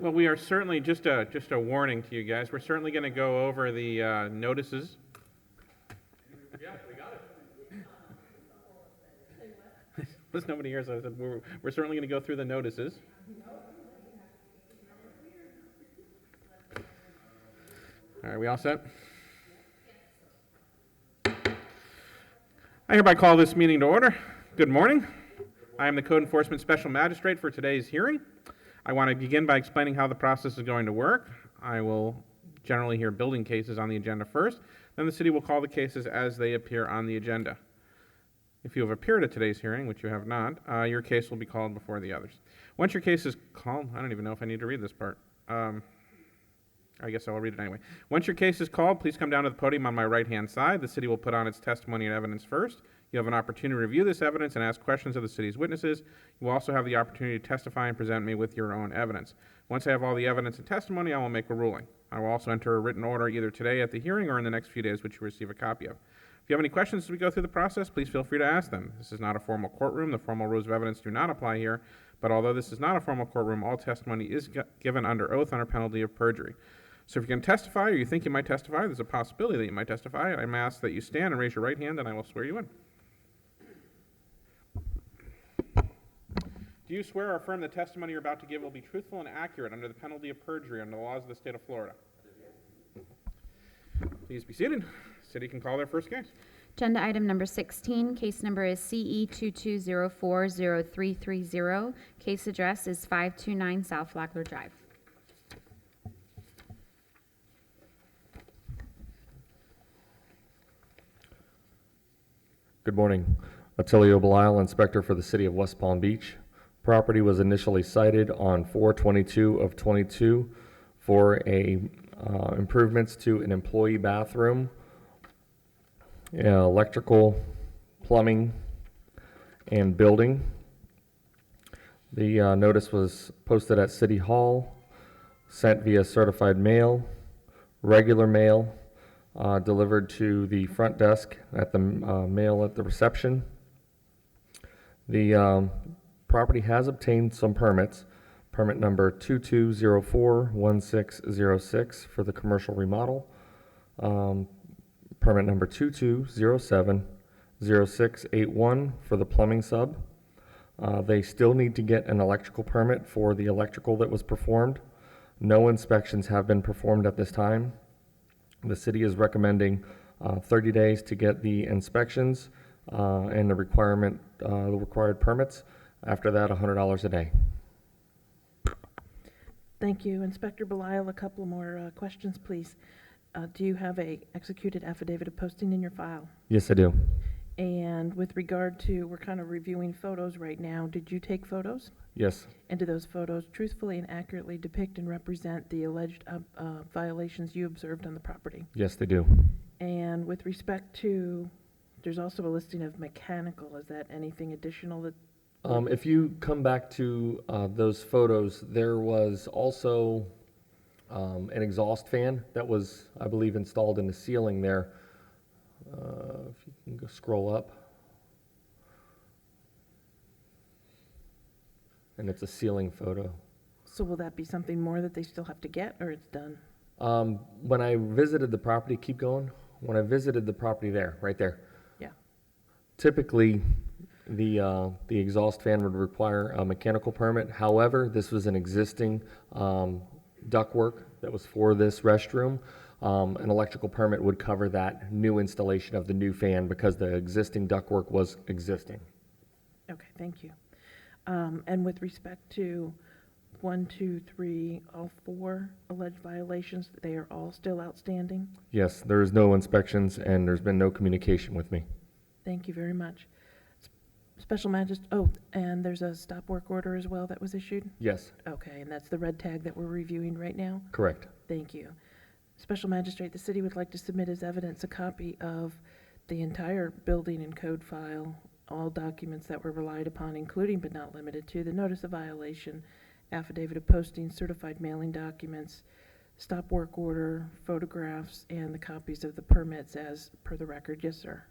Well, we are certainly, just a warning to you guys, we're certainly going to go over the notices. Yeah, we got it. There's nobody here, so I said we're certainly going to go through the notices. All right, we all set? I hereby call this meeting to order. Good morning. I am the Code Enforcement Special Magistrate for today's hearing. I want to begin by explaining how the process is going to work. I will generally hear building cases on the agenda first, then the city will call the cases as they appear on the agenda. If you have appeared at today's hearing, which you have not, your case will be called before the others. Once your case is called, I don't even know if I need to read this part. I guess I'll read it anyway. Once your case is called, please come down to the podium on my right-hand side. The city will put on its testimony and evidence first. You have an opportunity to review this evidence and ask questions of the city's witnesses. You will also have the opportunity to testify and present me with your own evidence. Once I have all the evidence and testimony, I will make a ruling. I will also enter a written order either today at the hearing or in the next few days, which you receive a copy of. If you have any questions as we go through the process, please feel free to ask them. This is not a formal courtroom. The formal rules of evidence do not apply here, but although this is not a formal courtroom, all testimony is given under oath under penalty of perjury. So if you're going to testify or you think you might testify, there's a possibility that you might testify. I'm asked that you stand and raise your right hand, and I will swear you in. Do you swear or affirm the testimony you're about to give will be truthful and accurate under the penalty of perjury under the laws of the state of Florida? Please be seated. The city can call their first case. Agenda item number 16, case number is CE 22040330. Case address is 529 South Flagler Drive. Good morning. Attilio Belisle, inspector for the city of West Palm Beach. Property was initially cited on 4/22 of 22 for improvements to an employee bathroom, electrical, plumbing, and building. The notice was posted at City Hall, sent via certified mail, regular mail, delivered to the front desk at the mail at the reception. The property has obtained some permits. Permit number 22041606 for the commercial remodel. Permit number 22070681 for the plumbing sub. They still need to get an electrical permit for the electrical that was performed. No inspections have been performed at this time. The city is recommending 30 days to get the inspections and the required permits. After that, $100 a day. Thank you. Inspector Belisle, a couple more questions, please. Do you have a executed affidavit of posting in your file? Yes, I do. And with regard to, we're kind of reviewing photos right now. Did you take photos? Yes. And do those photos truthfully and accurately depict and represent the alleged violations you observed on the property? Yes, they do. And with respect to, there's also a listing of mechanical. Is that anything additional that? If you come back to those photos, there was also an exhaust fan that was, I believe, installed in the ceiling there. If you can go scroll up. And it's a ceiling photo. So will that be something more that they still have to get, or it's done? When I visited the property, keep going. When I visited the property there, right there. Yeah. Typically, the exhaust fan would require a mechanical permit. However, this was an existing ductwork that was for this restroom. An electrical permit would cover that new installation of the new fan because the existing ductwork was existing. Okay, thank you. And with respect to 1, 2, 3, all 4 alleged violations, they are all still outstanding? Yes, there is no inspections and there's been no communication with me. Thank you very much. Special Magistrate, and there's a stop work order as well that was issued? Yes. Okay, and that's the red tag that we're reviewing right now? Correct. Thank you. Special Magistrate, the city would like to submit as evidence a copy of the entire building and code file, all documents that were relied upon, including but not limited to the notice of violation, affidavit of posting, certified mailing documents, stop work order, photographs, and the copies of the permits as per the record. Yes, sir.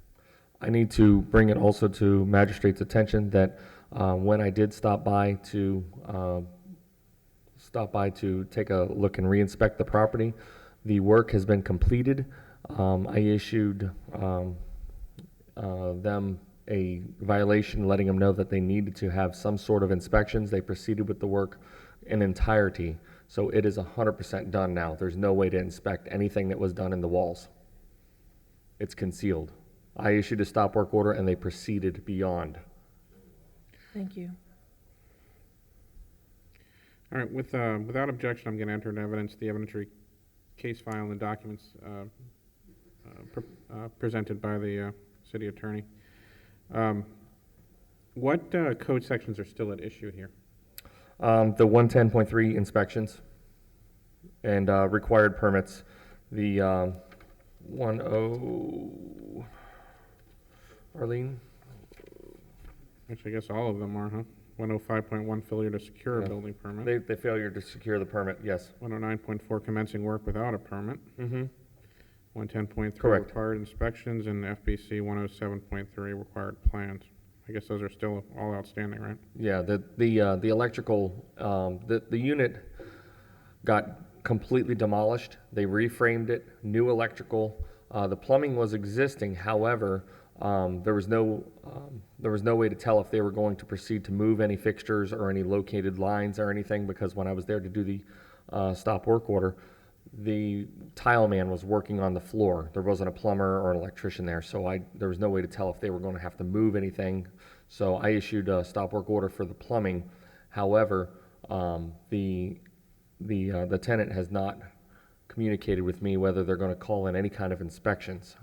I need to bring it also to magistrate's attention that when I did stop by to stop by to take a look and re-inspect the property. The work has been completed. I issued them a violation letting them know that they needed to have some sort of inspections. They proceeded with the work in entirety. So it is 100% done now. There's no way to inspect anything that was done in the walls. It's concealed. I issued a stop work order and they proceeded beyond. Thank you. All right, without objection, I'm going to enter into evidence the evidentiary case file and the documents presented by the city attorney. What code sections are still at issue here? The 110.3 inspections and required permits. The 10, Arlene? Actually, I guess all of them are, huh? 105.1 failure to secure a Yeah. building permit. They failure to secure the permit, yes. 109.4 commencing work without a permit. Mm-hmm. 110.3 Correct. required inspections, and FBC 107.3 required plans. I guess those are still all outstanding, right? Yeah, the electrical, the unit got completely demolished. They reframed it, new electrical. The plumbing was existing, however, there was no way to tell if they were going to proceed to move any fixtures or any located lines or anything, because when I was there to do the stop work order, the tile man was working on the floor. There wasn't a plumber or an electrician there, so there was no way to tell if they were going to have to move anything. So I issued a stop work order for the plumbing. However, the tenant has not communicated with me whether they're going to call in any kind of inspections.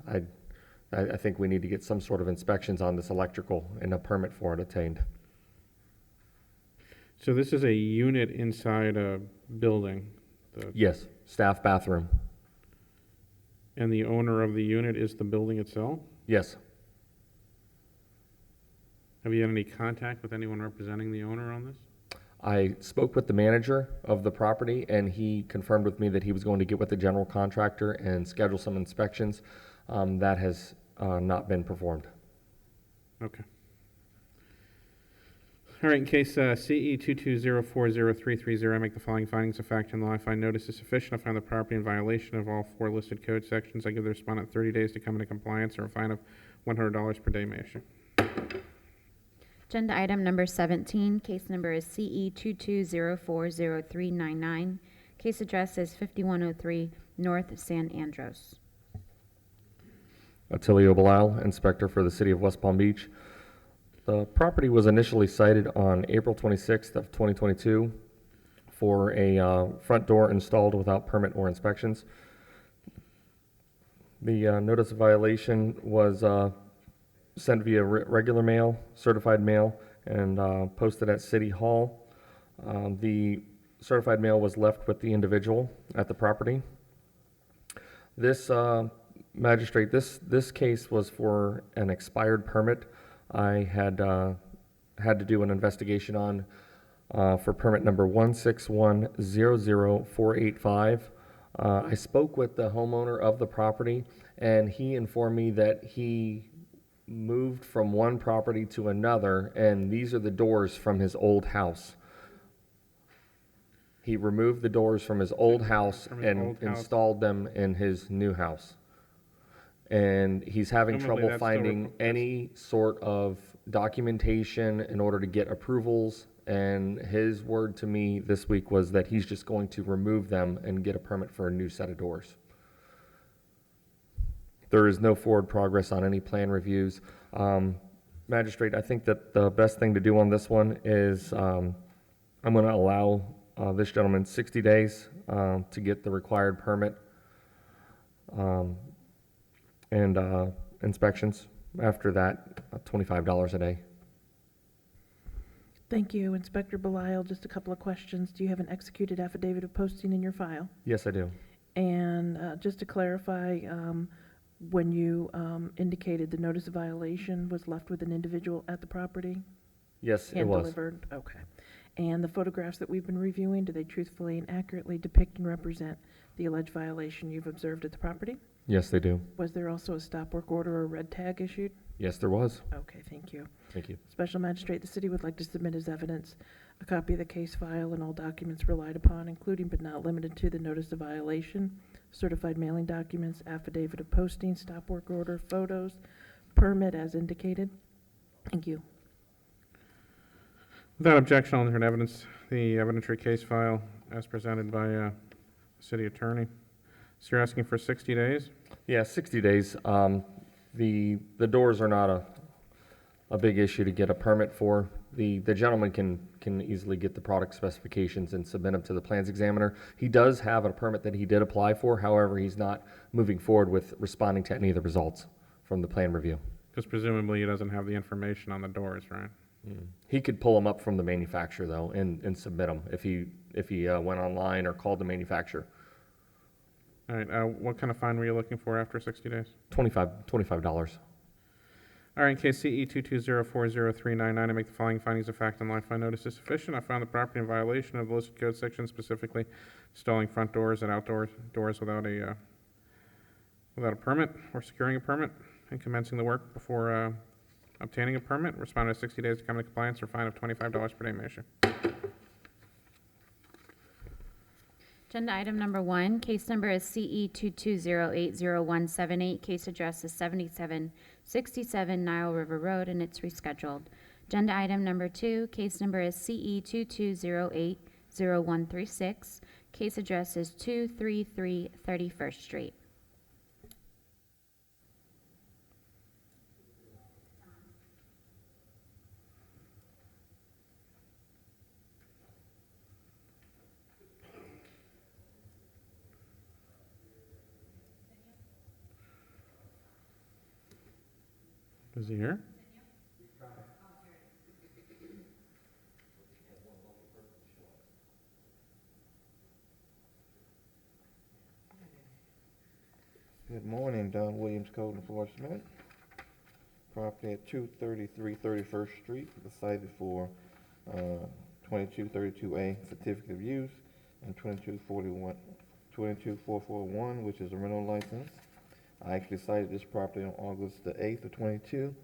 I think we need to get some sort of inspections on this electrical and a permit for it obtained. So this is a unit inside a building. Yes, staff bathroom. And the owner of the unit is the building itself? Yes. Have you had any contact with anyone representing the owner on this? I spoke with the manager of the property, and he confirmed with me that he was going to get with the general contractor and schedule some inspections. That has not been performed. Okay. All right, in case CE 220403330, I make the following findings of fact and law. I find notice is sufficient. I find the property in violation of all 4 listed code sections. I give the respondent 30 days to come into compliance, or a fine of $100 per day may issue. Agenda item number 17, case number is CE 220403399. Case address is 5103 North San Andros. Attilio Belisle, inspector for the city of West Palm Beach. The property was initially cited on April 26th of 2022 for a front door installed without permit or inspections. The notice of violation was sent via regular mail, certified mail, and posted at City Hall. The certified mail was left with the individual at the property. This magistrate, this case was for an expired permit. I had to do an investigation on for permit number 161000485. I spoke with the homeowner of the property, and he informed me that he moved from one property to another, and these are the doors from his old house. He removed the doors from his old house and installed them in his new house. And he's having trouble finding any sort of documentation in order to get approvals. And his word to me this week was that he's just going to remove them and get a permit for a new set of doors. There is no forward progress on any plan reviews. Magistrate, I think that the best thing to do on this one is I'm going to allow this gentleman 60 days to get the required permit and inspections. After that, $25 a day. Thank you, Inspector Belisle. Just a couple of questions. Do you have an executed affidavit of posting in your file? Yes, I do. And just to clarify, when you indicated the notice of violation was left with an individual at the property? Yes, it And was. delivered? Okay. And the photographs that we've been reviewing, do they truthfully and accurately depict and represent the alleged violation you've observed at the property? Yes, they do. Was there also a stop work order or red tag issued? Yes, there was. Okay, thank you. Thank you. Special Magistrate, the city would like to submit as evidence a copy of the case file and all documents relied upon, including but not limited to the notice of violation, certified mailing documents, affidavit of posting, stop work order, photos, permit as indicated. Thank you. Without objection, I'll enter in evidence the evidentiary case file as presented by city attorney. So you're asking for 60 days? Yeah, 60 days. The doors are not a big issue to get a permit for. The gentleman can easily get the product specifications and submit them to the plans examiner. He does have a permit that he did apply for, however, he's not moving forward with responding to any of the results from the plan review. Because presumably he doesn't have the information on the doors, right? He could pull them up from the manufacturer though and submit them if he went online or called the manufacturer. All right, what kind of fine were you looking for after 60 days? $25. All right, in case CE 2204039, I make the following findings of fact and law. Fine notice is sufficient. I found the property in violation of the listed code section, specifically installing front doors and outdoor doors without a permit or securing a permit and commencing the work before obtaining a permit. Responded to 60 days to come into compliance or fine of $25 per day may issue. Agenda item number 1, case number is CE 220800178. Case address is 7767 Nile River Road, and it's rescheduled. Agenda item number 2, case number is CE 220800136. Case address is 233 31st Street. Is he here? Good morning, Don Williams, Code Enforcement. Property at 233 31st Street, decided for 2232A certificate of use and 22441, which is a rental license. I actually cited this property on August the 8th of 22.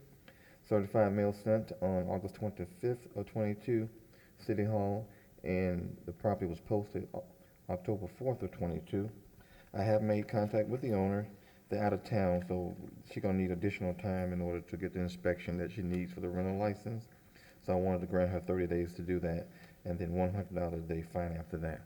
Certified mail sent on August 25th of 22, City Hall, and the property was posted October 4th of 22. I have made contact with the owner. They're out of town, so she's gonna need additional time in order to get the inspection that she needs for the rental license. So I wanted to grant her 30 days to do that, and then $100 a day fine after that.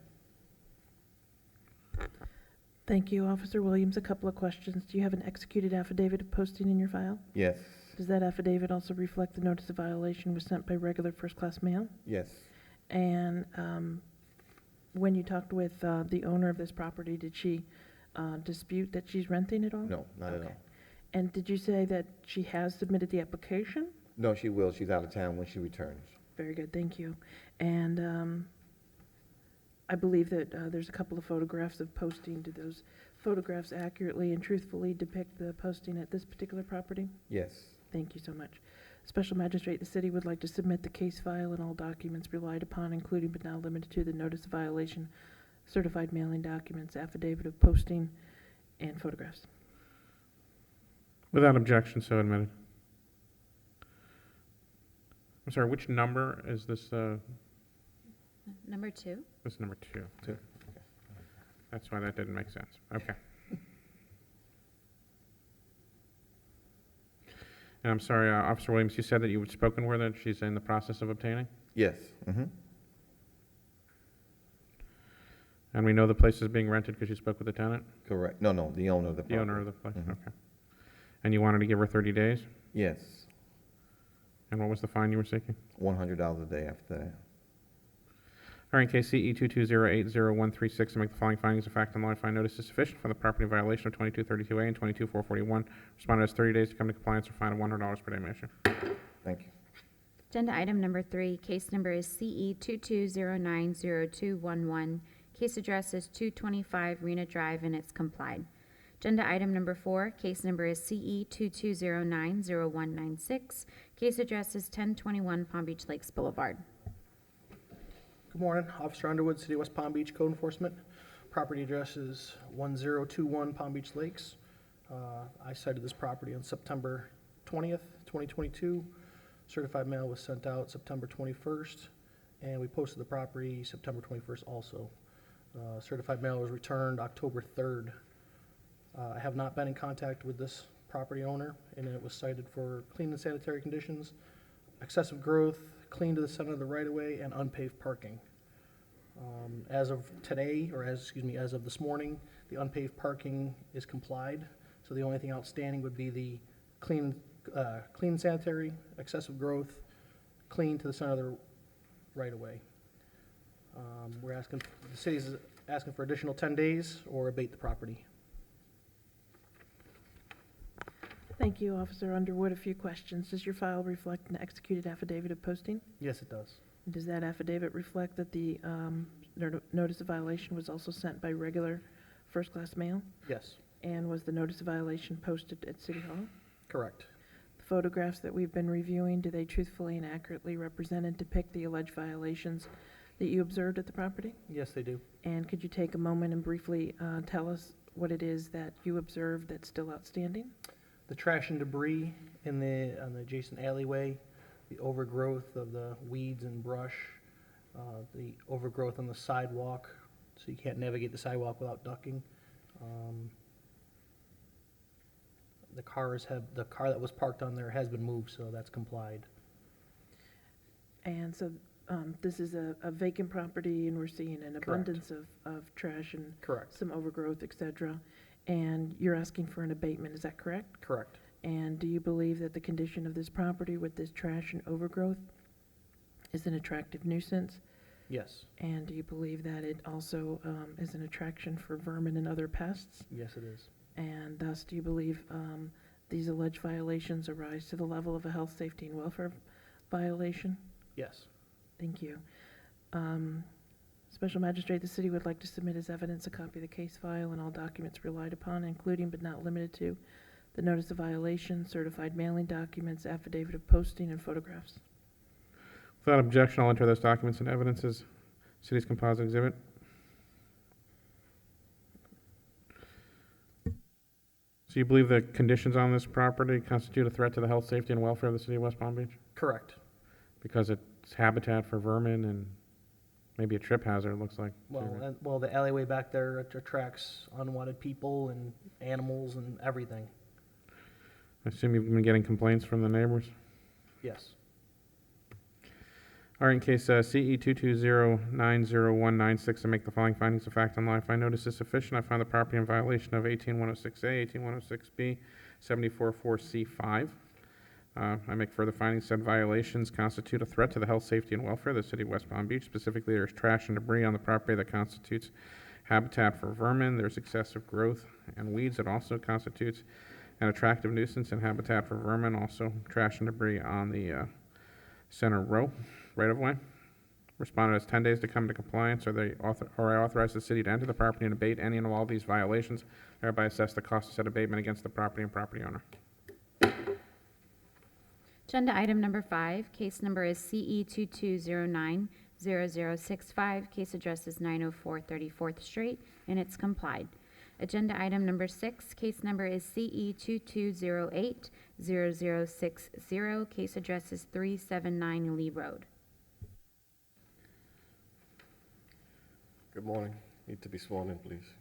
Thank you, Officer Williams. A couple of questions. Do you have an executed affidavit of posting in your file? Yes, Does that affidavit also reflect the notice of violation was sent by regular first-class mail? yes, And when you talked with the owner of this property, did she dispute that she's renting it all? no, not at Okay. all. And did you say that she has submitted the application? No, she will. She's out of town when she returns. Very good, thank you. And I believe that there's a couple of photographs of posting. Do those photographs accurately and truthfully depict the posting at this particular property? Yes, Thank you so much. Special Magistrate, the city would like to submit the case file and all documents relied upon, including but not limited to the notice of violation, certified mailing documents, affidavit of posting, and photographs. Without objection, so admitted. I'm sorry, which number is this, Number 2. this is number 2? Two. That's why that didn't make sense. Okay. And I'm sorry, Officer Williams, you said that you had spoken with her, that she's in the process of obtaining? yes, mm-hmm. And we know the place is being rented because you spoke with the tenant? Correct. No, the owner of the property. The owner of the place, Mhm. okay. And you wanted to give her 30 days? Yes, And what was the fine you were seeking? $100 a day after that. All right, in case CE 220800136, I make the following findings of fact and law. I find notice is sufficient for the property violation of 2232A and 22441. Respondent has 30 days to come to compliance or fine of $100 per day may issue. Thank you. Agenda item number 3, case number is CE 22090211. Case address is 225 Rena Drive, and it's complied. Agenda item number 4, case number is CE 22090196. Case address is 1021 Palm Beach Lakes Boulevard. Good morning, Officer Underwood, City of West Palm Beach Code Enforcement. Property address is 1021 Palm Beach Lakes. I cited this property on September 20th, 2022. Certified mail was sent out September 21st, and we posted the property September 21st also. Certified mail was returned October 3rd. I have not been in contact with this property owner, and it was cited for clean and sanitary conditions, excessive growth, clean to the center of the right-of-way, and unpaved parking. As of today, or as of this morning, the unpaved parking is complied, so the only thing outstanding would be the clean sanitary, excessive growth, clean to the center of the right-of-way. The city's asking for additional 10 days or abate the property. Thank you, Officer Underwood. A few questions. Does your file reflect an executed affidavit of posting? Yes, it does. Does that affidavit reflect that the notice of violation was also sent by regular first-class mail? Yes, And was the notice of violation posted at City Hall? correct. The photographs that we've been reviewing, do they truthfully and accurately represent and depict the alleged violations that you observed at the property? Yes, they do. And could you take a moment and briefly tell us what it is that you observed that's still outstanding? The trash and debris on the adjacent alleyway, the overgrowth of the weeds and brush, the overgrowth on the sidewalk, so you can't navigate the sidewalk without ducking. The car that was parked on there has been moved, so that's complied. And so this is a vacant property, and we're seeing an Correct. abundance of trash and Correct. some overgrowth, et cetera. And you're asking for an abatement, is that correct? Correct. And do you believe that the condition of this property with this trash and overgrowth is an attractive nuisance? Yes. And do you believe that it also is an attraction for vermin and other pests? Yes, it is. And thus, do you believe these alleged violations arise to the level of a health, safety, and welfare violation? Yes. Thank you. Special Magistrate, the city would like to submit as evidence a copy of the case file and all documents relied upon, including but not limited to the notice of violation, certified mailing documents, affidavit of posting, and photographs. Without objection, I'll enter those documents and evidence as city's composite exhibit. So you believe the conditions on this property constitute a threat to the health, safety, and welfare of the city of West Palm Beach? Correct. Because it's habitat for vermin and maybe a trip hazard, it looks like. Well, the alleyway back there attracts unwanted people and animals and everything. I assume you've been getting complaints from the neighbors? Yes. All right, in case CE 220900196, I make the following findings of fact on law. I find notice is sufficient. I find the property in violation of 18106A, 18106B, 744C5. I make further findings. Said violations constitute a threat to the health, safety, and welfare of the city of West Palm Beach. Specifically, there's trash and debris on the property that constitutes habitat for vermin. There's excessive growth and weeds that also constitutes an attractive nuisance and habitat for vermin. Also, trash and debris on the center row right-of-way. Respondent has 10 days to come into compliance, or I authorize the city to enter the property and abate any and all these violations, thereby assess the cost of said abatement against the property and property owner. Agenda item number 5, case number is CE 22090065. Case address is 904 34th Street, and it's complied. Agenda item number 6, case number is CE 22080060. Case address is 379 Lee Road. Good morning. Need to be sworn in, please.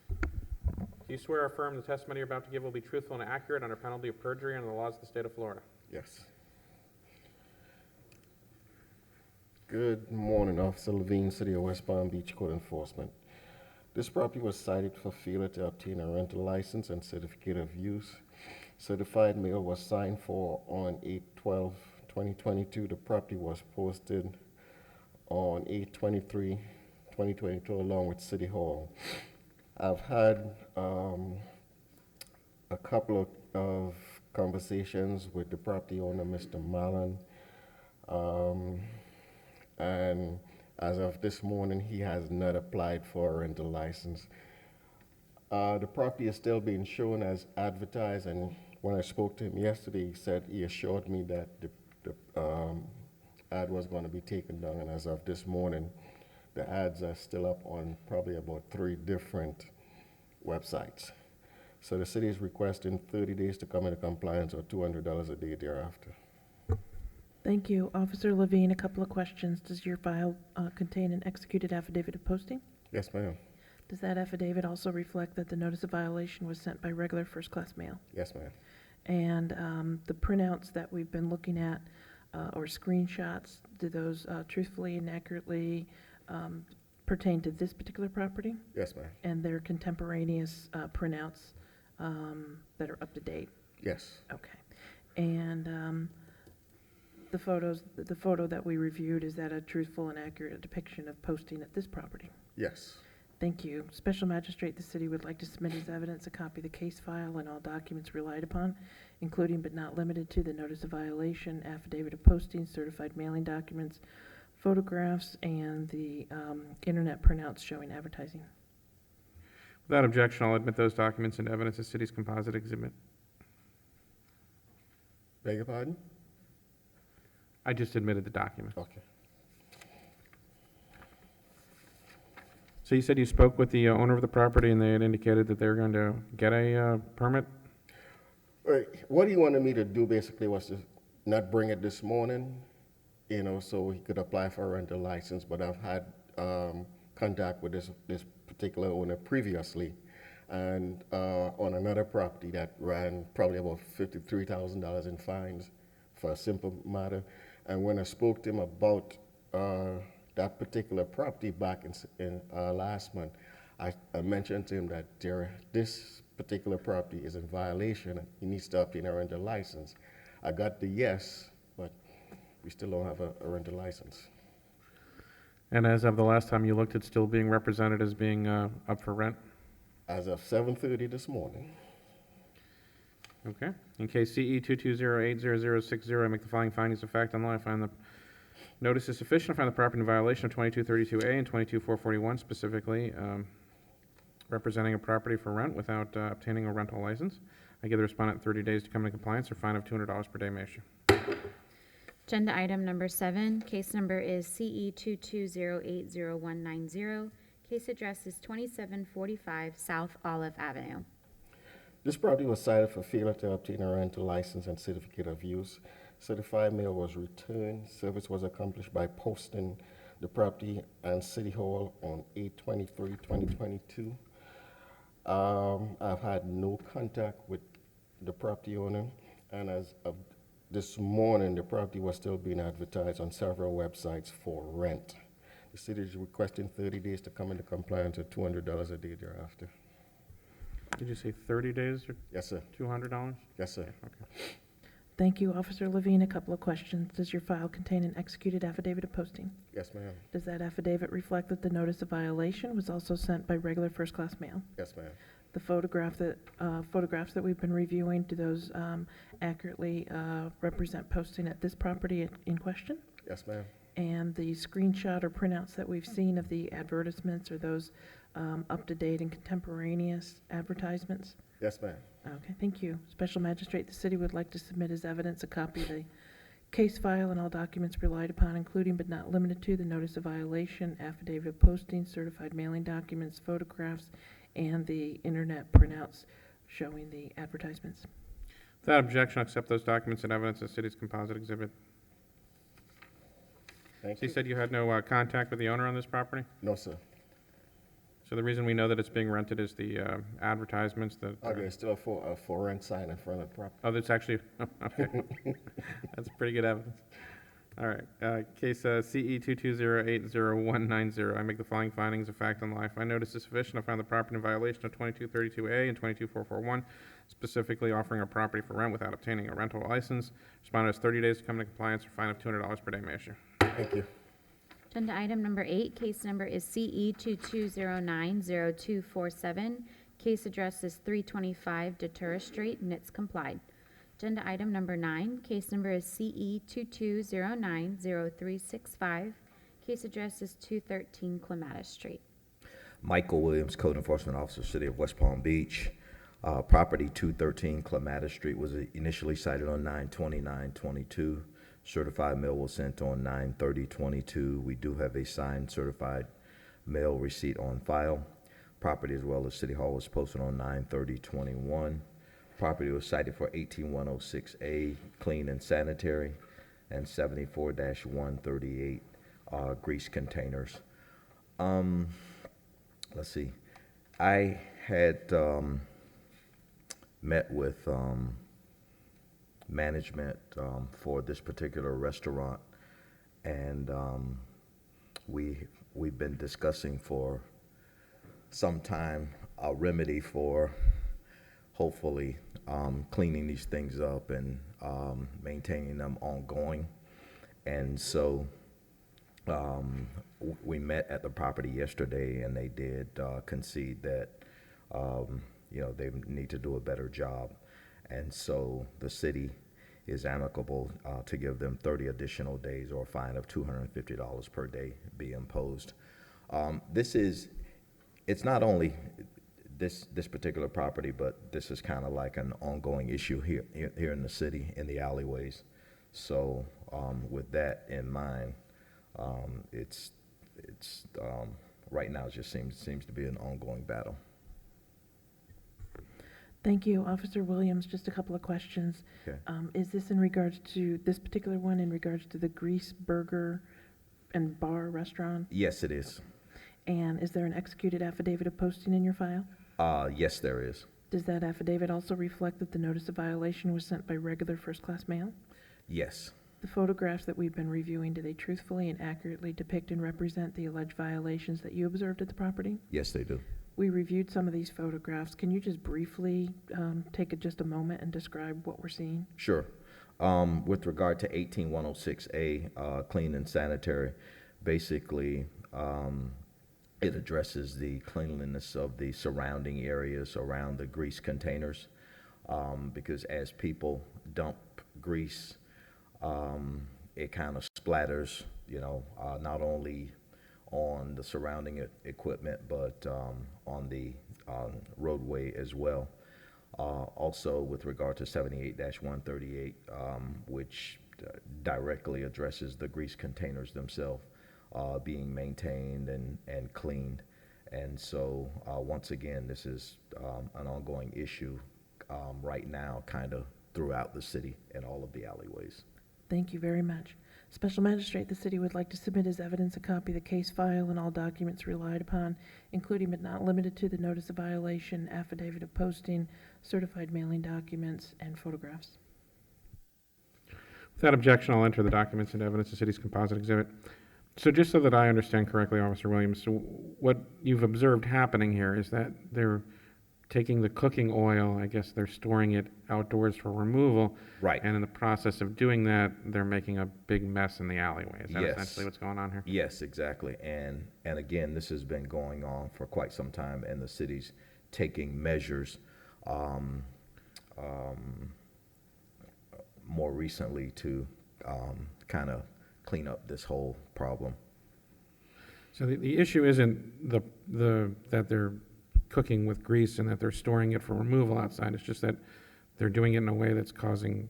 Do you swear or affirm the testimony you're about to give will be truthful and accurate under penalty of perjury under the laws of the state of Florida? Yes. Good morning, Officer Levine, City of West Palm Beach Code Enforcement. This property was cited for failure to obtain a rental license and certificate of use. Certified mail was signed for on 8/12/2022. The property was posted on 8/23/2022 along with City Hall. I've had a couple of conversations with the property owner, Mr. Mallon, and as of this morning, he has not applied for a rental license. The property is still being shown as advertised, and when I spoke to him yesterday, he assured me that the ad was going to be taken down, and as of this morning, the ads are still up on probably about 3 different websites. So the city is requesting 30 days to come into compliance or $200 a day thereafter. Thank you. Officer Levine, a couple of questions. Does your file contain an executed affidavit of posting? Yes, ma'am. Does that affidavit also reflect that the notice of violation was sent by regular first-class mail? Yes, ma'am. And the printouts that we've been looking at, or screenshots, do those truthfully and accurately pertain to this particular property? Yes, ma'am. And they're contemporaneous printouts that are up to date? Yes. Okay. And the photo that we reviewed, is that a truthful and accurate depiction of posting at this property? Yes. Thank you. Special Magistrate, the city would like to submit as evidence a copy of the case file and all documents relied upon, including but not limited to the notice of violation, affidavit of posting, certified mailing documents, photographs, and the internet printouts showing advertising. Without objection, I'll admit those documents into evidence as city's composite exhibit. Beg your pardon? I just admitted the document. Okay. So you said you spoke with the owner of the property and they had indicated that they were going to get a permit? Right. What he wanted me to do basically was to not bring it this morning, so he could apply for a rental license. But I've had contact with this particular owner previously, and on another property that ran probably about $53,000 in fines for a simple matter. And when I spoke to him about that particular property back in last month, I mentioned to him that this particular property is in violation. He needs to obtain a rental license. I got the yes, but we still don't have a rental license. And as of the last time you looked, it's still being represented as being up for rent? As of 7:30 this morning. Okay. In case CE 220800060, I make the following findings of fact on law. I find the notice is sufficient. I find the property in violation of 2232A and 22441, specifically representing a property for rent without obtaining a rental license. I give the respondent 30 days to come into compliance or fine of $200 per day may issue. Agenda item number 7, case number is CE 220809190. Case address is 2745 South Olive Avenue. This property was cited for failure to obtain a rental license and certificate of use. Certified mail was returned. Service was accomplished by posting the property and City Hall on 8/23/2022. I've had no contact with the property owner, and as of this morning, the property was still being advertised on several websites for rent. The city is requesting 30 days to come into compliance at $200 a day thereafter. Did you say 30 days or Yes, sir. $200? Yes, sir. Okay. Thank you. Officer Levine, a couple of questions. Does your file contain an executed affidavit of posting? Yes, ma'am. Does that affidavit reflect that the notice of violation was also sent by regular first-class mail? Yes, ma'am. The photographs that we've been reviewing, do those accurately represent posting at this property in question? Yes, ma'am. And the screenshot or printouts that we've seen of the advertisements, are those up-to-date and contemporaneous advertisements? Yes, ma'am. Okay, thank you. Special Magistrate, the city would like to submit as evidence a copy of the case file and all documents relied upon, including but not limited to the notice of violation, affidavit of posting, certified mailing documents, photographs, and the internet printouts showing the advertisements. Without objection, I'll accept those documents and evidence as city's composite exhibit. Thank So you you. said you had no contact with the owner on this property? No, sir. So the reason we know that it's being rented is the advertisements that... Oh, there's still a for rent sign in front of the property. Oh, that's actually... okay. That's pretty good evidence. All right. Case CE 220809190. I make the following findings of fact on life. I notice is sufficient. I find the property in violation of 2232A and 22441, specifically offering a property for rent without obtaining a rental license. Respondent has 30 days to come into compliance or fine of $200 per day may issue. Thank you. Agenda item number 8, case number is CE 22090247. Case address is 325 Datura Street, and it's complied. Agenda item number 9, case number is CE 22090365. Case address is 213 Clematis Street. Michael Williams, Code Enforcement Officer, City of West Palm Beach. Property 213 Clematis Street was initially cited on 9/29/22. Certified mail was sent on 9/30/22. We do have a signed certified mail receipt on file. Property as well as City Hall was posted on 9/30/21. Property was cited for 18106A, clean and sanitary. and 74-138 grease containers. Let's see. I had met with management for this particular restaurant, and we've been discussing for some time a remedy for hopefully cleaning these things up and maintaining them ongoing. And so we met at the property yesterday, and they did concede that they need to do a better job. And so the city is amicable to give them 30 additional days or a fine of $250 per day be imposed. It's not only this particular property, but this is kind of like an ongoing issue here in the city, in the alleyways. So with that in mind, it's right now it just seems to be an ongoing battle. Thank you. Officer Williams, just a couple of questions. Okay. Is this in regards to, this particular one in regards to the Grease Burger and Bar Restaurant? Yes, it is. And is there an executed affidavit of posting in your file? Yes, there is. Does that affidavit also reflect that the notice of violation was sent by regular first-class mail? Yes. The photographs that we've been reviewing, do they truthfully and accurately depict and represent the alleged violations that you observed at the property? Yes, they do. We reviewed some of these photographs. Can you just briefly take just a moment and describe what we're seeing? Sure. With regard to 18106A, clean and sanitary, basically it addresses the cleanliness of the surrounding areas around the grease containers, because as people dump grease, it kind of splatters, not only on the surrounding equipment, but on the roadway as well. Also, with regard to 78-138, which directly addresses the grease containers themselves being maintained and cleaned. And so, once again, this is an ongoing issue right now, kind of throughout the city and all of the alleyways. Thank you very much. Special Magistrate, the city would like to submit as evidence a copy of the case file and all documents relied upon, including but not limited to the notice of violation, affidavit of posting, certified mailing documents, and photographs. Without objection, I'll enter the documents into evidence, the city's composite exhibit. So just so that I understand correctly, Officer Williams, so what you've observed happening here is that they're taking the cooking oil, I guess they're storing it outdoors for removal. Right. And in the process of doing that, they're making a big mess in the alleyway. Is that Yes. essentially what's going on here? Yes, exactly. And again, this has been going on for quite some time, and the city's taking measures more recently to kind of clean up this whole problem. So the issue isn't that they're cooking with grease and that they're storing it for removal outside. It's just that they're doing it in a way that's causing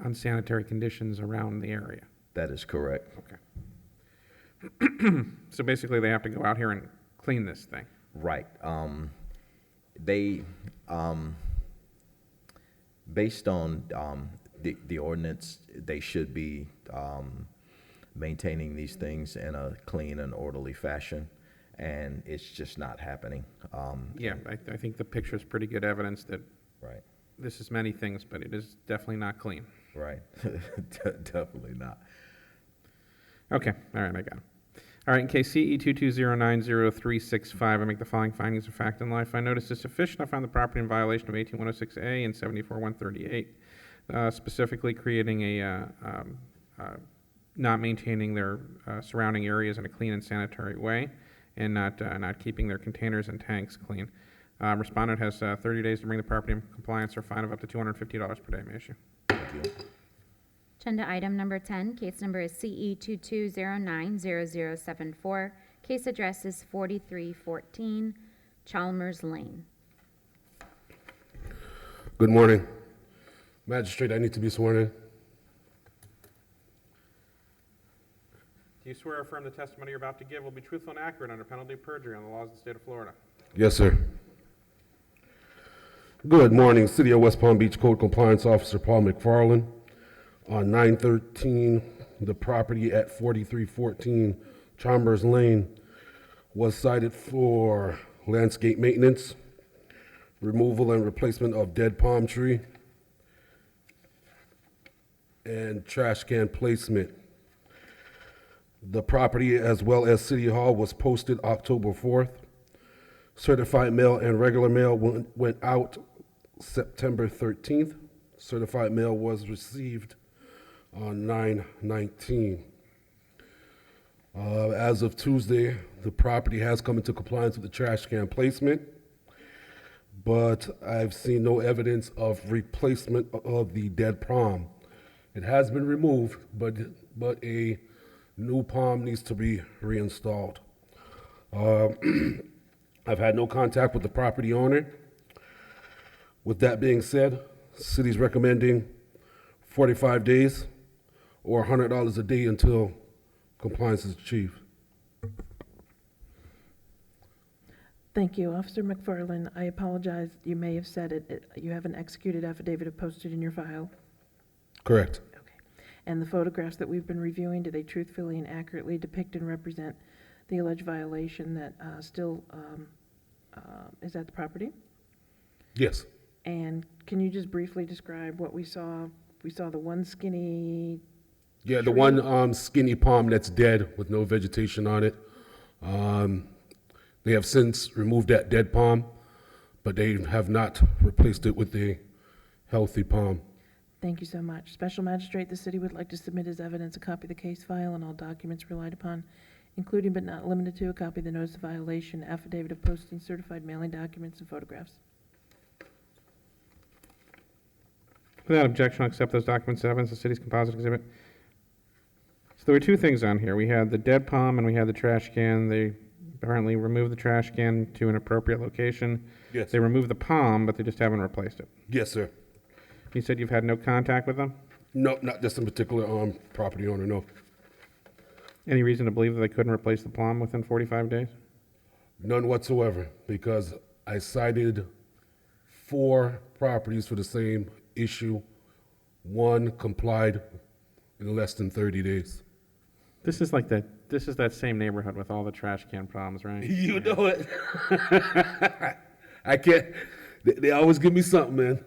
unsanitary conditions around the area. That is correct. Okay. So basically, they have to go out here and clean this thing. Right. They, based on the ordinance, they should be maintaining these things in a clean and orderly fashion, and it's just not happening. Yeah, I think the picture is pretty good evidence that Right. this is many things, but it is definitely not clean. Right. Definitely not. Okay, all right, I got it. All right, in case CE 22090365, I make the following findings of fact in life. I notice is sufficient. I find the property in violation of 18106A and 74138, specifically creating not maintaining their surrounding areas in a clean and sanitary way, and not keeping their containers and tanks clean. Respondent has 30 days to bring the property in compliance or fine of up to $250 per day may issue. Thank you. Agenda item number 10, case number is CE 22090074. Case address is 4314 Chalmers Lane. Good morning. Magistrate, I need to be sworn in. Do you swear or affirm the testimony you're about to give will be truthful and accurate under penalty of perjury on the laws of the state of Florida? Yes, sir. Good morning, City of West Palm Beach Code Compliance Officer Paul McFarland. On 9/13, the property at 4314 Chalmers Lane was cited for landscape maintenance, removal and replacement of dead palm tree, and trash can placement. The property, as well as City Hall, was posted October 4th. Certified mail and regular mail went out September 13th. Certified mail was received on 9/19. As of Tuesday, the property has come into compliance with the trash can placement, but I've seen no evidence of replacement of the dead palm. It has been removed, but a new palm needs to be reinstalled. I've had no contact with the property owner. With that being said, city's recommending 45 days or $100 a day until compliance is achieved. Thank you. Officer McFarland, I apologize, you may have said it, you have an executed affidavit posted in your file? Correct. Okay. And the photographs that we've been reviewing, do they truthfully and accurately depict and represent the alleged violation that still is at the property? Yes. And can you just briefly describe what we saw? We saw the one skinny, Yeah, the one skinny palm that's dead with no vegetation on it. They have since removed that dead palm, but they have not replaced it with a healthy palm. thank you so much. Special Magistrate, the city would like to submit as evidence a copy of the case file and all documents relied upon, including but not limited to a copy of the notice of violation, affidavit of posting, certified mailing documents, and photographs. Without objection, I'll accept those documents as evidence, the city's composite exhibit. So there were two things on here. We had the dead palm and we had the trash can. They apparently removed the trash can to an appropriate location. Yes. They removed the palm, but they just haven't replaced it. Yes, sir. You said you've had no contact with them? No, not this in particular property owner, no. Any reason to believe that they couldn't replace the palm within 45 days? None whatsoever, because I cited 4 properties for the same issue. 1 complied in less than 30 days. This is like that same neighborhood with all the trash can problems, right? You know it. I can't, they always give me something, man.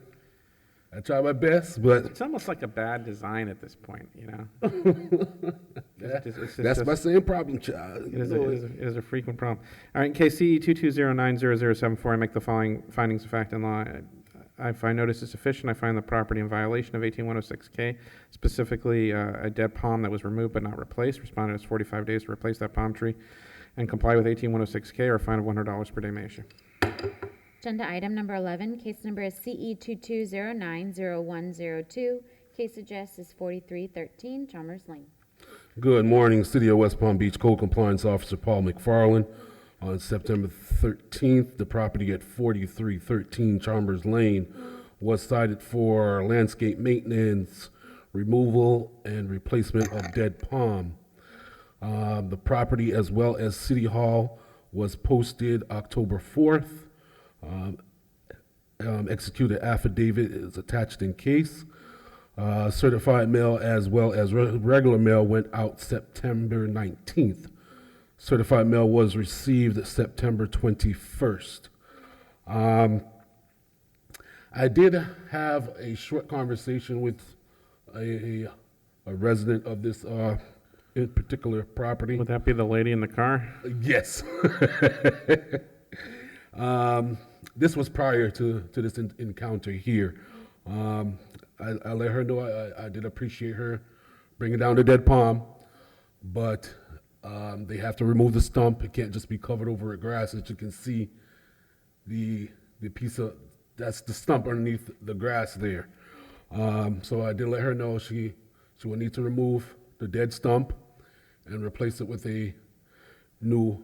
I try my best, but It's almost like a bad design at this point, you know? that's my same problem, child. It is a frequent problem. All right, in case CE 22090074, I make the following findings of fact and law. I find notice is sufficient. I find the property in violation of 18106K, specifically a dead palm that was removed but not replaced. Respondent has 45 days to replace that palm tree and comply with 18106K or a fine of $100 per day may issue. Agenda item number 11, case number is CE 22090102. Case address is 4313 Chalmers Lane. Good morning, City of West Palm Beach Code Compliance Officer Paul McFarland. On September 13th, the property at 4313 Chalmers Lane was cited for landscape maintenance, removal, and replacement of dead palm. The property, as well as City Hall, was posted October 4th. Executed affidavit is attached in case. Certified mail as well as regular mail went out September 19th. Certified mail was received September 21st. I did have a short conversation with a resident of this in particular property. Would that be the lady in the car? Yes. This was prior to this encounter here. I let her know I did appreciate her bringing down the dead palm, but they have to remove the stump. It can't just be covered over with grass. As you can see, the piece of, that's the stump underneath the grass there. So I did let her know she will need to remove the dead stump and replace it with a new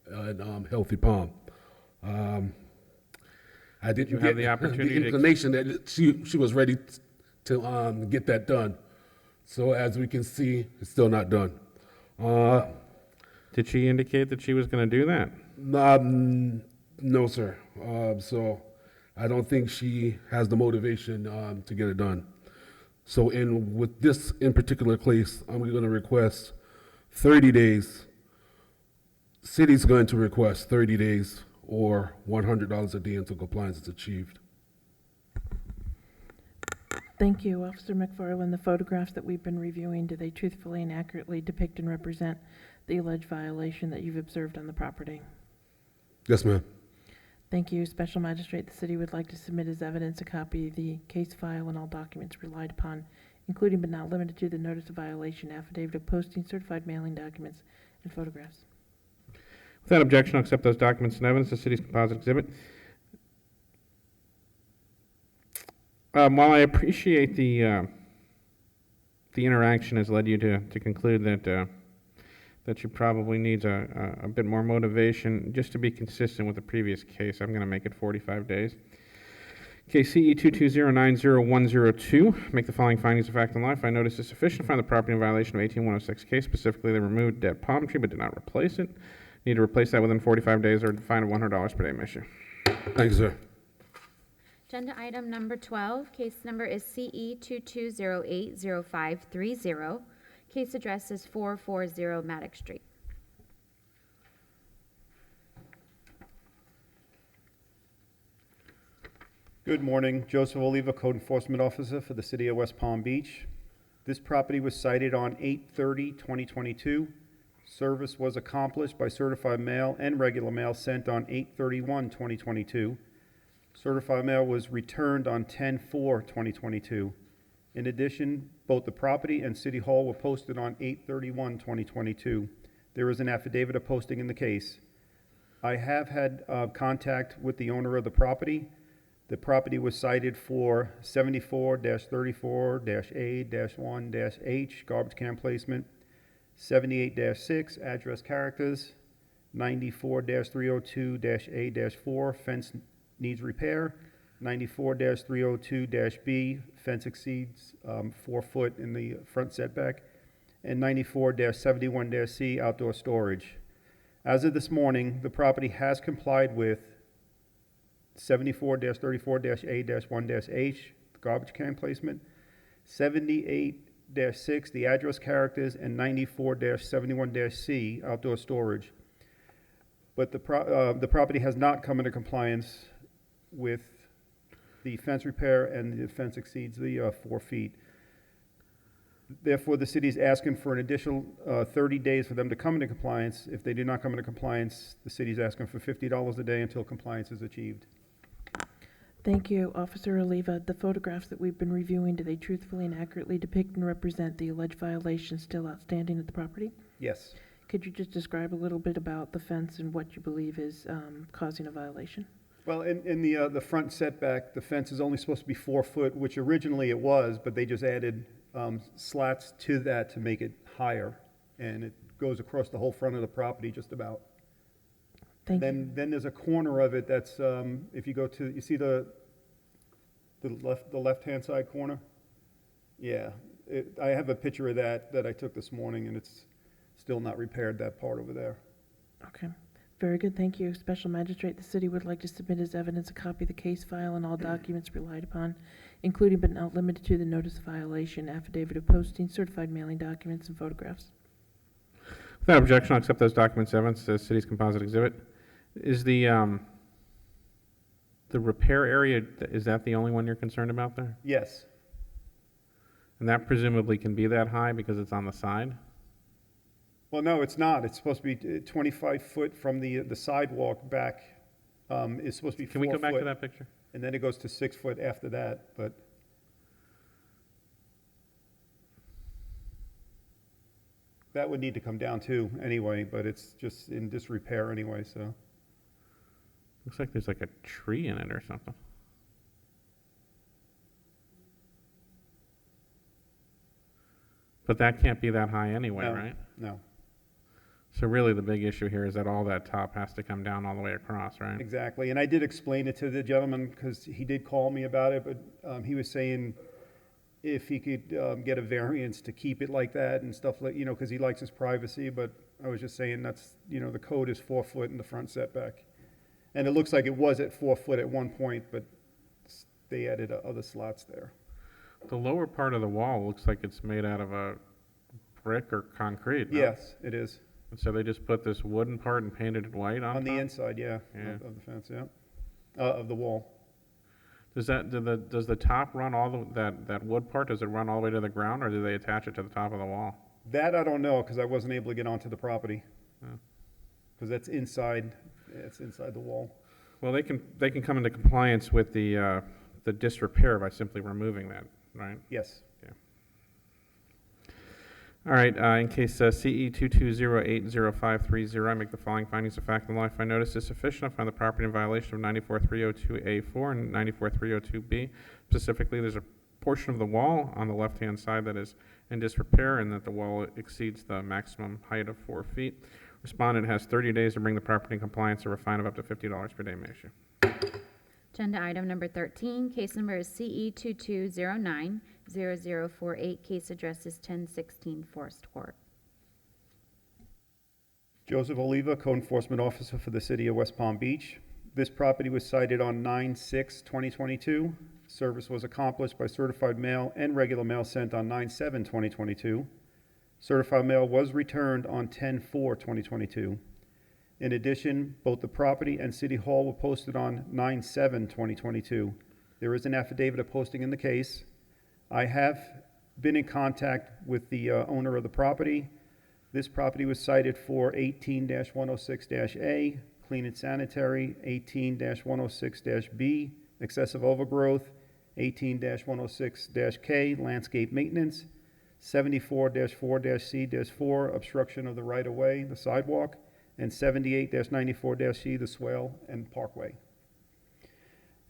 and healthy palm. I didn't You get have the opportunity to- inclination that she was ready to get that done. So as we can see, it's still not done. Did she indicate that she was going to do that? No, sir. So I don't think she has the motivation to get it done. So with this in particular case, I'm going to request 30 days. City's going to request 30 days or $100 a day until compliance is achieved. Thank you, Officer McFarland. The photographs that we've been reviewing, do they truthfully and accurately depict and represent the alleged violation that you've observed on the property? Yes, ma'am. Thank you, Special Magistrate. The city would like to submit as evidence a copy of the case file and all documents relied upon, including but not limited to the notice of violation, affidavit of posting, certified mailing documents, and photographs. Without objection, I'll accept those documents and evidence as city's composite exhibit. While I appreciate the interaction has led you to conclude that you probably needs a bit more motivation, just to be consistent with the previous case, I'm going to make it 45 days. Case CE 220900102, make the following findings of fact and law. If I notice is sufficient to find the property in violation of 18106 case, specifically they removed dead palm tree but did not replace it. Need to replace that within 45 days or fine of $100 per day issue. Thank you, sir. Agenda item number 12, case number is CE 22080530. Case address is 440 Maddox Street. Good morning. Joseph Oliva, Code Enforcement Officer for the City of West Palm Beach. This property was cited on 8/30/2022. Service was accomplished by certified mail and regular mail sent on 8/31/2022. Certified mail was returned on 10/4/2022. In addition, both the property and City Hall were posted on 8/31/2022. There is an affidavit of posting in the case. I have had contact with the owner of the property. The property was cited for 74-34-A-1-H, garbage can placement, 78-6, address characters, 94-302-A-4, fence needs repair, 94-302-B, fence exceeds 4 foot in the front setback, and 94-71-C, outdoor storage. As of this morning, the property has complied with 74-34-A-1-H, garbage can placement, 78-6, the address characters, and 94-71-C, outdoor storage. But the property has not come into compliance with the fence repair, and the fence exceeds the 4 feet. Therefore, the city is asking for an additional 30 days for them to come into compliance. If they do not come into compliance, the city is asking for $50 a day until compliance is achieved. Thank you, Officer Oliva. The photographs that we've been reviewing, do they truthfully and accurately depict and represent the alleged violation still outstanding at the property? Yes. Could you just describe a little bit about the fence and what you believe is causing a violation? Well, in the front setback, the fence is only supposed to be 4 foot, which originally it was, but they just added slats to that to make it higher, and it goes across the whole front of the property just about. Thank you. Then there's a corner of it that's, if you go to, you see the left-hand side corner? Yeah, I have a picture of that I took this morning, and it's still not repaired, that part over there. Okay. Very good, thank you. Special Magistrate, the city would like to submit as evidence a copy of the case file and all documents relied upon, including but not limited to the notice of violation, affidavit of posting, certified mailing documents, and photographs. Without objection, I'll accept those documents and evidence as city's composite exhibit. Is the repair area, is that the only one you're concerned about there? Yes. And that presumably can be that high because it's on the side? Well, no, it's not. It's supposed to be 25 foot from the sidewalk back. It's supposed to be 4 foot. Can we go back to that picture? And then it goes to 6 foot after that, but that would need to come down too anyway, but it's just in disrepair anyway, so. Looks like there's like a tree in it or something. But that can't be that high anyway, No, right? No, So really the big issue here is that all that top has to come down all the way across, right? exactly. And I did explain it to the gentleman because he did call me about it, but he was saying if he could get a variance to keep it like that and stuff like, because he likes his privacy, but I was just saying that's, the code is 4 foot in the front setback. And it looks like it was at 4 foot at one point, but they added other slots there. The lower part of the wall looks like it's made out of a brick or concrete, no? Yes, it is. And so they just put this wooden part and painted it white on On the top? inside, yeah, Yeah. of the fence, yeah. Of the wall. Does the top run that wood part, does it run all the way to the ground, or do they attach it to the top of the wall? That I don't know, because I wasn't able to get onto the property. Oh. Because that's inside, it's inside the wall. Well, they can come into compliance with the disrepair by simply removing that, right? Yes. All right, in case CE 2208050, I make the following findings of fact and law. I find notice is sufficient. I find the property in violation of 94302A4 and 94302B. Specifically, there's a portion of the wall on the left-hand side that is in disrepair and that the wall exceeds the maximum height of 4 feet. Respondent has 30 days to bring the property in compliance or a fine of up to $50 per day may issue. Agenda item number 13, case number is CE 22090048, case address is 1016 Forest Court. Joseph Oliva, Code Enforcement Officer for the City of West Palm Beach. This property was cited on 9/6/2022. Service was accomplished by certified mail and regular mail sent on 9/7/2022. Certified mail was returned on 10/4/2022. In addition, both the property and City Hall were posted on 9/7/2022. There is an affidavit of posting in the case. I have been in contact with the owner of the property. This property was cited for 18-106-A, clean and sanitary, 18-106-B, excessive overgrowth, 18-106-K, landscape maintenance, 74-4-C-4, obstruction of the right-of-way, the sidewalk, and 78-94-C, the swale and parkway.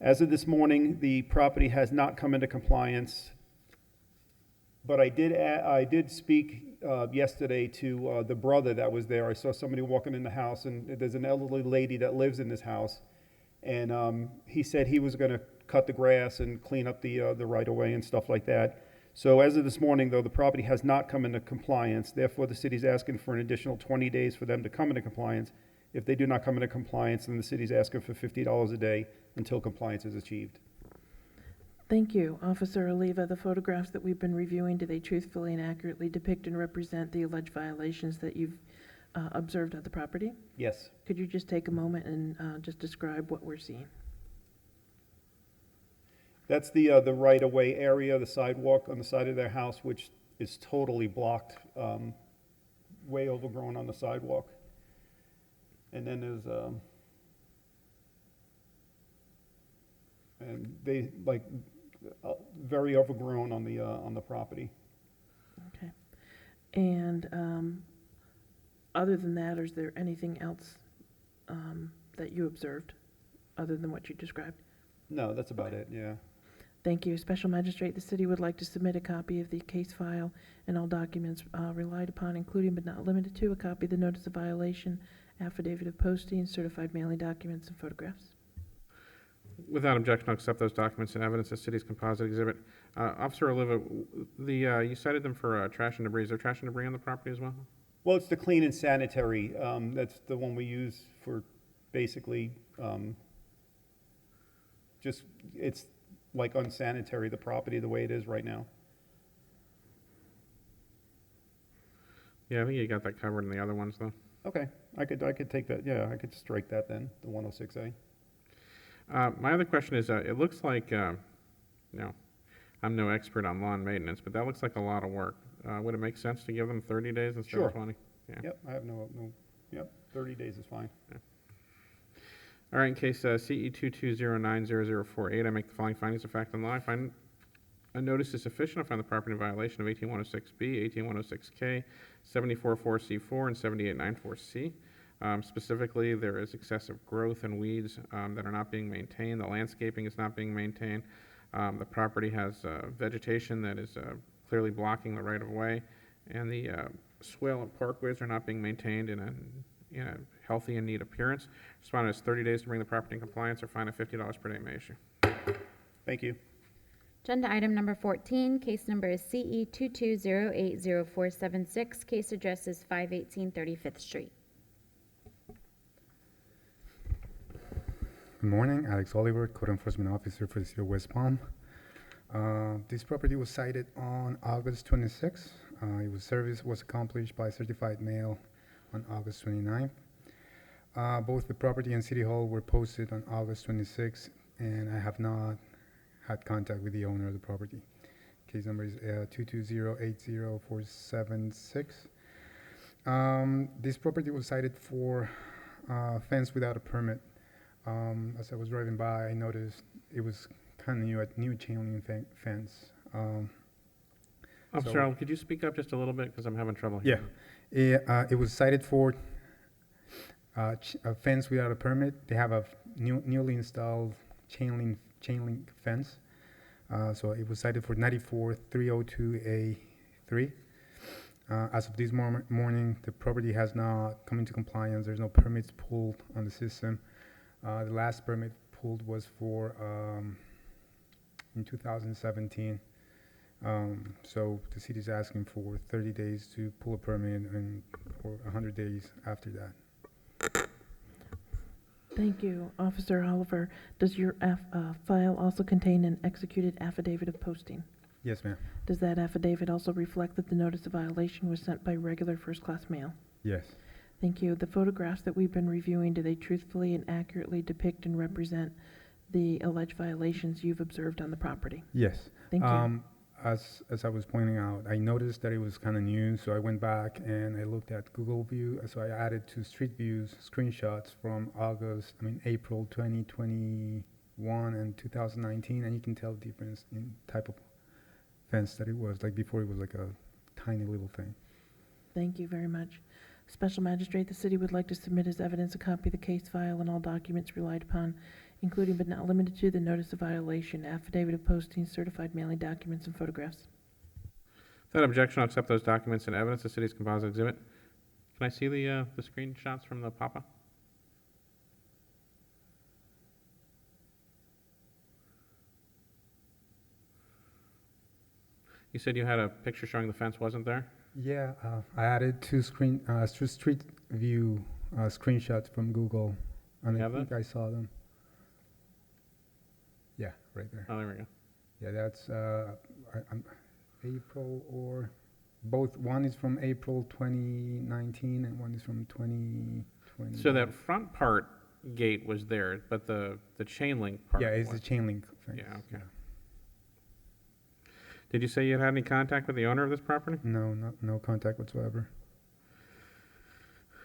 As of this morning, the property has not come into compliance, but I did speak yesterday to the brother that was there. I saw somebody walking in the house, and there's an elderly lady that lives in this house, and he said he was going to cut the grass and clean up the right-of-way and stuff like that. So as of this morning, though, the property has not come into compliance. Therefore, the city's asking for an additional 20 days for them to come into compliance. If they do not come into compliance, then the city's asking for $50 a day until compliance is achieved. Thank you. Officer Oliva, the photographs that we've been reviewing, do they truthfully and accurately depict and represent the alleged violations that you've observed at the property? Yes. Could you just take a moment and just describe what we're seeing? That's the right-of-way area, the sidewalk on the side of their house, which is totally blocked, way overgrown on the sidewalk. And then there's, and they, like, very overgrown on the property. Okay. And other than that, is there anything else that you observed other than what you described? No, that's about it, yeah. Thank you. Special Magistrate, the city would like to submit a copy of the case file and all documents relied upon, including but not limited to a copy of the notice of violation, affidavit of posting, certified mailing documents, and photographs. Without objection, I'll accept those documents and evidence as city's composite exhibit. Officer Oliva, you cited them for trash and debris. Is there trash and debris on the property as well? Well, it's the clean and sanitary. That's the one we use for basically just, it's like unsanitary, the property the way it is right now. Yeah, I think you got that covered in the other ones, though. Okay, I could take that, yeah, I could strike that then, the 106A. My other question is, it looks like, I'm no expert on lawn maintenance, but that looks like a lot of work. Would it make sense to give them 30 days instead Sure. of 20? Yeah. Yep, I have yep, 30 days is fine. All right, in case CE 22090048, I make the following findings of fact and law. I find a notice is sufficient. I find the property in violation of 18106B, 18106K, 744C4, and 7894C. Specifically, there is excessive growth and weeds that are not being maintained. The landscaping is not being maintained. The property has vegetation that is clearly blocking the right-of-way, and the swale and parkways are not being maintained in a healthy and neat appearance. Respondent has 30 days to bring the property in compliance or fine of $50 per day may issue. Thank you. Agenda item number 14, case number is CE 22080476, case address is 518 35th Street. Good morning, Alex Oliver, Code Enforcement Officer for the City of West Palm. This property was cited on August 26th. Service was accomplished by certified mail on August 29th. Both the property and City Hall were posted on August 26th, and I have not had contact with the owner of the property. Case number is 220-80476. This property was cited for fence without a permit. As I was driving by, I noticed it was kind of new chain link fence. Officer Allen, could you speak up just a little bit, because I'm having trouble Yeah, hearing? it was cited for a fence without a permit. They have a newly installed chain link fence. So it was cited for 94302A3. As of this morning, the property has not come into compliance. There's no permits pulled on the system. The last permit pulled was for in 2017. So the city is asking for 30 days to pull a permit and for 100 days after that. Thank you. Officer Oliver, does your file also contain an executed affidavit of posting? Yes, ma'am. Does that affidavit also reflect that the notice of violation was sent by regular first-class mail? Yes. Thank you. The photographs that we've been reviewing, do they truthfully and accurately depict and represent the alleged violations you've observed on the property? Yes. Thank you. As I was pointing out, I noticed that it was kind of new, so I went back and I looked at Google View. So I added to Street Views screenshots from April 2021 and 2019, and you can tell the difference in type of fence that it was. Like before, it was like a tiny little thing. Thank you very much. Special Magistrate, the city would like to submit as evidence a copy of the case file and all documents relied upon, including but not limited to the notice of violation, affidavit of posting, certified mailing documents, and photographs. Without objection, I'll accept those documents and evidence, the city's composite exhibit. Can I see the screenshots from the pop-up? You said you had a picture showing the fence wasn't there? Yeah, I added two Street View screenshots from Google, and You I have think that? I saw them. Yeah, right there. Oh, there we go. Yeah, that's April or both. One is from April 2019 and one is from 2020. So that front part gate was there, but the chain link part Yeah, it's the wasn't. chain link fence. Yeah, okay. Did you say you had any contact with the owner of this property? No, no contact whatsoever.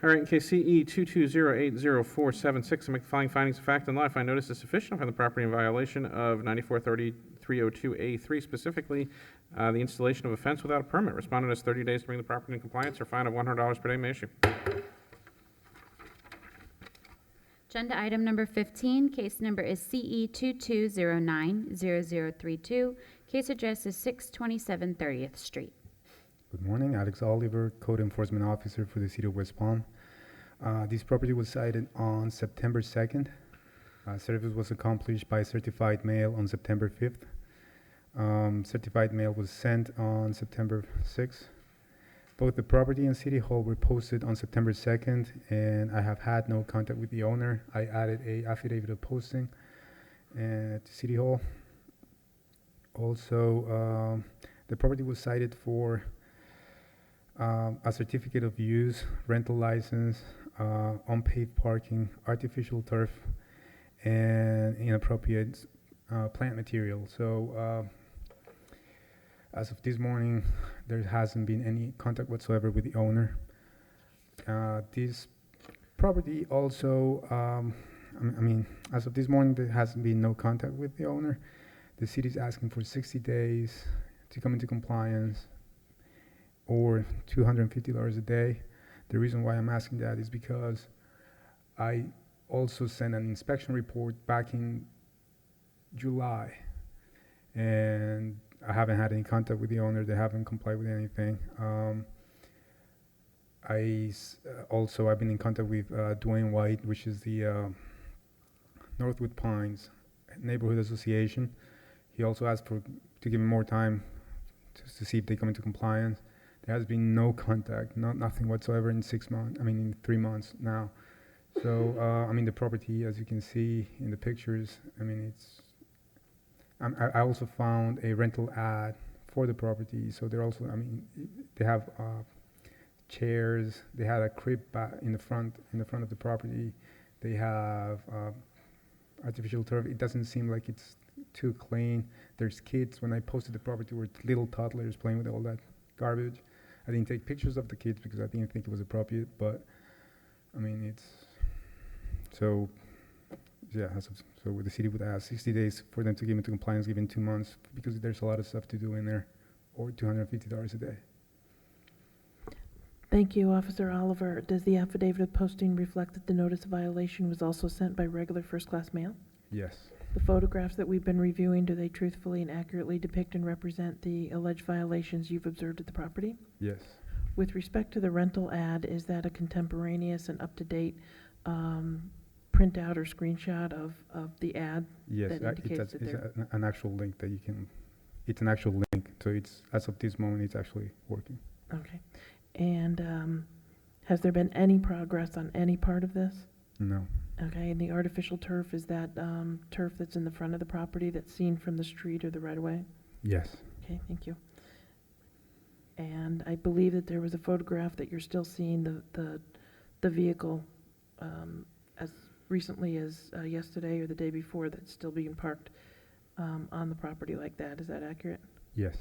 All right, in case CE 2208046, I make the following findings of fact and law. I find notice is sufficient for the property in violation of 943302A3, specifically the installation of a fence without a permit. Respondent has 30 days to bring the property in compliance or fine of $100 per day may issue. Agenda item number 15, case number is CE 22090032. Case address is 627 30th Street. Good morning, Alex Oliver, Code Enforcement Officer for the City of West Palm. This property was cited on September 2nd. Service was accomplished by certified mail on September 5th. Certified mail was sent on September 6th. Both the property and City Hall were posted on September 2nd, and I have had no contact with the owner. I added a affidavit of posting at City Hall. Also, the property was cited for a certificate of use, rental license, unpaved parking, artificial turf, and inappropriate plant material. So as of this morning, there hasn't been any contact whatsoever with the owner. This property also, as of this morning, there hasn't been no contact with the owner. The city is asking for 60 days to come into compliance or $250 a day. The reason why I'm asking that is because I also sent an inspection report back in July, and I haven't had any contact with the owner. They haven't complied with anything. I've been in contact with Dwayne White, which is the Northwood Pines Neighborhood Association. He also asked to give him more time to see if they come into compliance. There has been no contact, nothing whatsoever in 6 months. In 3 months now. So the property, as you can see in the pictures, I also found a rental ad for the property, so they're also, they have chairs, they had a crib in the front of the property. They have artificial turf. It doesn't seem like it's too clean. There's kids. When I posted the property, were little toddlers playing with all that garbage. I didn't take pictures of the kids because I didn't think it was appropriate, but it's so. Yeah, so the city would ask 60 days for them to give into compliance, given 2 months, because there's a lot of stuff to do in there, or $250 a day. Thank you, Officer Oliver. Does the affidavit of posting reflect that the notice of violation was also sent by regular first-class mail? Yes, The photographs that we've been reviewing, do they truthfully and accurately depict and represent the alleged violations you've observed at the property? yes, With respect to the rental ad, is that a contemporaneous and up-to-date printout or screenshot of the ad yes. that indicates that It's they're... an actual link that you can, it's an actual link, so it's, as of this moment, it's actually working. Okay. And has there been any progress on any part of this? No, Okay, and the artificial turf, is that turf that's in the front of the property that's seen from the street or the right-of-way? yes, Okay, thank you. And I believe that there was a photograph that you're still seeing the vehicle as recently as yesterday or the day before that's still being parked on the property like that. Is that accurate? yes,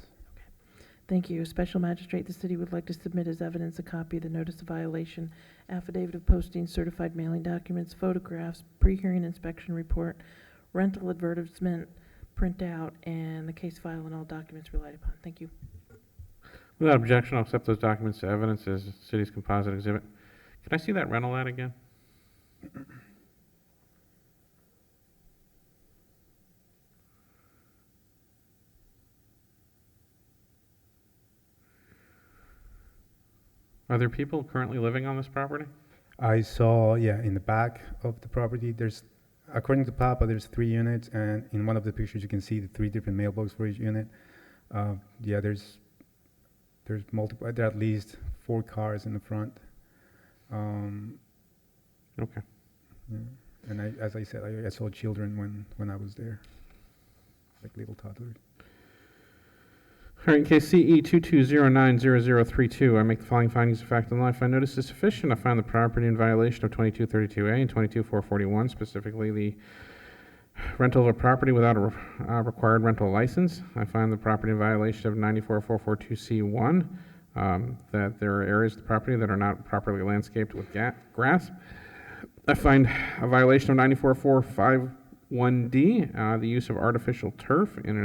Thank you. Special Magistrate, the city would like to submit as evidence a copy of the notice of violation, affidavit of posting, certified mailing documents, photographs, pre-hearing inspection report, rental advertisement, printout, and the case file and all documents relied upon. Thank you. Without objection, I'll accept those documents as evidence as the city's composite exhibit. Can I see that rental ad again? Are there people currently living on this property? I saw, in the back of the property, there's, according to Papa, there's 3 units, and in one of the pictures, you can see the 3 different mailboxes for each unit. There's multiple, there are at least 4 cars in the front. Okay. Yeah. And as I said, I saw children when I was there, like little toddlers. All right, in case CE 22090032, I make the following findings of fact and law. I find notice is sufficient. I find the property in violation of 2232A and 22441, specifically the rental of a property without a required rental license. I find the property in violation of 94442C1, that there are areas of the property that are not properly landscaped with grass. I find a violation of 94451D, the use of artificial turf in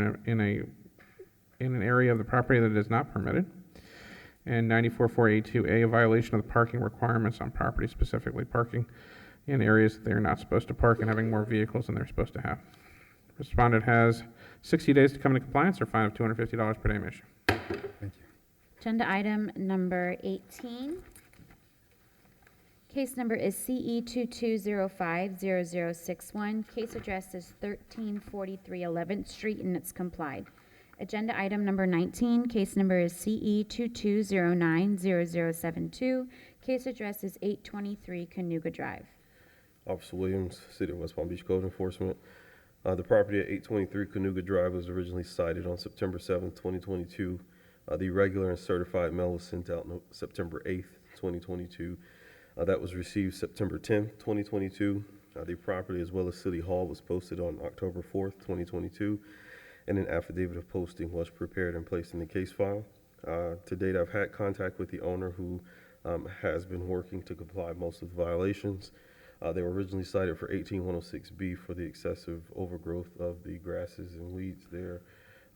an area of the property that is not permitted. And 94482A, a violation of the parking requirements on property, specifically parking in areas that they're not supposed to park and having more vehicles than they're supposed to have. Respondent has 60 days to come into compliance or fine of $250 per day issue. Thank you. Agenda item number 18. Case number is CE 22050061. Case address is 1343 11th Street, and it's complied. Agenda item number 19. Case number is CE 22090072. Case address is 823 Cayuga Drive. Officer Williams, City of West Palm Beach Code Enforcement. The property at 823 Cayuga Drive was originally cited on September 7th, 2022. The regular and certified mail was sent out September 8th, 2022. That was received September 10th, 2022. The property, as well as City Hall, was posted on October 4th, 2022, and an affidavit of posting was prepared and placed in the case file. To date, I've had contact with the owner who has been working to comply most of the violations. They were originally cited for 18106B for the excessive overgrowth of the grasses and weeds there.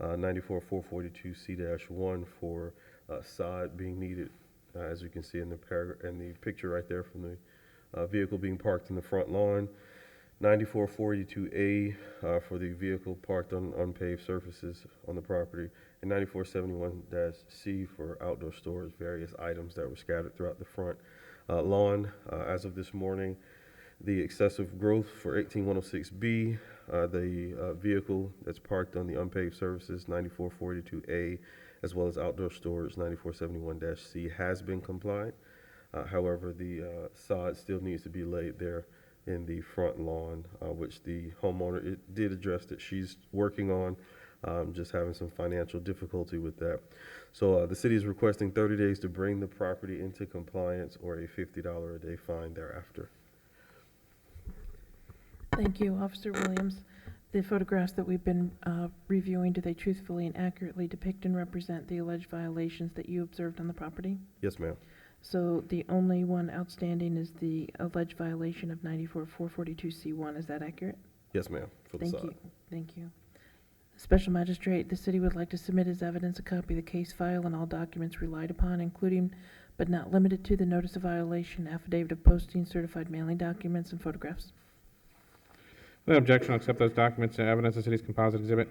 94442C-1 for sod being needed, as you can see in the picture right there from the vehicle being parked in the front lawn. 94442A for the vehicle parked on unpaved surfaces on the property, and 9471-C for outdoor storage, various items that were scattered throughout the front lawn. As of this morning, the excessive growth for 18106B, the vehicle that's parked on the unpaved surfaces, 9442A, as well as outdoor storage, 9471-C, has been complied. However, the sod still needs to be laid there in the front lawn, which the homeowner did address that she's working on, just having some financial difficulty with that. So the city is requesting 30 days to bring the property into compliance or a $50 a day fine thereafter. Thank you, Officer Williams. The photographs that we've been reviewing, do they truthfully and accurately depict and represent the alleged violations that you observed on the property? Yes, ma'am. So the only one outstanding is the alleged violation of 94-442C1. Is that accurate? Yes, ma'am, for the Thank side. you. Thank you. Special Magistrate, the city would like to submit as evidence a copy of the case file and all documents relied upon, including but not limited to the notice of violation, affidavit of posting, certified mailing documents, and photographs. Without objection, I'll accept those documents and evidence of city's composite exhibit.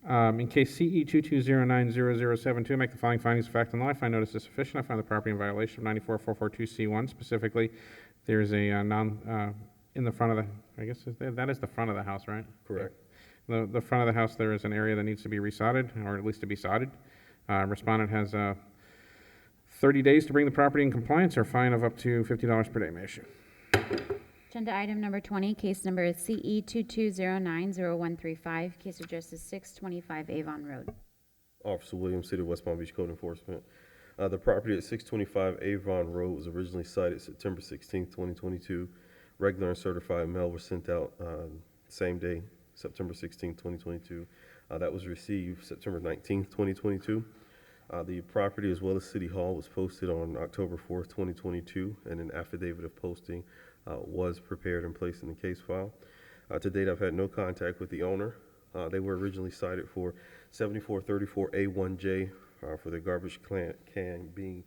In case CE 22090072, make the following findings of fact and law. I find notice is sufficient. I find the property in violation of 94442C1. Specifically, there's a in the front of the, I guess that is the front of the house, right? Correct. The front of the house, there is an area that needs to be resodded, or at least to be sodded. Respondent has 30 days to bring the property in compliance, or a fine of up to $50 per day may issue. Agenda item number 20, case number is CE 22090135, case address is 625 Avon Road. Officer Williams, City of West Palm Beach Code Enforcement. The property at 625 Avon Road was originally cited September 16, 2022. Regular and certified mail were sent out same day, September 16, 2022. That was received September 19, 2022. The property, as well as City Hall, was posted on October 4, 2022, and an affidavit of posting was prepared and placed in the case file. To date, I've had no contact with the owner. They were originally cited for 7434A1J for the garbage can being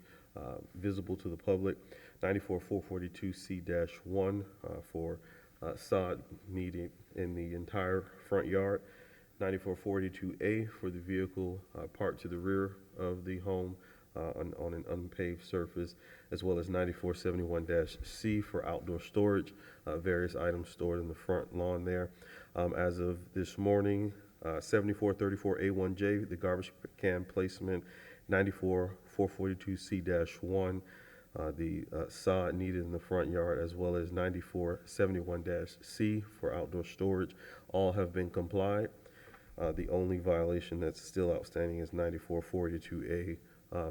visible to the public, 94442C-1 for sod needed in the entire front yard, 9442A for the vehicle parked to the rear of the home on an unpaved surface, as well as 9471-C for outdoor storage, various items stored in the front lawn there. As of this morning, 7434A1J, the garbage can placement, 94442C-1, the sod needed in the front yard, as well as 9471-C for outdoor storage, all have been complied. The only violation that's still outstanding is 9442A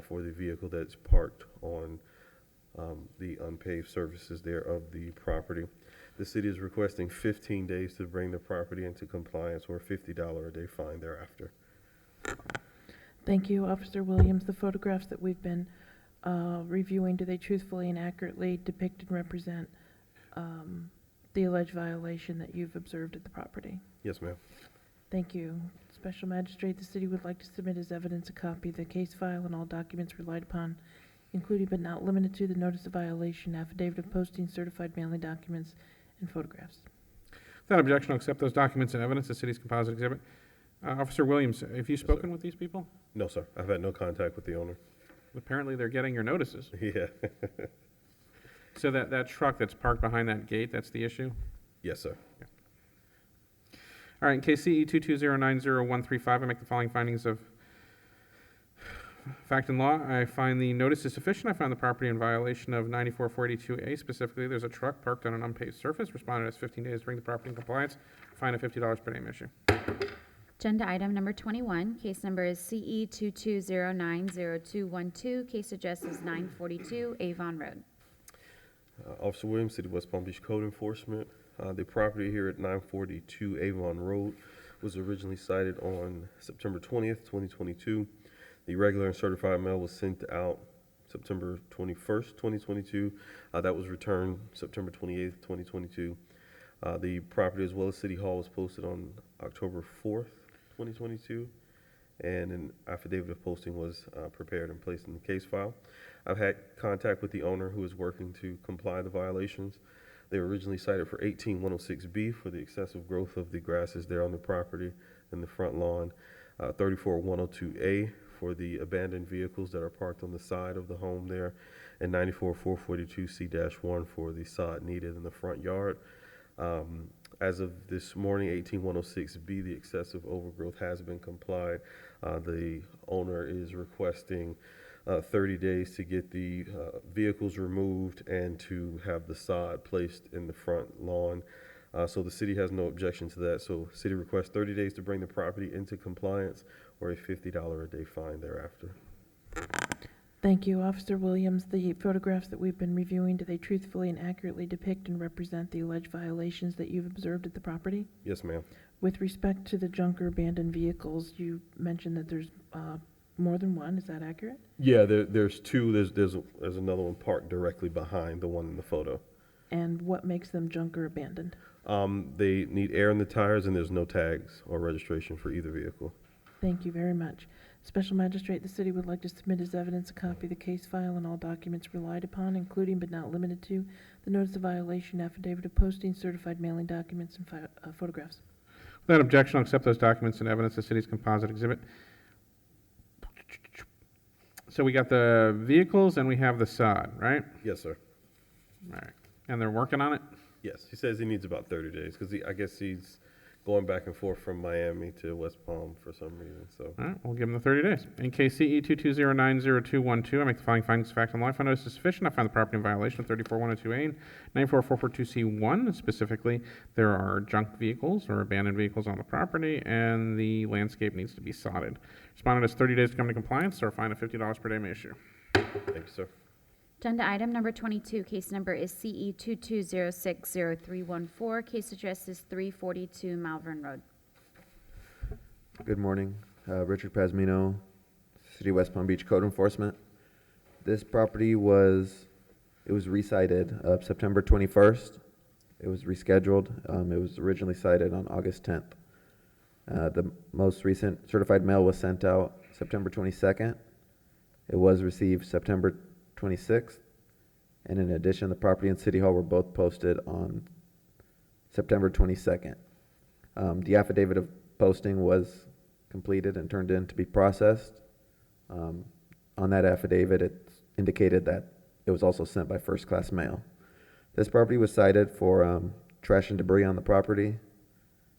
for the vehicle that's parked on the unpaved surfaces there of the property. The city is requesting 15 days to bring the property into compliance or a $50 a day fine thereafter. Thank you, Officer Williams. The photographs that we've been reviewing, do they truthfully and accurately depict and represent the alleged violation that you've observed at the property? Yes, ma'am. Thank you. Special Magistrate, the city would like to submit as evidence a copy of the case file and all documents relied upon, including but not limited to the notice of violation, affidavit of posting, certified mailing documents, and photographs. Without objection, I'll accept those documents and evidence of city's composite exhibit. Officer Williams, have you spoken with these people? No, sir. I've had no contact with the owner. Apparently, they're getting your notices. Yeah. So that truck that's parked behind that gate, that's the issue? Yes, sir. All right, in case CE 22090135, I make the following findings of fact and law. I find the notice is sufficient. I find the property in violation of 9442A. Specifically, there's a truck parked on an unpaved surface. Respondent has 15 days to bring the property in compliance. Fine of $50 per name issue. Agenda item number 21, case number is CE 22090212, case address is 942 Avon Road. Officer Williams, City of West Palm Beach Code Enforcement. The property here at 942 Avon Road was originally cited on September 20th, 2022. The regular and certified mail was sent out September 21st, 2022. That was returned September 28th, 2022. The property, as well as City Hall, was posted on October 4th, 2022, and an affidavit of posting was prepared and placed in the case file. I've had contact with the owner, who is working to comply the violations. They were originally cited for 18106B for the excessive growth of the grasses there on the property in the front lawn, 34102A for the abandoned vehicles that are parked on the side of the home there, and 94442C-1 for the sod needed in the front yard. As of this morning, 18106B, the excessive overgrowth has been complied. The owner is requesting 30 days to get the vehicles removed and to have the sod placed in the front lawn. So the city has no objection to that. So city requests 30 days to bring the property into compliance or a $50 a day fine thereafter. Thank you, Officer Williams. The photographs that we've been reviewing, do they truthfully and accurately depict and represent the alleged violations that you've observed at the property? Yes, ma'am. With respect to the junk or abandoned vehicles, you mentioned that there's more than one. Is that accurate? Yeah, there's two. There's another one parked directly behind the one in the photo. And what makes them junk or abandoned? They need air in the tires, and there's no tags or registration for either vehicle. Thank you very much. Special Magistrate, the city would like to submit as evidence a copy of the case file and all documents relied upon, including but not limited to the notice of violation, affidavit of posting, certified mailing documents, and photographs. Without objection, I'll accept those documents and evidence as city's composite exhibit. So we got the vehicles and we have the sod, right? Yes, sir. All right. And they're working on it? Yes, he says he needs about 30 days because I guess he's going back and forth from Miami to West Palm for some reason. So All right, we'll give them the 30 days. In case CE 220902212, I make the following findings of fact and law. If I notice is sufficient, I find the property in violation of 34102A and 94442C1. Specifically, there are junk vehicles or abandoned vehicles on the property, and the landscape needs to be sodded. Respondent has 30 days to come to compliance, or a fine of $50 per day may issue. thank you, sir. Agenda item number 22, case number is CE 22060314. Case address is 342 Malvern Road. Good morning. Richard Pasmino, City of West Palm Beach Code Enforcement. This property was recited September 21st. It was rescheduled. It was originally cited on August 10th. The most recent certified mail was sent out September 22nd. It was received September 26th. And in addition, the property and City Hall were both posted on September 22nd. The affidavit of posting was completed and turned in to be processed. On that affidavit, it indicated that it was also sent by first-class mail. This property was cited for trash and debris on the property,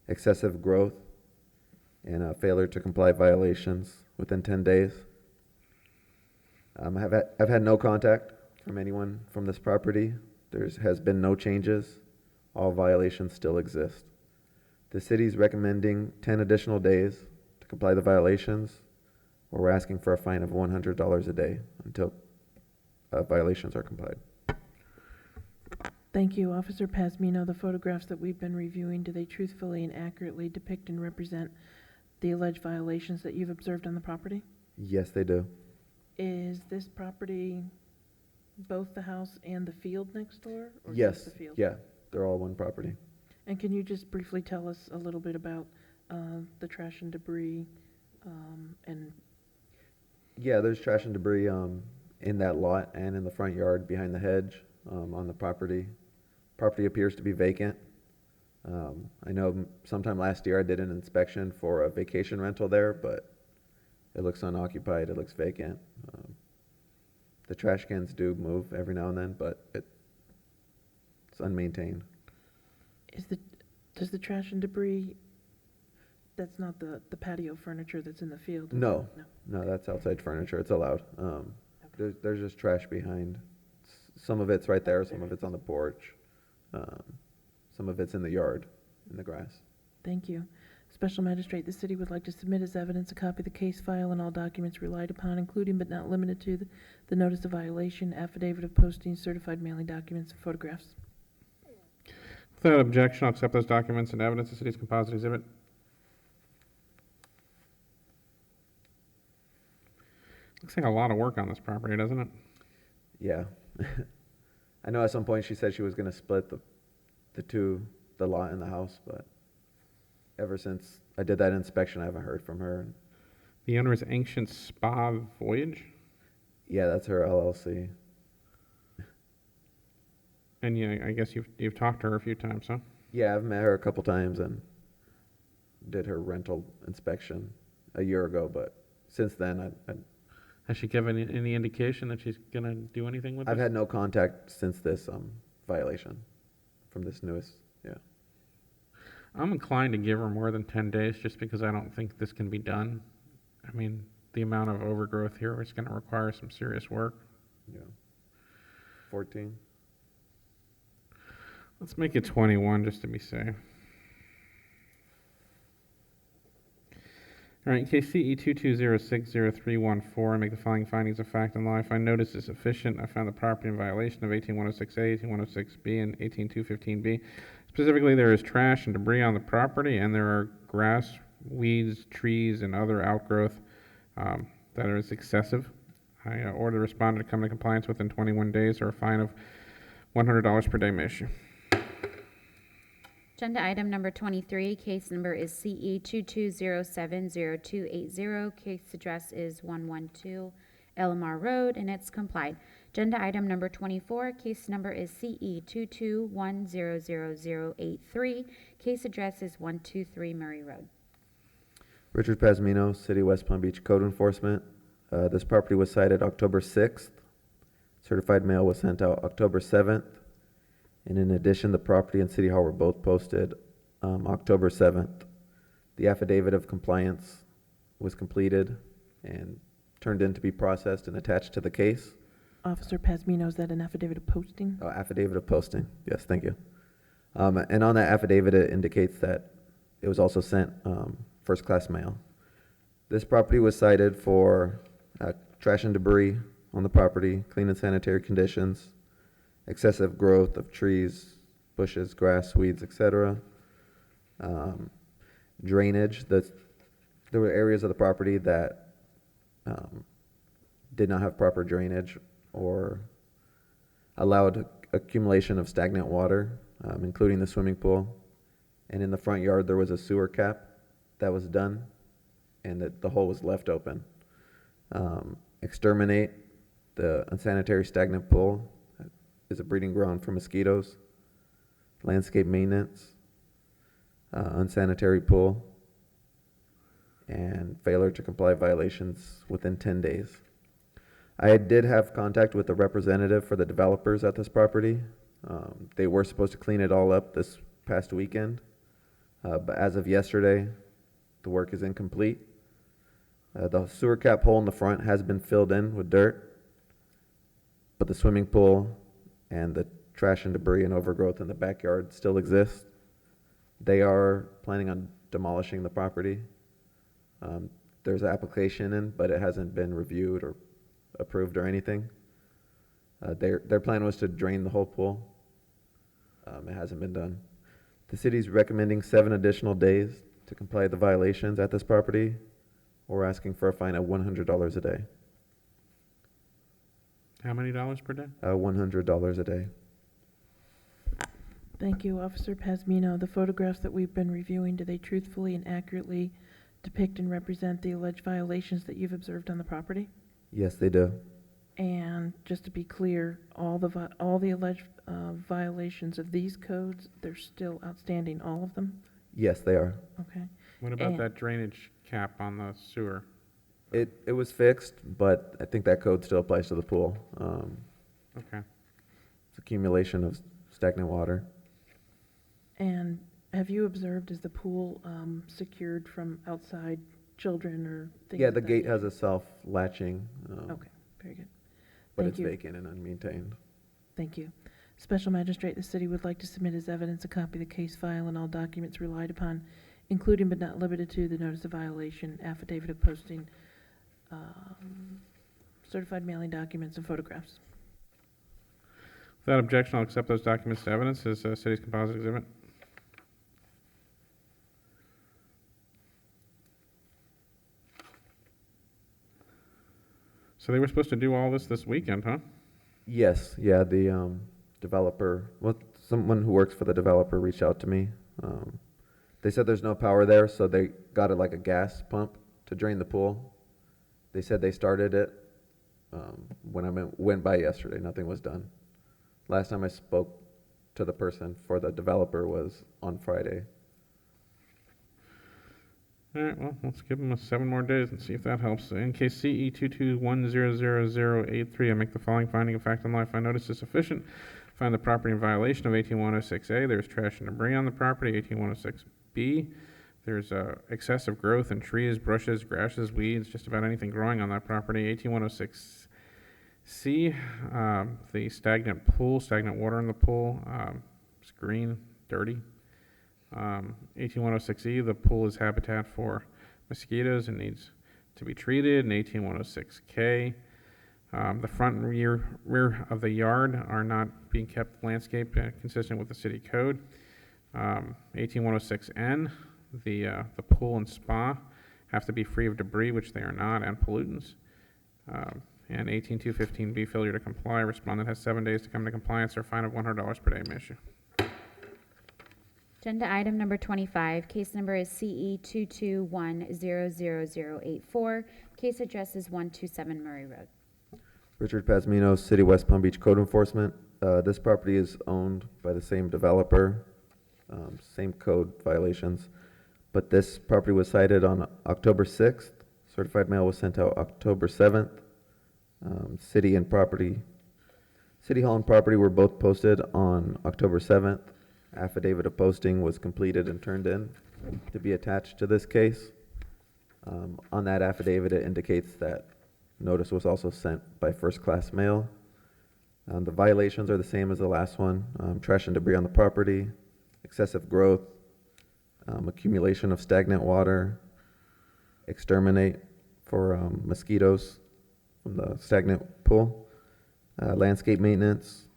excessive growth, and failure to comply violations within 10 days. I've had no contact from anyone from this property. There has been no changes. All violations still exist. The city's recommending 10 additional days to comply the violations, or we're asking for a fine of $100 a day until violations are complied. Thank you, Officer Pasmino. The photographs that we've been reviewing, do they truthfully and accurately depict and represent the alleged violations that you've observed on the property? Yes, they do. Is this property both the house and the field next door? Or Yes, just the field? yeah, they're all one property. And can you just briefly tell us a little bit about the trash and debris and Yeah, there's trash and debris in that lot and in the front yard behind the hedge on the property. Property appears to be vacant. I know sometime last year I did an inspection for a vacation rental there, but it looks unoccupied, it looks vacant. The trash cans do move every now and then, but it's unmaintained. does the trash and debris, that's not the patio furniture that's in the field? is No, it? no, that's outside furniture, it's allowed. There's just trash behind. Some of it's right there, some of it's on the porch. Some of it's in the yard, in the grass. Thank you. Special Magistrate, the city would like to submit as evidence a copy of the case file and all documents relied upon, including but not limited to the notice of violation, affidavit of posting, certified mailing documents, and photographs. Without objection, I'll accept those documents and evidence as city's composite exhibit. Looks like a lot of work on this property, doesn't it? Yeah. I know at some point she said she was gonna split the lot and the house, but ever since I did that inspection, I haven't heard from her. The owner is Ancient Spa Voyage, Yeah, that's her LLC. and yeah, I guess you've talked to her a few times, huh? Yeah, I've met her a couple times and did her rental inspection a year ago, but since then, Has she given any indication that she's gonna do anything with I've this? had no contact since this violation from this newest, yeah. I'm inclined to give her more than 10 days just because I don't think this can be done. I mean, the amount of overgrowth here is going to require some serious work. Yeah. 14. Let's make it 21 just to be safe. All right, case CE 22060314, I make the following findings of fact and law. I find notice is sufficient. I found the property in violation of 18106A, 18106B, and 18215B. Specifically, there is trash and debris on the property, and there are grass, weeds, trees, and other outgrowth that is excessive. I order the respondent to come into compliance within 21 days, or a fine of $100 per day may issue. Agenda item number 23, case number is CE 22070280. Case address is 112 Elmar Road, and it's complied. Agenda item number 24, case number is CE 22100083. Case address is 123 Murray Road. Richard Pasmino, City of West Palm Beach Code Enforcement. This property was cited October 6th. Certified mail was sent out October 7th. And in addition, the property and City Hall were both posted October 7th. The affidavit of compliance was completed and turned in to be processed and attached to the case. Officer Pasmino, is that an affidavit of posting? Oh, affidavit of posting. Yes, thank you. And on that affidavit, it indicates that it was also sent first-class mail. This property was cited for trash and debris on the property, clean and sanitary conditions, excessive growth of trees, bushes, grass, weeds, etc. Drainage. There were areas of the property that did not have proper drainage or allowed accumulation of stagnant water, including the swimming pool. And in the front yard, there was a sewer cap that was done, and that the hole was left open. Exterminate the unsanitary stagnant pool is a breeding ground for mosquitoes. Landscape maintenance, unsanitary pool, and failure to comply violations within 10 days. I did have contact with the representative for the developers at this property. They were supposed to clean it all up this past weekend, but as of yesterday, the work is incomplete. The sewer cap hole in the front has been filled in with dirt, but the swimming pool and the trash and debris and overgrowth in the backyard still exist. They are planning on demolishing the property. There's an application in, but it hasn't been reviewed or approved or anything. Their plan was to drain the whole pool. It hasn't been done. The city's recommending 7 additional days to comply with the violations at this property. We're asking for a fine of $100 a day. How many dollars per day? $100 a day. Thank you, Officer Pasmino. The photographs that we've been reviewing, do they truthfully and accurately depict and represent the alleged violations that you've observed on the property? Yes, they do. And just to be clear, all the alleged violations of these codes, they're still outstanding, all of them? Yes, they are. Okay. What about And- that drainage cap on the sewer? It was fixed, but I think that code still applies to the pool. Okay. It's accumulation of stagnant water. And have you observed, is the pool secured from outside children or things? Yeah, of the that gate nature? has a self-latching, Okay, very good. but Thank it's you. vacant and unmaintained. Thank you. Special Magistrate, the city would like to submit as evidence a copy of the case file and all documents relied upon, including but not limited to the notice of violation, affidavit of posting, certified mailing documents, and photographs. Without objection, I'll accept those documents to evidence as city's composite exhibit. So they were supposed to do all this weekend, huh? Yes, yeah, the developer, well, someone who works for the developer reached out to me. They said there's no power there, so they got it like a gas pump to drain the pool. They said they started it when I went by yesterday. Nothing was done. Last time I spoke to the person for the developer was on Friday. All right, well, let's give them 7 more days and see if that helps. In case CE 22100083, I make the following finding of fact and law. I find notice is sufficient. Find the property in violation of 18106A. There's trash and debris on the property. 18106B. There's excessive growth in trees, bushes, grasses, weeds, just about anything growing on that property. 18106C, the stagnant pool, stagnant water in the pool, it's green, dirty. 18106E, the pool is habitat for mosquitoes and needs to be treated. And 18106K, the front and rear of the yard are not being kept landscaped consistent with the city code. 18106N, the pool and spa have to be free of debris, which they are not, and pollutants. And 18215B, failure to comply. Respondent has 7 days to come to compliance or a fine of $100 per day may issue. Agenda item number 25, case number is CE 221-00084. Case address is 127 Murray Road. Richard Pasmino, City West Palm Beach Code Enforcement. This property is owned by the same developer, same code violations, but this property was cited on October 6th. Certified mail was sent out October 7th. City Hall and property were both posted on October 7th. Affidavit of posting was completed and turned in to be attached to this case. On that affidavit, it indicates that notice was also sent by first-class mail. The violations are the same as the last one. Trash and debris on the property, excessive growth, accumulation of stagnant water, exterminate for mosquitoes from the stagnant pool, landscape maintenance,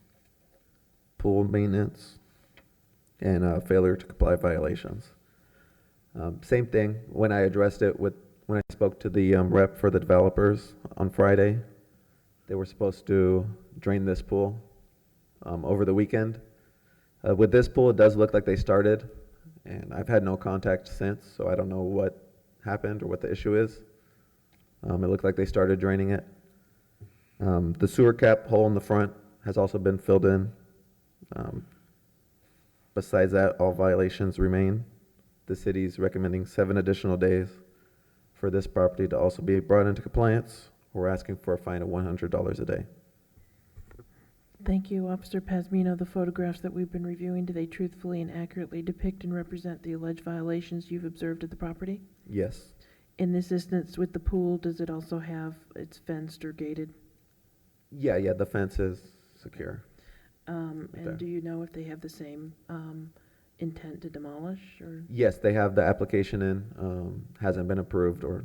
pool maintenance, and failure to comply violations. Same thing, when I addressed it when I spoke to the rep for the developers on Friday, they were supposed to drain this pool over the weekend. With this pool, it does look like they started, and I've had no contact since, so I don't know what happened or what the issue is. It looked like they started draining it. The sewer cap hole in the front has also been filled in. Besides that, all violations remain. The city's recommending 7 additional days for this property to also be brought into compliance. We're asking for a fine of $100 a day. Thank you, Officer Pasmino. The photographs that we've been reviewing, do they truthfully and accurately depict and represent the alleged violations you've observed at the property? Yes. In this instance, with the pool, does it also have its fenced or gated? Yeah, the fence is secure. And there. do you know if they have the same intent to demolish, or? Yes, they have the application in, hasn't been approved, or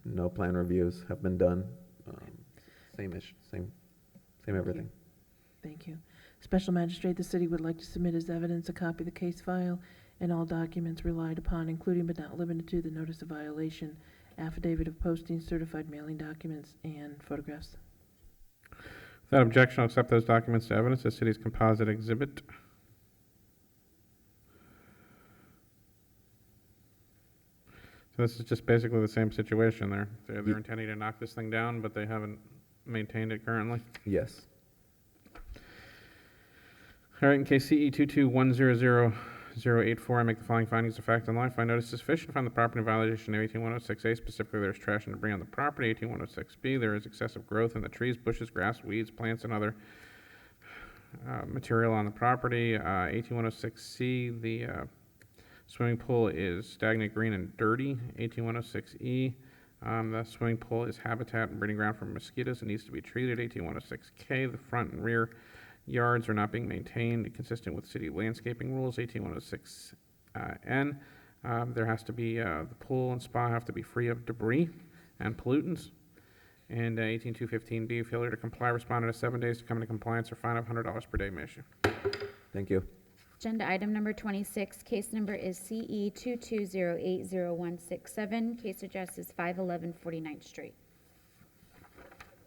no plan reviews have been done. Same everything. Thank you. Special Magistrate, the city would like to submit as evidence a copy of the case file and all documents relied upon, including but not limited to the notice of violation, affidavit of posting, certified mailing documents, and photographs. Without objection, I'll accept those documents to evidence as city's composite exhibit. So this is just basically the same situation there. They're intending to knock this thing down, but they haven't maintained it currently. Yes. All right, in case CE 2210084, I make the following findings of fact and law. I find notice sufficient to find the property in violation of 18106A. Specifically, there is trash and debris on the property. 18106B, there is excessive growth in the trees, bushes, grass, weeds, plants, and other material on the property. 18106C, the swimming pool is stagnant, green, and dirty. 18106E, the swimming pool is habitat and breeding ground for mosquitoes and needs to be treated. 18106K, the front and rear yards are not being maintained consistent with city landscaping rules. 18106N, there has to be, the pool and spa have to be free of debris and pollutants. And 18215B, failure to comply, respondent has 7 days to come into compliance or fine of $100 per day may issue. Thank you. Agenda item number 26, case number is CE 220800167. Case address is 511 49th Street.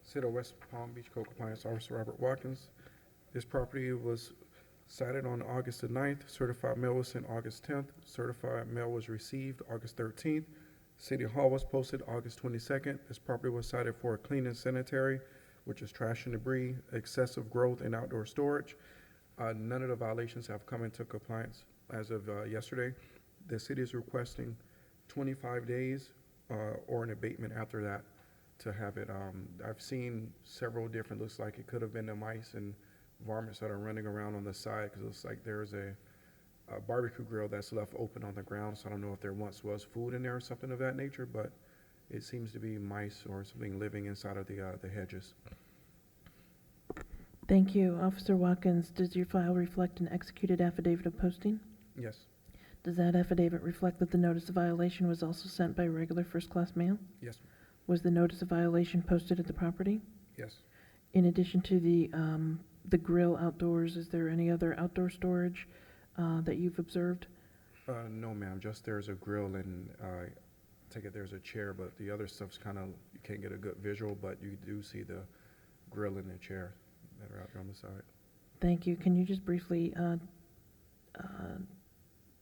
City of West Palm Beach Code Compliance Officer Robert Watkins. This property was cited on August the 9th. Certified mail was sent August 10th. Certified mail was received August 13th. City Hall was posted August 22nd. This property was cited for clean and sanitary, which is trash and debris, excessive growth, and outdoor storage. None of the violations have come into compliance as of yesterday. The city is requesting 25 days or an abatement after that to have it. I've seen several different, looks like it could have been the mice and varmints that are running around on the side, because it looks like there's a a barbecue grill that's left open on the ground, so I don't know if there once was food in there or something of that nature, but it seems to be mice or something living inside of the hedges. Thank you. Officer Watkins, does your file reflect an executed affidavit of posting? Yes, Does that affidavit reflect that the notice of violation was also sent by regular first-class mail? yes, Was the notice of violation posted at the property? yes. In addition to the grill outdoors, is there any other outdoor storage that you've observed? No, ma'am, just there's a grill and take it there's a chair, but the other stuff's kind of, you can't get a good visual, but you do see the grill and the chair that are out there on the side. Thank you. Can you just briefly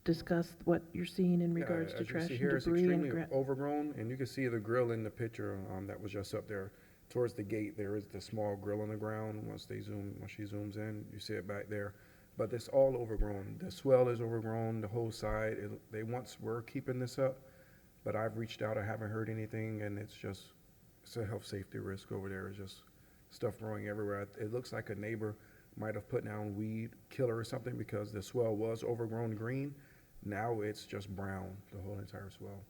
discuss what you're seeing in regards to As you trash see and here, it's debris? extremely overgrown, and you can see the grill in the picture that was just up there. Towards the gate, there is the small grill on the ground. Once she zooms in, you see it back there. But it's all overgrown. The swell is overgrown, the whole side. They once were keeping this up, but I've reached out, I haven't heard anything, and it's a health safety risk over there. It's just stuff growing everywhere. It looks like a neighbor might have put down weed killer or something because the swell was overgrown green. Now it's just brown, the whole entire swell.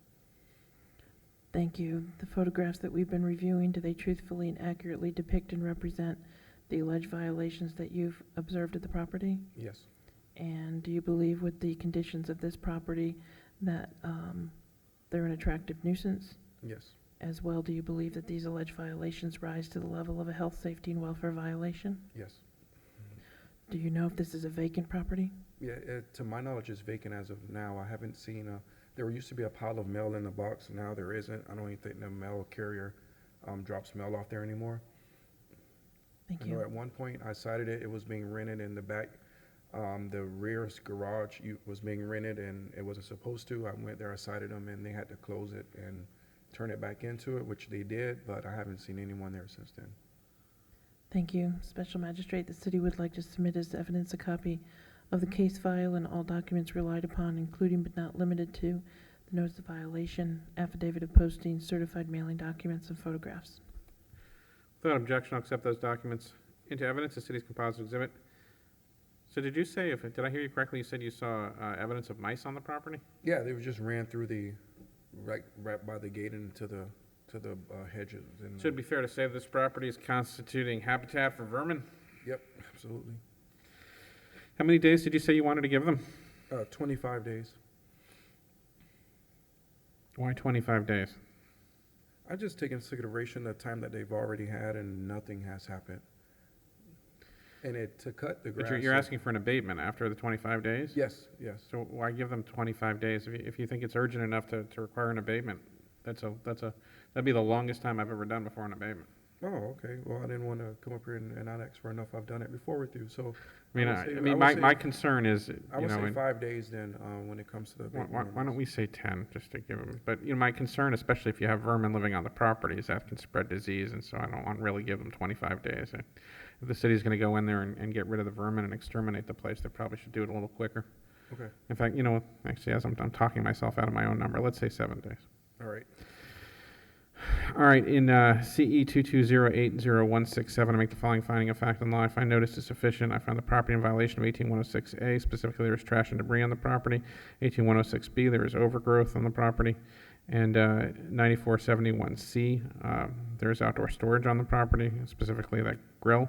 Thank you. The photographs that we've been reviewing, do they truthfully and accurately depict and represent the alleged violations that you've observed at the property? Yes, And do you believe with the conditions of this property that they're an attractive nuisance? yes, As well, do you believe that these alleged violations rise to the level of a health, safety, and welfare violation? yes. Do you know if this is a vacant property? Yeah, to my knowledge, it's vacant as of now. I haven't seen there used to be a pile of mail in the box. Now there isn't. I don't even think the mail carrier drops mail off there anymore. Thank I know you. at one point I cited it. It was being rented in the back. The rear garage was being rented and it wasn't supposed to. I went there, I cited them, and they had to close it and turn it back into it, which they did, but I haven't seen anyone there since then. Thank you. Special Magistrate, the city would like to submit as evidence a copy of the case file and all documents relied upon, including but not limited to the notice of violation, affidavit of posting, certified mailing documents, and photographs. Without objection, I'll accept those documents into evidence, the city's composite exhibit. So did you say, did I hear you correctly, you said you saw evidence of mice on the property? Yeah, they just ran through right by the gate into the hedges. And, Should it be fair to say this property is constituting habitat for vermin? Yep, absolutely. How many days did you say you wanted to give them? 25 days. Why 25 days? I just take into consideration the time that they've already had and nothing has happened. And to cut the grass. But you're asking for an abatement after the 25 days? Yes, yes. So why give them 25 days if you think it's urgent enough to require an abatement? That'd be the longest time I've ever done before an abatement. Oh, okay. Well, I didn't want to come up here and not ask for enough. I've done it before with you, so. My concern is, I would say 5 days then, when it comes to the abatement. why don't we say 10, just to give them, but, my concern, especially if you have vermin living on the property, is that can spread disease, and so I don't want to really give them 25 days. If the city's gonna go in there and get rid of the vermin and exterminate the place, they probably should do it a little quicker. Okay, In fact, actually, as I'm talking myself out of my own number, let's say 7 days. all right. All right, in CE 2208067, I make the following finding of fact and law. I find notice is sufficient. I found the property in violation of 18106A. Specifically, there is trash and debris on the property. 18106B, there is overgrowth on the property. And 9471C, there is outdoor storage on the property, specifically that grill.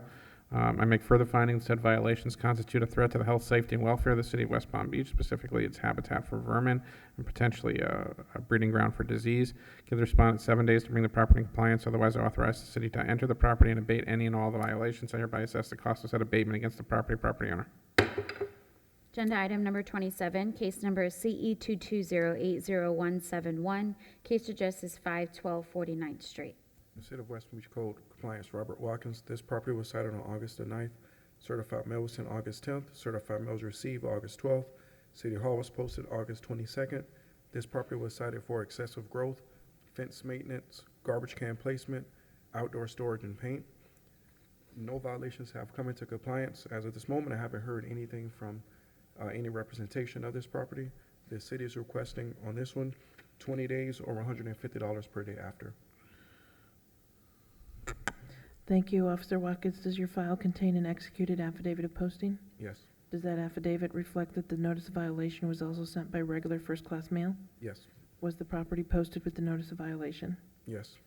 I make further findings said violations constitute a threat to the health, safety, and welfare of the city of West Palm Beach, specifically its habitat for vermin and potentially a breeding ground for disease. Give the respondent 7 days to bring the property in compliance, otherwise I authorize the city to enter the property and abate any and all the violations. I hereby assess the cost of said abatement against the property owner. Agenda item number 27, case number is CE 220807171, case address is 512 49th Street. The City of West Palm Beach Code Compliance, Robert Watkins. This property was cited on August the 9th. Certified mail was sent August 10th. Certified mail was received August 12th. City Hall was posted August 22nd. This property was cited for excessive growth, fence maintenance, garbage can placement, outdoor storage, and paint. No violations have come into compliance. As of this moment, I haven't heard anything from any representation of this property. The city is requesting on this one 20 days or $150 per day after. Thank you. Officer Watkins, does your file contain an executed affidavit of posting? Yes. Does that affidavit reflect that the notice of violation was also sent by regular first-class mail? Yes, Was the property posted with the notice of violation? yes,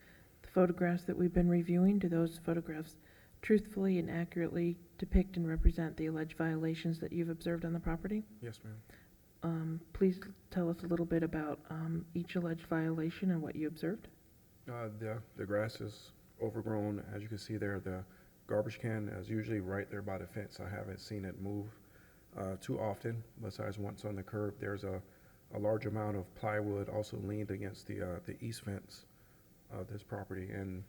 The photographs that we've been reviewing, do those photographs truthfully and accurately depict and represent the alleged violations that you've observed on the property? yes, ma'am. Please tell us a little bit about each alleged violation and what you observed. The grass is overgrown. As you can see there, the garbage can is usually right there by the fence. I haven't seen it move too often, besides once on the curb. There's a large amount of plywood also leaned against the east fence of this property, and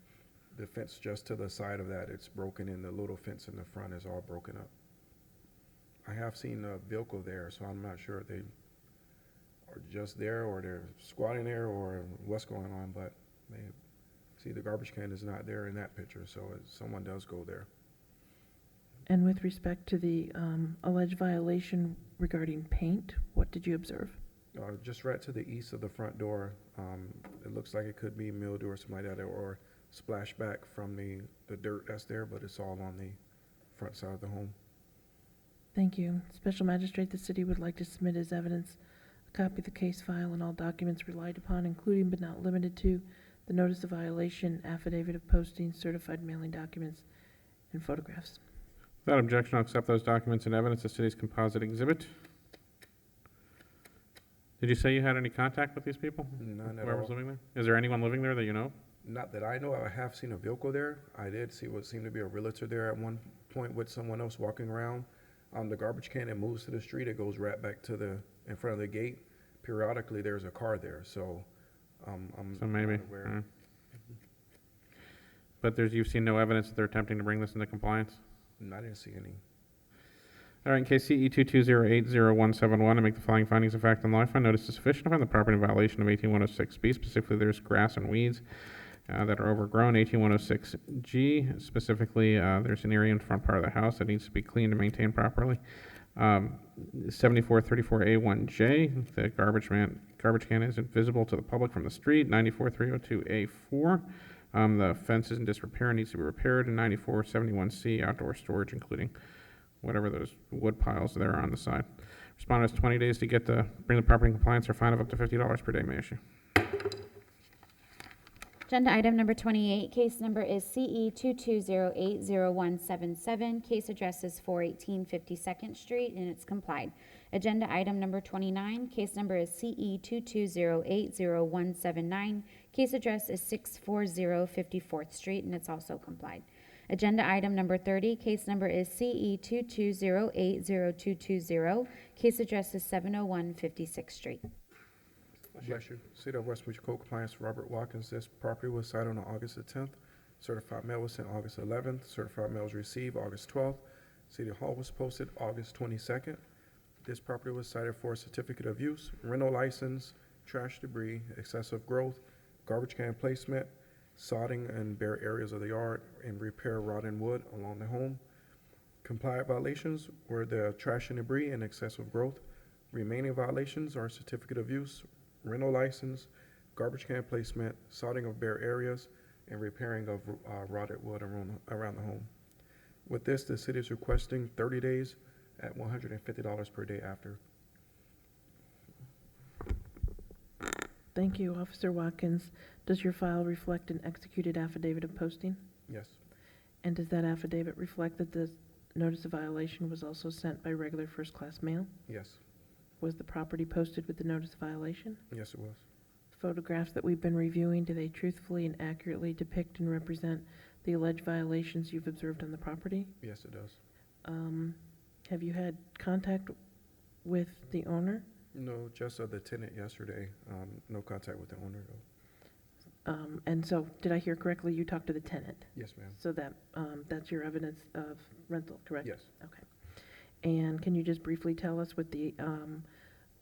the fence just to the side of that, it's broken, and the little fence in the front is all broken up. I have seen a vehicle there, so I'm not sure if they are just there or they're squatting there or what's going on, but they see the garbage can is not there in that picture, so someone does go there. And with respect to the alleged violation regarding paint, what did you observe? Just right to the east of the front door, it looks like it could be mildew or something like that, or splashback from the dirt that's there, but it's all on the front side of the home. Thank you. Special Magistrate, the city would like to submit as evidence a copy of the case file and all documents relied upon, including but not limited to the notice of violation, affidavit of posting, certified mailing documents, and photographs. Without objection, I'll accept those documents and evidence as city's composite exhibit. Did you say you had any contact with these people? None at Whoever's all. living there? Is there anyone living there that you know? Not that I know. I have seen a vehicle there. I did see what seemed to be a realtor there at one point with someone else walking around. The garbage can, it moves to the street. It goes right back to in front of the gate. Periodically, there's a car there, so I'm So maybe. not aware. But you've seen no evidence that they're attempting to bring this into compliance? I didn't see any. All right, in case CE 220800171, I make the following findings of fact and law. I find notice is sufficient to find the property in violation of 18106B. Specifically, there's grass and weeds that are overgrown. 18106G, specifically, there's an area in the front part of the house that needs to be cleaned and maintained properly. 7434A1J, the garbage can isn't visible to the public from the street. 94302A4, the fence is in disrepair and needs to be repaired. And 9471C, outdoor storage, including whatever those wood piles there are on the side. Respondent has 20 days to bring the property in compliance or fine of up to $50 per day may issue. Agenda item number 28, case number is CE 220800177. Case address is 418 52nd Street, and it's complied. Agenda item number 29, case number is CE 220800179. Case address is 640 54th Street, and it's also complied. Agenda item number 30, case number is CE 220802220. Case address is 701 56th Street. Bless you. City of West Beach Code Compliance, Robert Watkins. This property was cited on August the 10th. Certified mail was sent August 11th. Certified mail was received August 12th. City Hall was posted August 22nd. This property was cited for a certificate of use, rental license, trash debris, excessive growth, garbage can placement, sodding and bare areas of the yard, and repair rotten wood along the home. Compliant violations were the trash and debris and excessive growth. Remaining violations are certificate of use, rental license, garbage can placement, sodding of bare areas, and repairing of rotted wood around the home. With this, the city is requesting 30 days at $150 per day after. Thank you, Officer Watkins. Does your file reflect an executed affidavit of posting? Yes, And does that affidavit reflect that the notice of violation was also sent by regular first-class mail? yes, Was the property posted with the notice of violation? yes it was. Photographs that we've been reviewing, do they truthfully and accurately depict and represent the alleged violations you've observed on the property? Yes, it does. Have you had contact with the owner? No, just the tenant yesterday. No contact with the owner though. And so, did I hear correctly, you talked to the tenant? Yes, ma'am. So that's your evidence of rental, correct? Yes. Okay. And can you just briefly tell us what the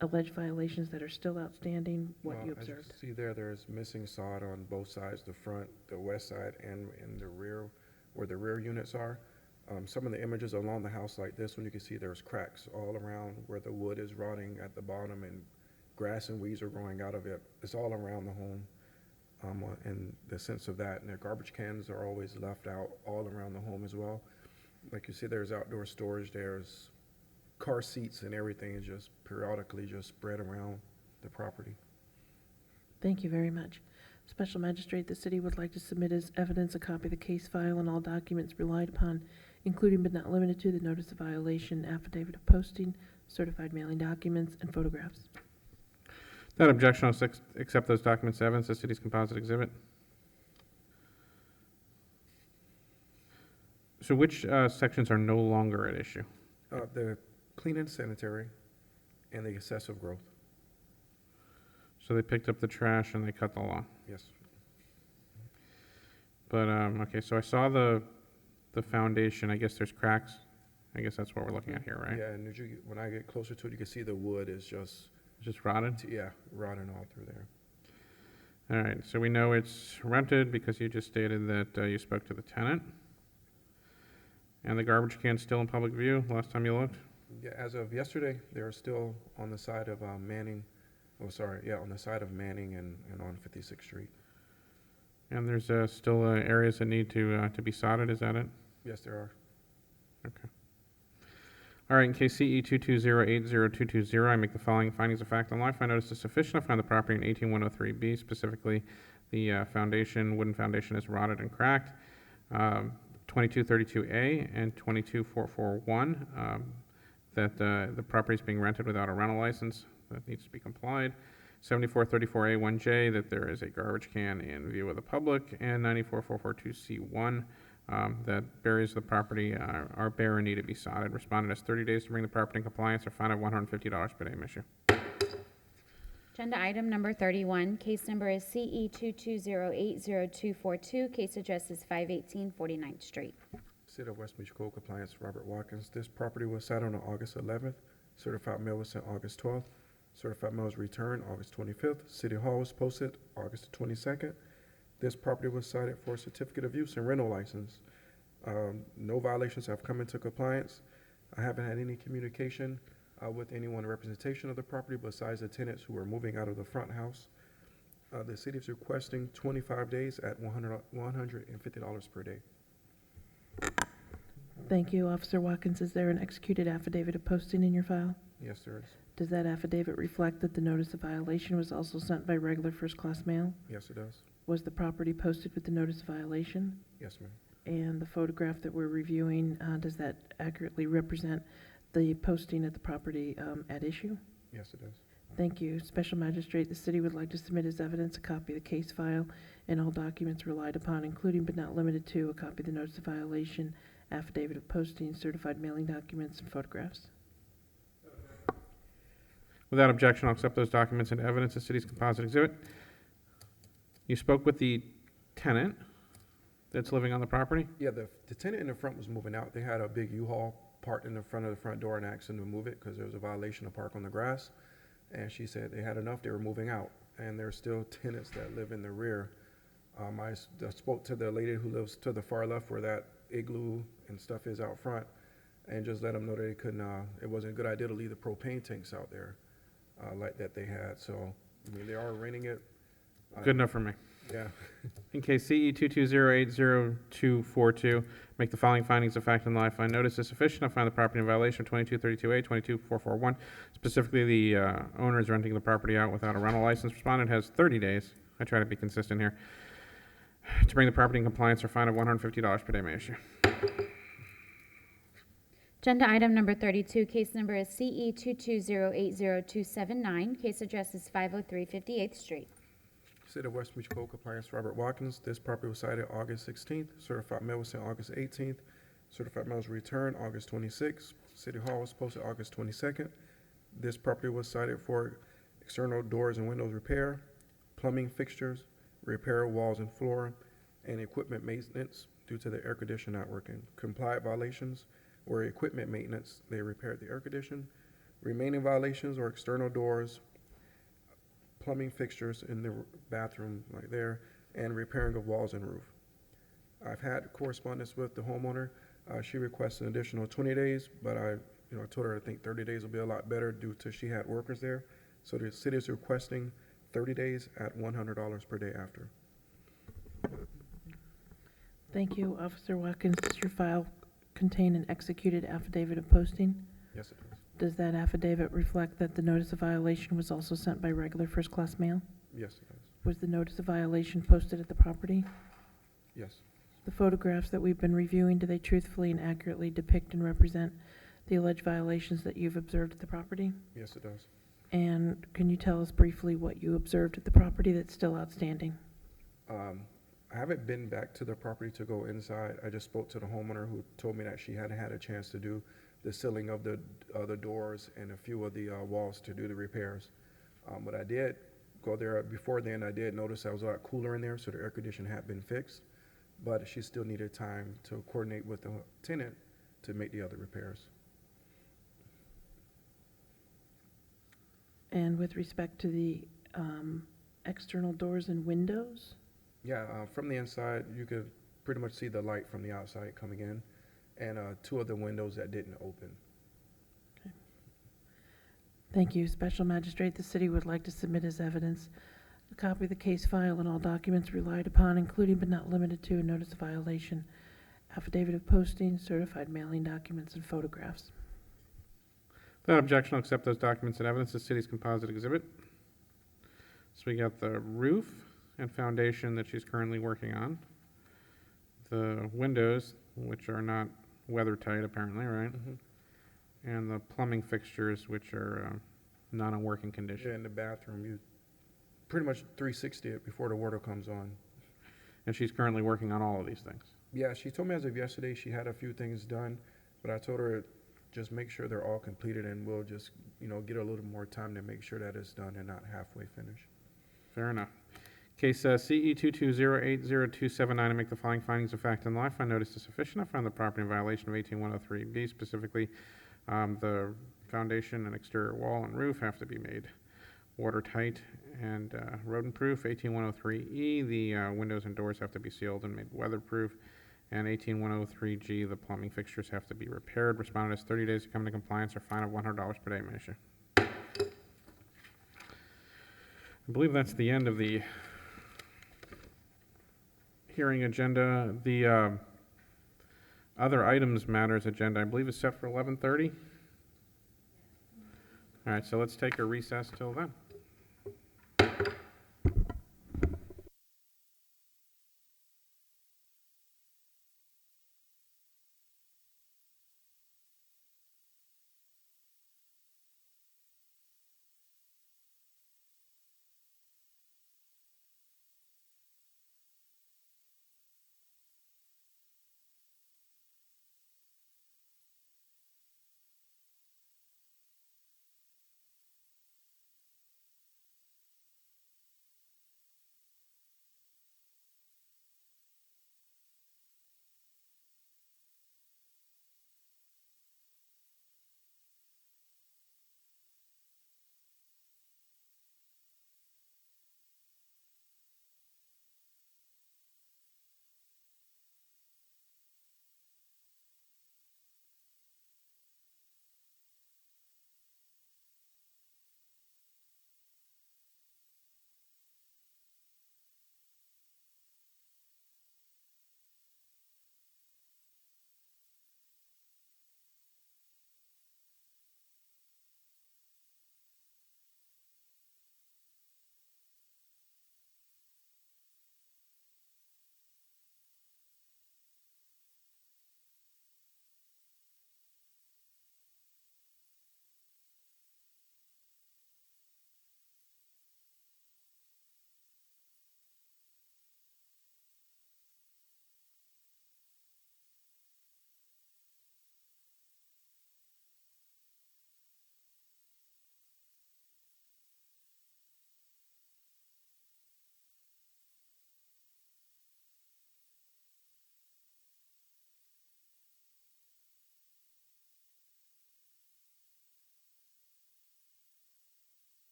alleged violations that are still outstanding, what you As you observed? see there's missing sod on both sides, the front, the west side, and in the rear, where the rear units are. Some of the images along the house like this one, you can see there's cracks all around where the wood is rotting at the bottom and grass and weeds are growing out of it. It's all around the home, in the sense of that. And the garbage cans are always left out all around the home as well. Like you see, there's outdoor storage, there's car seats and everything is just periodically just spread around the property. Thank you very much. Special Magistrate, the city would like to submit as evidence a copy of the case file and all documents relied upon, including but not limited to the notice of violation, affidavit of posting, certified mailing documents, and photographs. Without objection, I'll accept those documents as evidence, the city's composite exhibit. So which sections are no longer at issue? The clean and sanitary and the excessive growth. So they picked up the trash and they cut the lawn. Yes. But, okay, so I saw the foundation. I guess there's cracks. I guess that's what we're looking at here, right? Yeah, and when I get closer to it, you can see the wood is Just rotted? yeah, rotting all through there. All right, so we know it's rented because you just stated that you spoke to the tenant. And the garbage can's still in public view, last time you looked? Yeah, as of yesterday, they're still on the side of Manning, on the side of Manning and on 56th Street. And there's still areas that need to be sodded, is that it? Yes, there are. Okay. All right, in case CE 220802220, I make the following findings of fact on life. I notice is sufficient. I find the property in 18103B, specifically the wooden foundation is rotted and cracked. 2232A and 22441, that the property is being rented without a rental license. That needs to be complied. 7434A1J, that there is a garbage can in view of the public, and 94442C1, that buries the property are bare and need to be sodded. Respondent has 30 days to bring the property in compliance or fine of $150 per day issue. Agenda item number 31, case number is CE 220802242, case address is 518 49th Street. City of West Beach Code Compliance, Robert Watkins. This property was signed on August 11th. Certified mail was sent August 12th. Certified mail was returned August 25th. City Hall was posted August 22nd. This property was cited for a certificate of use and rental license. No violations have come into compliance. I haven't had any communication with anyone in representation of the property besides the tenants who are moving out of the front house. The city is requesting 25 days at $150 per day. Thank you, Officer Watkins. Is there an executed affidavit of posting in your file? Yes, there is. Does that affidavit reflect that the notice of violation was also sent by regular first-class mail? Yes, it does. Was the property posted with the notice of violation? Yes, ma'am. And the photograph that we're reviewing, does that accurately represent the posting at the property at issue? Yes, it does. Thank you. Special Magistrate, the city would like to submit as evidence a copy of the case file and all documents relied upon, including but not limited to a copy of the notice of violation, affidavit of posting, certified mailing documents, and photographs. Without objection, I'll accept those documents into evidence as city's composite exhibit. You spoke with the tenant that's living on the property? Yeah, the tenant in the front was moving out. They had a big U-Haul parked in the front of the front door and asked them to move it because there was a violation of park on the grass. And she said they had enough, they were moving out. And there's still tenants that live in the rear. I spoke to the lady who lives to the far left where that igloo and stuff is out front, and just let them know that they couldn't, it wasn't a good idea to leave the propane tanks out there like that they had. So, I mean, they are renting it. Good enough for me. Yeah. In case CE 220802242, make the following findings of fact and law. I find notice is sufficient. I find the property in violation of 2232A, 22441. Specifically, the owner is renting the property out without a rental license. Respondent has 30 days. I try to be consistent here. To bring the property in compliance or fine of $150 per day may issue. Agenda item number 32, case number is CE 220802279, case address is 503 58th Street. City of West Beach Code Compliance, Robert Watkins. This property was cited August 16th. Certified mail was sent August 18th. Certified mail was returned August 26th. City Hall was posted August 22nd. This property was cited for external doors and windows repair, plumbing fixtures, repair walls and floor, and equipment maintenance due to the air conditioner not working. Compliant violations were equipment maintenance. They repaired the air conditioner. Remaining violations are external doors, plumbing fixtures in the bathroom right there, and repairing of walls and roof. I've had correspondence with the homeowner. She requested an additional 20 days, but I told her I think 30 days will be a lot better due to she had workers there. So the city is requesting 30 days at $100 per day after. Thank you, Officer Watkins. Does your file contain an executed affidavit of posting? Yes, it does. Does that affidavit reflect that the notice of violation was also sent by regular first-class mail? Yes, it does. Was the notice of violation posted at the property? Yes. The photographs that we've been reviewing, do they truthfully and accurately depict and represent the alleged violations that you've observed at the property? Yes, it does. And can you tell us briefly what you observed at the property that's still outstanding? I haven't been back to the property to go inside. I just spoke to the homeowner who told me that she hadn't had a chance to do the sealing of the doors and a few of the walls to do the repairs. But I did go there before then. I did notice I was a lot cooler in there, so the air conditioner had been fixed. But she still needed time to coordinate with the tenant to make the other repairs. And with respect to the external doors and windows? Yeah, from the inside, you could pretty much see the light from the outside coming in, and two of the windows that didn't open. Thank you. Special Magistrate, the city would like to submit as evidence a copy of the case file and all documents relied upon, including but not limited to a notice of violation, affidavit of posting, certified mailing documents, and photographs. Without objection, I'll accept those documents and evidence as city's composite exhibit. So we got the roof and foundation that she's currently working on. The windows, which are not weather tight apparently, right? And the plumbing fixtures, which are not in working Yeah, condition. in the bathroom, you pretty much 360 it before the water comes on. And she's currently working on all of these things. Yeah, she told me as of yesterday she had a few things done, but I told her just make sure they're all completed and we'll just, get a little more time to make sure that it's done and not halfway finished. Fair enough. Case CE 22080279, I make the following findings of fact and law. I find notice is sufficient. I find the property in violation of 18103B, specifically the foundation and exterior wall and roof have to be made watertight and rodent-proof. 18103E, the windows and doors have to be sealed and made weatherproof. And 18103G, the plumbing fixtures have to be repaired. Respondent has 30 days to come into compliance or fine of $100 per day, Manisha. I believe that's the end of the hearing agenda. The other items matters agenda, I believe, is set for 11:30. All right, so let's take a recess till then.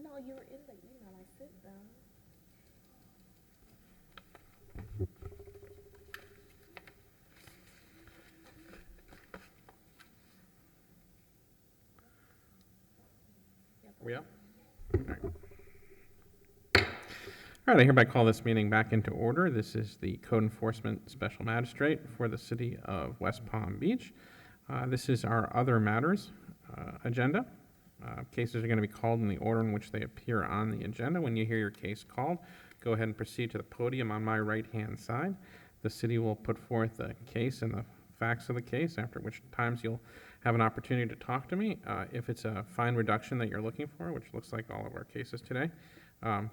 No, you were in the email I sent them. We up? All right, I hereby call this meeting back into order. This is the Code Enforcement Special Magistrate for the City of West Palm Beach. This is our other matters agenda. Cases are going to be called in the order in which they appear on the agenda. When you hear your case called, go ahead and proceed to the podium on my right-hand side. The city will put forth the case and the facts of the case, after which times you'll have an opportunity to talk to me. If it's a fine reduction that you're looking for, which looks like all of our cases today,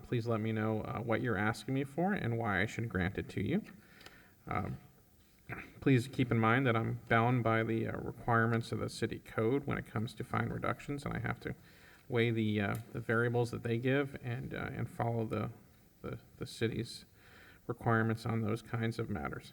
please let me know what you're asking me for and why I should grant it to you. Please keep in mind that I'm bound by the requirements of the city code when it comes to fine reductions, and I have to weigh the variables that they give and follow the city's requirements on those kinds of matters.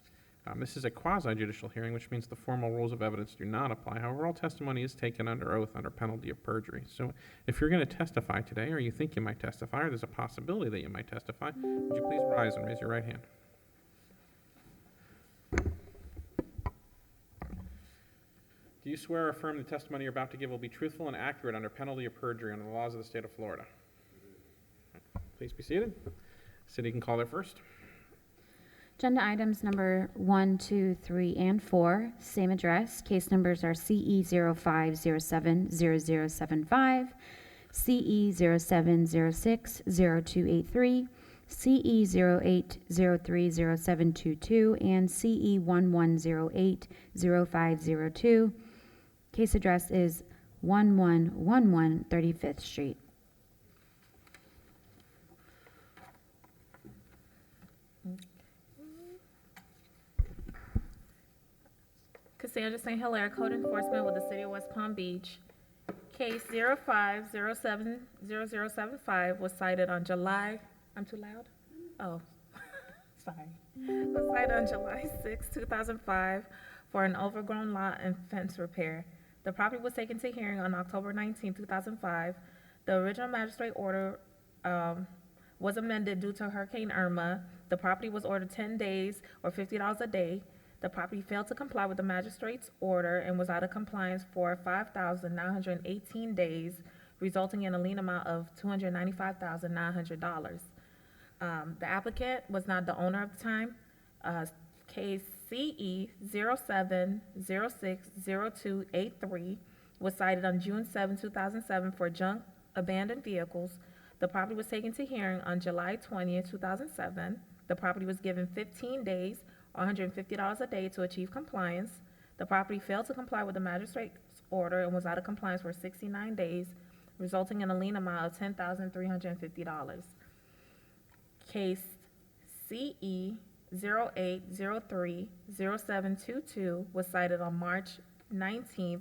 This is a quasi-judicial hearing, which means the formal rules of evidence do not apply. However, all testimony is taken under oath under penalty of perjury. So if you're going to testify today, or you think you might testify, or there's a possibility that you might testify, would you please rise and raise your right hand? Do you swear or affirm the testimony you're about to give will be truthful and accurate under penalty of perjury under the laws of the state of Florida? Please be seated. City can call their first. Agenda items number 1, 2, 3, and 4, same address. Case numbers are CE 05070075, CE 07060283, CE 08030722, and CE 11080502. Case address is 1111 35th Street. Cassandra St. Hilaire, Code Enforcement with the City of West Palm Beach. Case 05070075 was cited on July, I'm too loud? Oh, sorry. Was cited on July 6, 2005 for an overgrown lot and fence repair. The property was taken to hearing on October 19, 2005. The original magistrate order was amended due to Hurricane Irma. The property was ordered 10 days or $50 a day. The property failed to comply with the magistrate's order and was out of compliance for 5,918 days, resulting in a lien amount of $295,900. The applicant was not the owner at the time. Case CE 07060283 was cited on June 7, 2007 for junk abandoned vehicles. The property was taken to hearing on July 20, 2007. The property was given 15 days, $150 a day to achieve compliance. The property failed to comply with the magistrate's order and was out of compliance for 69 days, resulting in a lien amount of $10,350. Case CE 08030722 was cited on March 19,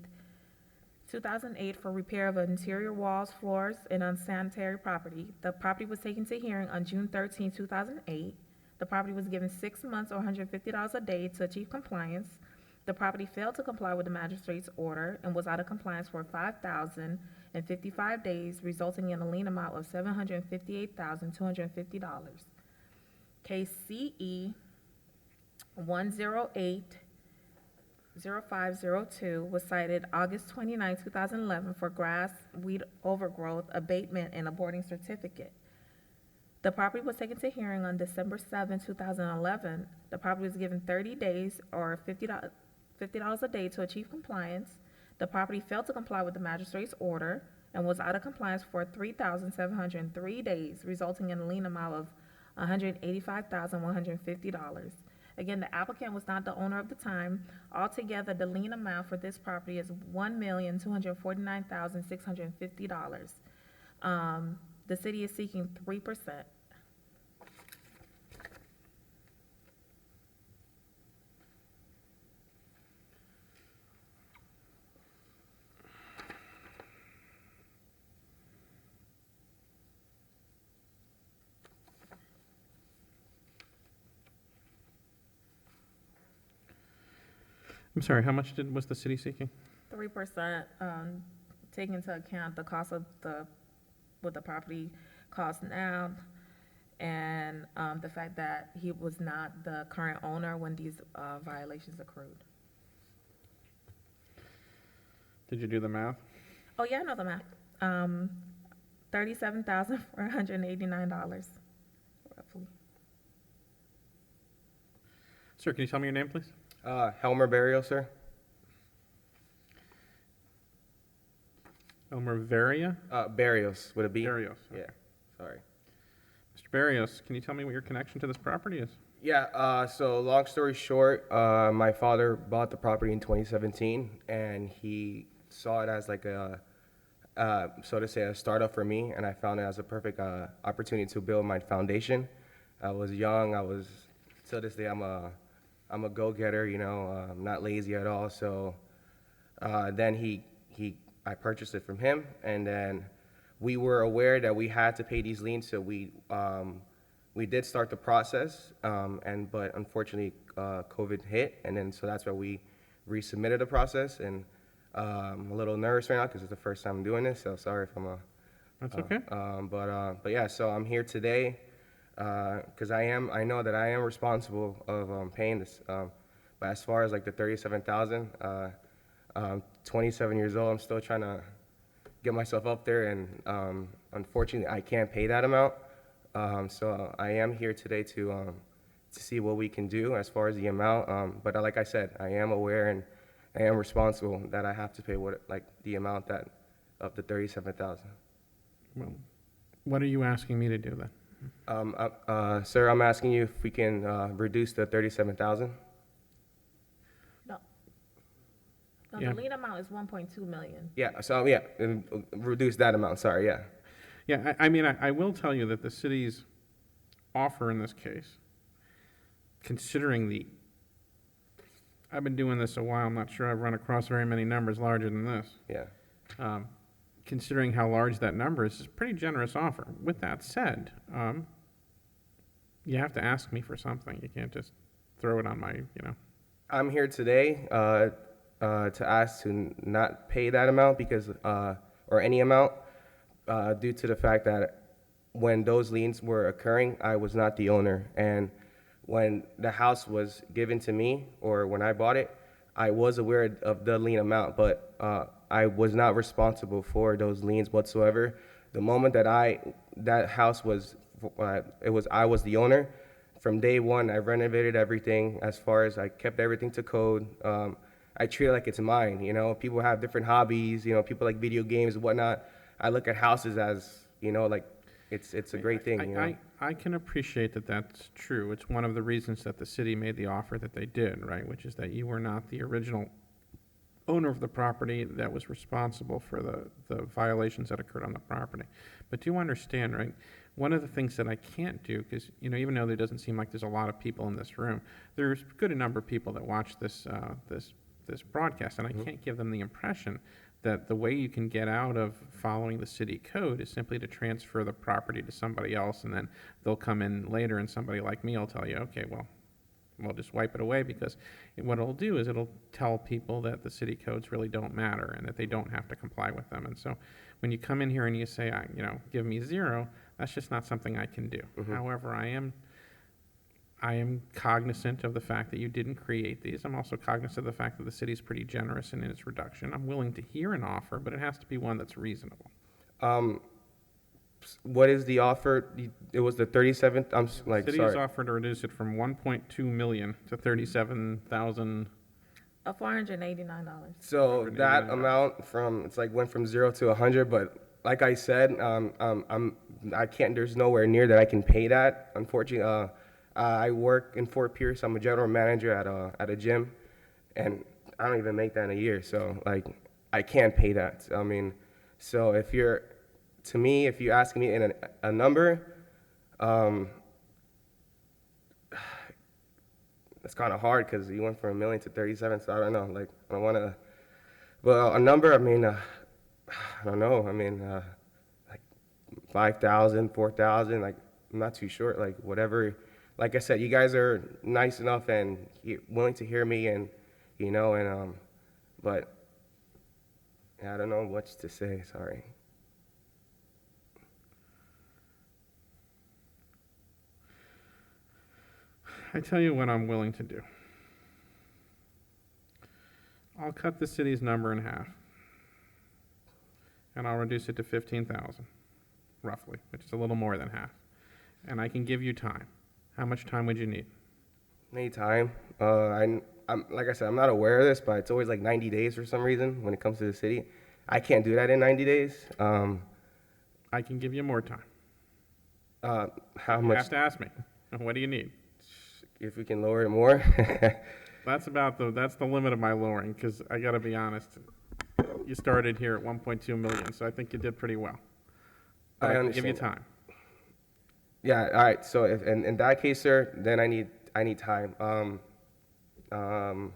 2008 for repair of interior walls, floors, and unsanitary property. The property was taken to hearing on June 13, 2008. The property was given 6 months or $150 a day to achieve compliance. The property failed to comply with the magistrate's order and was out of compliance for 5,055 days, resulting in a lien amount of $758,250. Case CE 1080502 was cited August 29, 2011 for grass, weed overgrowth, abatement, and a boarding certificate. The property was taken to hearing on December 7, 2011. The property was given 30 days or $50 a day to achieve compliance. The property failed to comply with the magistrate's order and was out of compliance for 3,703 days, resulting in a lien amount of $185,150. Again, the applicant was not the owner of the time. Altogether, the lien amount for this property is $1,249,650. The city is seeking 3%. I'm sorry, how much was the city seeking? 3%, taking into account the cost of the what the property costs now, and the fact that he was not the current owner when these violations accrued. Did you do the math? Oh, yeah, I know the math. $37,489, roughly. Sir, can you tell me your name, please? Helmer Barrios, sir. Elmer Varia? Barrios, with a B. Barrios. Yeah, sorry. Mr. Barrios, can you tell me what your connection to this property is? Yeah, so long story short, my father bought the property in 2017, and he saw it as like a, so to say, a startup for me, and I found it as a perfect opportunity to build my foundation. I was young, till this day, I'm a go-getter, you know, I'm not lazy at all, so then I purchased it from him, and then we were aware that we had to pay these liens, so we did start the process, but unfortunately, COVID hit, and then so that's why we resubmitted the process, and I'm a little nervous right now because it's the first time I'm doing this, so sorry if I'm That's okay. But yeah, so I'm here today because I know that I am responsible of paying this. But as far as like the $37,000, 27 years old, I'm still trying to get myself up there, and unfortunately, I can't pay that amount. So I am here today to see what we can do as far as the amount. But like I said, I am aware and I am responsible that I have to pay the amount of the $37,000. Well, what are you asking me to do then? Sir, I'm asking you if we can reduce the $37,000. No, Yeah. the lien amount is 1.2 million. Yeah. So yeah, reduce that amount. Sorry. Yeah. Yeah, I mean, I will tell you that the city's offer in this case, considering I've been doing this a while, I'm not sure I've run across very many numbers larger than this. Yeah. Considering how large that number is, it's a pretty generous offer. With that said, you have to ask me for something. You can't just throw it on I'm here today to ask to not pay that amount because, or any amount, due to the fact that when those liens were occurring, I was not the owner. And when the house was given to me, or when I bought it, I was aware of the lien amount, but I was not responsible for those liens whatsoever. The moment that that house was, I was the owner. From day one, I renovated everything as far as I kept everything to code. I treat it like it's mine, you know. People have different hobbies, you know, people like video games and whatnot. I look at houses as, you know, like it's a great thing, you know. I can appreciate that that's true. It's one of the reasons that the city made the offer that they did, right? Which is that you were not the original owner of the property that was responsible for the violations that occurred on the property. But do understand, right? One of the things that I can't do, because, you know, even though there doesn't seem like there's a lot of people in this room, there's a good number of people that watch this broadcast, and I can't give them the impression that the way you can get out of following the city code is simply to transfer the property to somebody else, and then they'll come in later and somebody like me will tell you, okay, well, we'll just wipe it away, because what it'll do is it'll tell people that the city codes really don't matter and that they don't have to comply with them. And so when you come in here and you say, you know, give me zero, that's just not something I can do. However, I am cognizant of the fact that you didn't create these. I'm also cognizant of the fact that the city's pretty generous in its reduction. I'm willing to hear an offer, but it has to be one that's reasonable. What is the offer? It was the 37th. I'm like, City's sorry. offered to reduce it from 1.2 million to 37,000. $489. So that amount it's like went from 0 to 100, but like I said, I can't. There's nowhere near that I can pay that. Unfortunately, I work in Fort Pierce. I'm a general manager at a gym, and I don't even make that in a year. So like, I can't pay that. I mean, so if you're asking me in a number, it's kind of hard because you went from 1 million to 37. So I don't know. Like, I don't want to. Well, a number. I mean, I don't know. I mean, like 5,000, 4,000. Like, I'm not too sure. Like, whatever. Like I said, you guys are nice enough and willing to hear me, and you know, and but I don't know what to say. Sorry. I tell you what I'm willing to do. I'll cut the city's number in half, and I'll reduce it to 15,000, roughly, which is a little more than half. And I can give you time. How much time would you need? Any time. I'm like I said, I'm not aware of this, but it's always like 90 days for some reason when it comes to the city. I can't do that in 90 days. I can give you more time. How You much? have to ask me. What do you need? If we can lower it more. That's the limit of my lowering, because I gotta be honest, you started here at 1.2 million, so I think you did pretty well. But I can give you understand time. Yeah. All right. So if in that case, sir, then I need time. You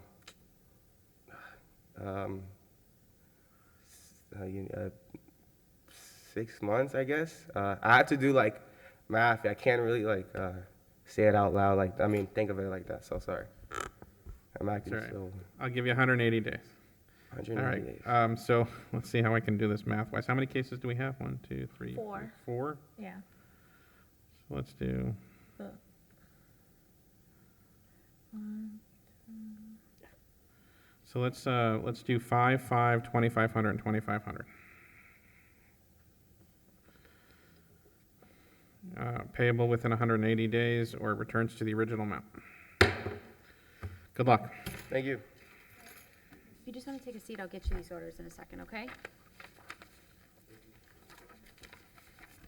6 months, I guess. I have to do like math. I can't really like say it out loud. Like think of it like that. So sorry. I'm acting That's all right. so. I'll give you 180 days. 180 All right. days. So let's see how I can do this math-wise. How many cases do we have? 1, 2, 3, 4. 4? Yeah. So let's do, The- so let's do 5, 5, 2,500, and 2,500. Payable within 180 days, or it returns to the original amount. Good luck. Thank you. If you just want to take a seat, I'll get you these orders in a second, okay?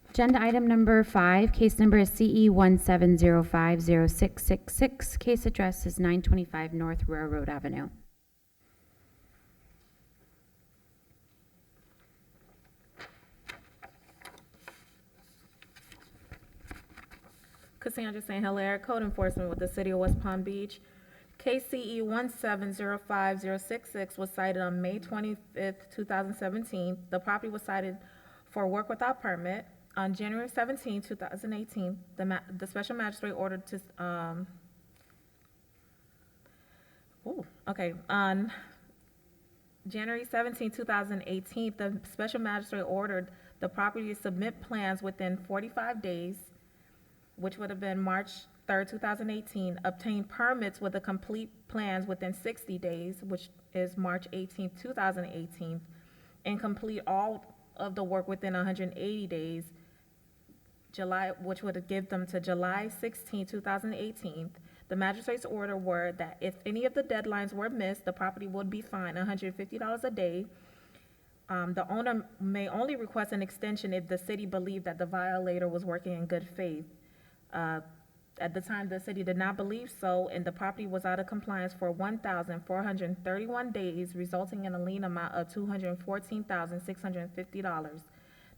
Agenda item number 5, case number is CE 17050666. Case address is 925 North Railroad Avenue. Cassandra St. Hilaire, Code Enforcement with the City of West Palm Beach. KCE 17050666 was cited on May 25th, 2017. The property was cited for work without permit. On January 17, 2018, the special magistrate ordered to, on January 17, 2018, the special magistrate ordered the property to submit plans within 45 days, which would have been March 3rd, 2018, obtain permits with the complete plans within 60 days, which is March 18th, 2018, and complete all of the work within 180 days, which would give them to July 16, 2018. The magistrate's order were that if any of the deadlines were missed, the property would be fined $150 a day. The owner may only request an extension if the city believed that the violator was working in good faith. At the time, the city did not believe so, and the property was out of compliance for 1,431 days, resulting in a lien amount of $214,650.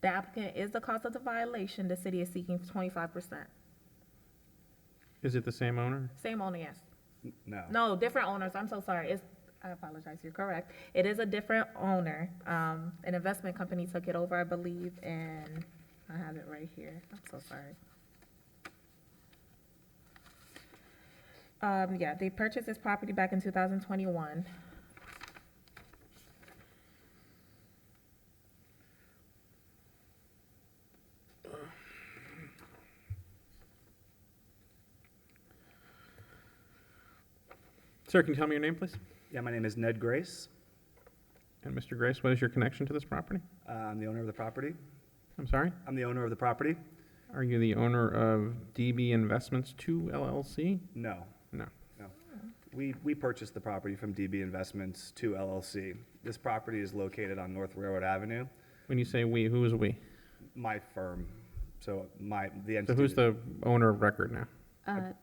The applicant is the cause of the violation. The city is seeking 25%. is it the same owner? Same owner, yes. No. No, different owners. I'm so sorry. I apologize. You're correct. It is a different owner. An investment company took it over, I believe, and I have it right here. I'm so sorry. Yeah, they purchased this property back in 2021. Sir, can you tell me your name, please? Yeah, my name is Ned Grace. And Mr. Grace, what is your connection to this property? I'm the owner of the property. I'm sorry? I'm the owner of the property. Are you the owner of DB Investments 2 LLC? No, No. no. We purchased the property from DB Investments 2 LLC. This property is located on North Railroad Avenue. When you say we, who is we? My firm, the So entity. who's the owner of record now?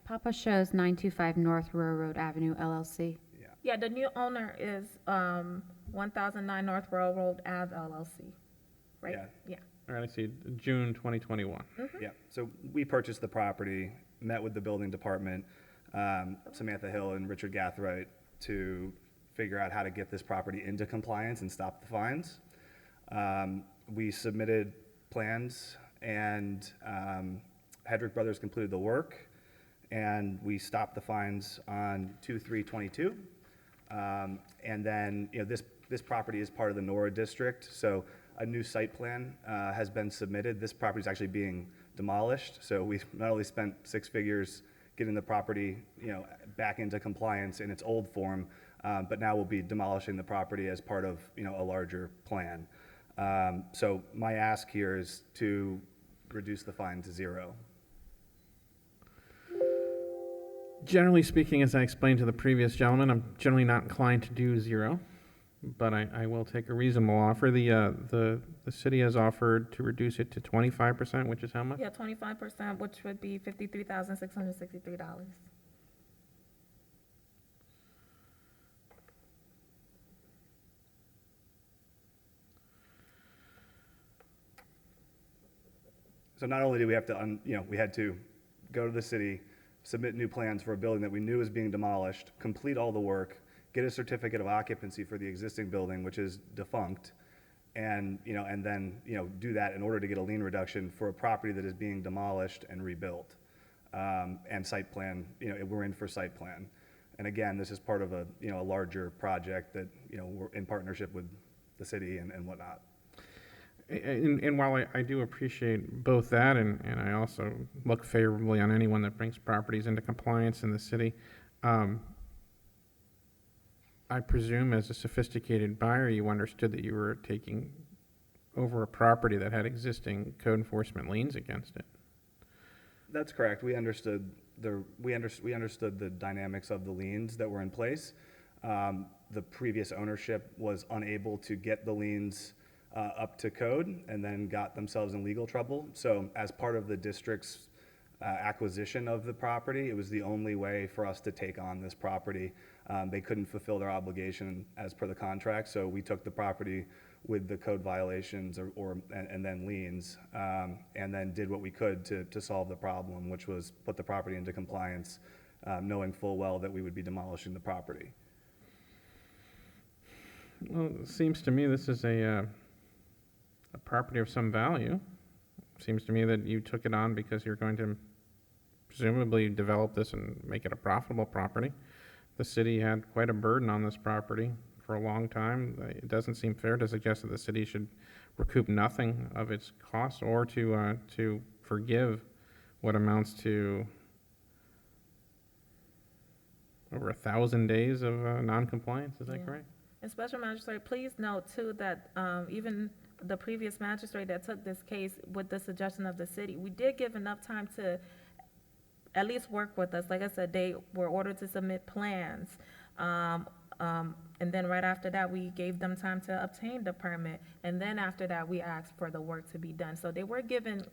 Papa shows 925 North Railroad Avenue, LLC. Yeah, the new owner is 1009 North Railroad Ave LLC, right? Yeah. Yeah. All right, I see, June 2021. Yeah, so we purchased the property, met with the building department, Samantha Hill and Richard Gathright, to figure out how to get this property into compliance and stop the fines. We submitted plans, and Hedrick Brothers completed the work, and we stopped the fines on 2/3/22. And then, this property is part of the Nora district, so a new site plan has been submitted. This property is actually being demolished, so we've not only spent 6 figures getting the property, back into compliance in its old form, but now we'll be demolishing the property as part of, a larger plan. So my ask here is to reduce the fine to 0. Generally speaking, as I explained to the previous gentleman, I'm generally not inclined to do 0, but I will take a reasonable offer. The city has offered to reduce it to 25%, which is how much? Yeah, 25%, which would be $53,663. So not only do we have to, we had to go to the city, submit new plans for a building that we knew was being demolished, complete all the work, get a certificate of occupancy for the existing building, which is defunct, and, and then, do that in order to get a lien reduction for a property that is being demolished and rebuilt. And site plan, we're in for site plan. And again, this is part of a, a larger project that, we're in partnership with the city and whatnot. And while I do appreciate both that, and I also look favorably on anyone that brings properties into compliance in the city, I presume as a sophisticated buyer, you understood that you were taking over a property that had existing code enforcement liens against it. That's correct. We understood the dynamics of the liens that were in place. The previous ownership was unable to get the liens up to code and then got themselves in legal trouble. So as part of the district's acquisition of the property, it was the only way for us to take on this property. They couldn't fulfill their obligation as per the contract, so we took the property with the code violations and then liens, and then did what we could to solve the problem, which was put the property into compliance, knowing full well that we would be demolishing the property. Well, it seems to me this is a property of some value. Seems to me that you took it on because you're going to presumably develop this and make it a profitable property. The city had quite a burden on this property for a long time. It doesn't seem fair to suggest that the city should recoup nothing of its costs or to forgive what amounts to over 1,000 days of non-compliance. Is that correct? And Special Magistrate, please note too that even the previous magistrate that took this case with the suggestion of the city, we did give enough time to at least work with us. Like I said, they were ordered to submit plans. And then right after that, we gave them time to obtain the permit. And then after that, we asked for the work to be done. So they were given,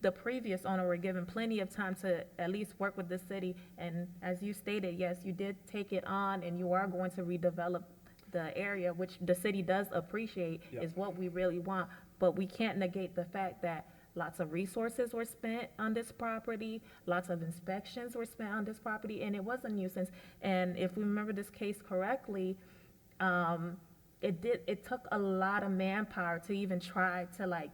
the previous owner were given plenty of time to at least work with the city. And as you stated, yes, you did take it on and you are going to redevelop the area, which the city does appreciate, is what we really want. But we can't negate the fact that lots of resources were spent on this property, lots of inspections were spent on this property, and it was a nuisance. And if we remember this case correctly, it took a lot of manpower to even try to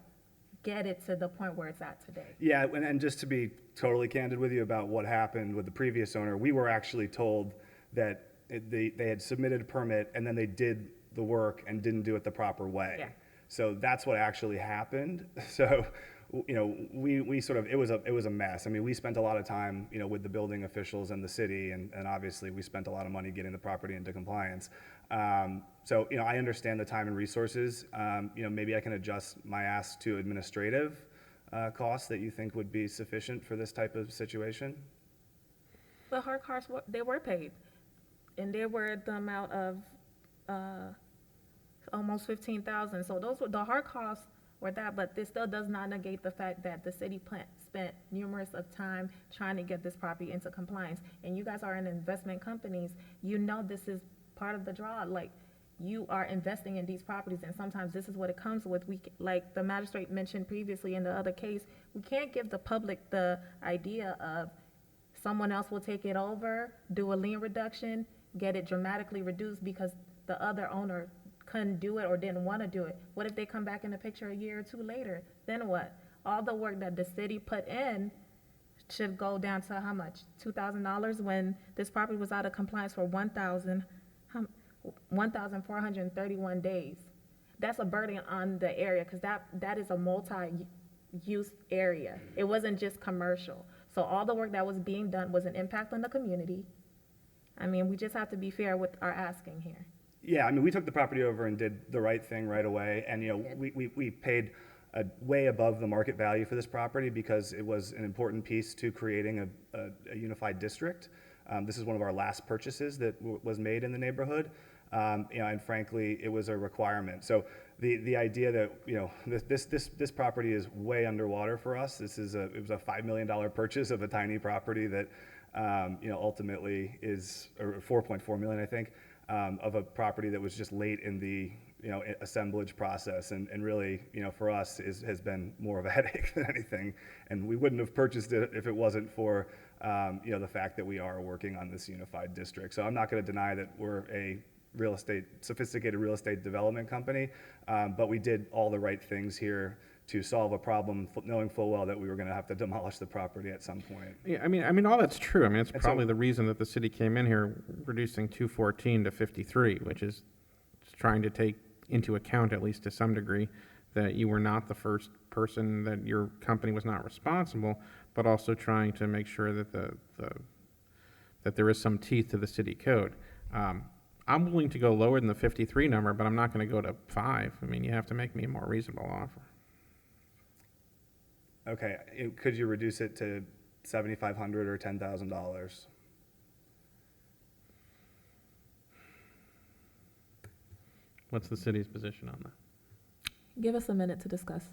get it to the point where it's at today. Yeah, and just to be totally candid with you about what happened with the previous owner, we were actually told that they had submitted a permit and then they did the work and didn't do it the proper way. Yeah. So that's what actually happened. So, we sort of, it was a mess. I mean, we spent a lot of time, with the building officials and the city, and obviously we spent a lot of money getting the property into compliance. So, I understand the time and resources. Maybe I can adjust my ask to administrative costs that you think would be sufficient for this type of situation. The hard costs, they were paid. And they were the amount of almost $15,000. So those were the hard costs were that, but this still does not negate the fact that the city spent numerous of time trying to get this property into compliance. And you guys are in investment companies. You know this is part of the draw. Like, you are investing in these properties, and sometimes this is what it comes with. Like the magistrate mentioned previously in the other case, we can't give the public the idea of someone else will take it over, do a lien reduction, get it dramatically reduced because the other owner couldn't do it or didn't want to do it. What if they come back in the picture a year or two later? Then what? All the work that the city put in should go down to how much? $2,000 when this property was out of compliance for 1,431 days. That's a burden on the area because that is a multi-use area. It wasn't just commercial. So all the work that was being done was an impact on the community. I mean, we just have to be fair with our asking here. Yeah, I mean, we took the property over and did the right thing right away, and, you know, we paid way above the market value for this property because it was an important piece to creating a unified district. This is one of our last purchases that was made in the neighborhood, you know, and frankly, it was a requirement. So the idea that, you know, this property is way underwater for us. It was a $5 million purchase of a tiny property that, you know, ultimately is, or 4.4 million, I think, of a property that was just late in the, you know, assemblage process, and really, you know, for us has been more of a headache than anything, and we wouldn't have purchased it if it wasn't for, you know, the fact that we are working on this unified district. So I'm not going to deny that we're a sophisticated real estate development company, but we did all the right things here to solve a problem, knowing full well that we were going to have to demolish the property at some point. Yeah, I mean, all that's true. I mean, it's And probably so- the reason that the city came in here reducing 214 to 53, which is trying to take into account, at least to some degree, that you were not the first person, that your company was not responsible, but also trying to make sure that that there is some teeth to the city code. I'm willing to go lower than the 53 number, but I'm not going to go to 5. I mean, you have to make me a more reasonable offer. Okay, could you reduce it to $7,500 or $10,000? What's the city's position on that? Give us a minute to discuss.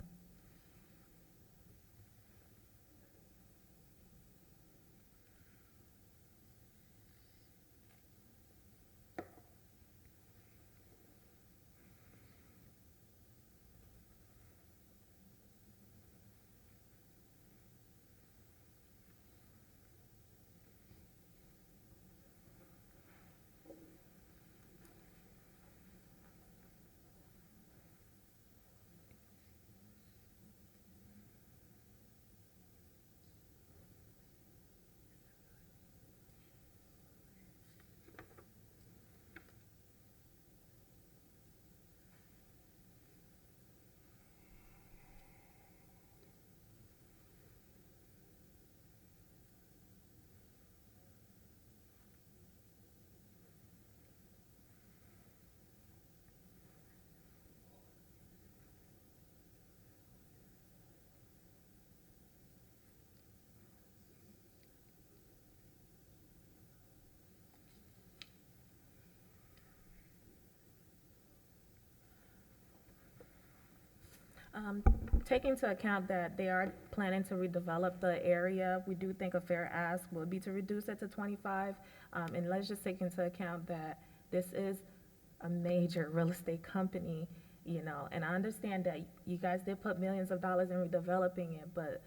Taking into account that they are planning to redevelop the area, we do think a fair ask would be to reduce it to 25. And let's just take into account that this is a major real estate company, you know, and I understand that you guys did put millions of dollars in redeveloping it, but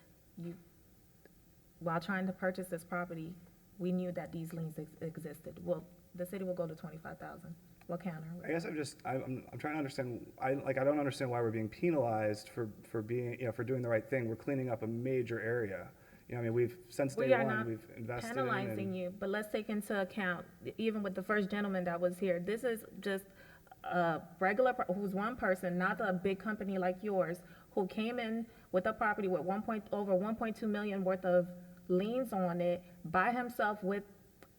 while trying to purchase this property, we knew that these liens existed. Well, the city will go to 25,000. What counter? I guess I'm trying to understand, I don't understand why we're being penalized for being, you know, for doing the right thing. We're cleaning up a major area. You know, I mean, since day We are one, not we've invested in. penalizing you, but let's take into account, even with the first gentleman that was here, this is just a regular, who's one person, not a big company like yours, who came in with a property with over 1.2 million worth of liens on it by himself with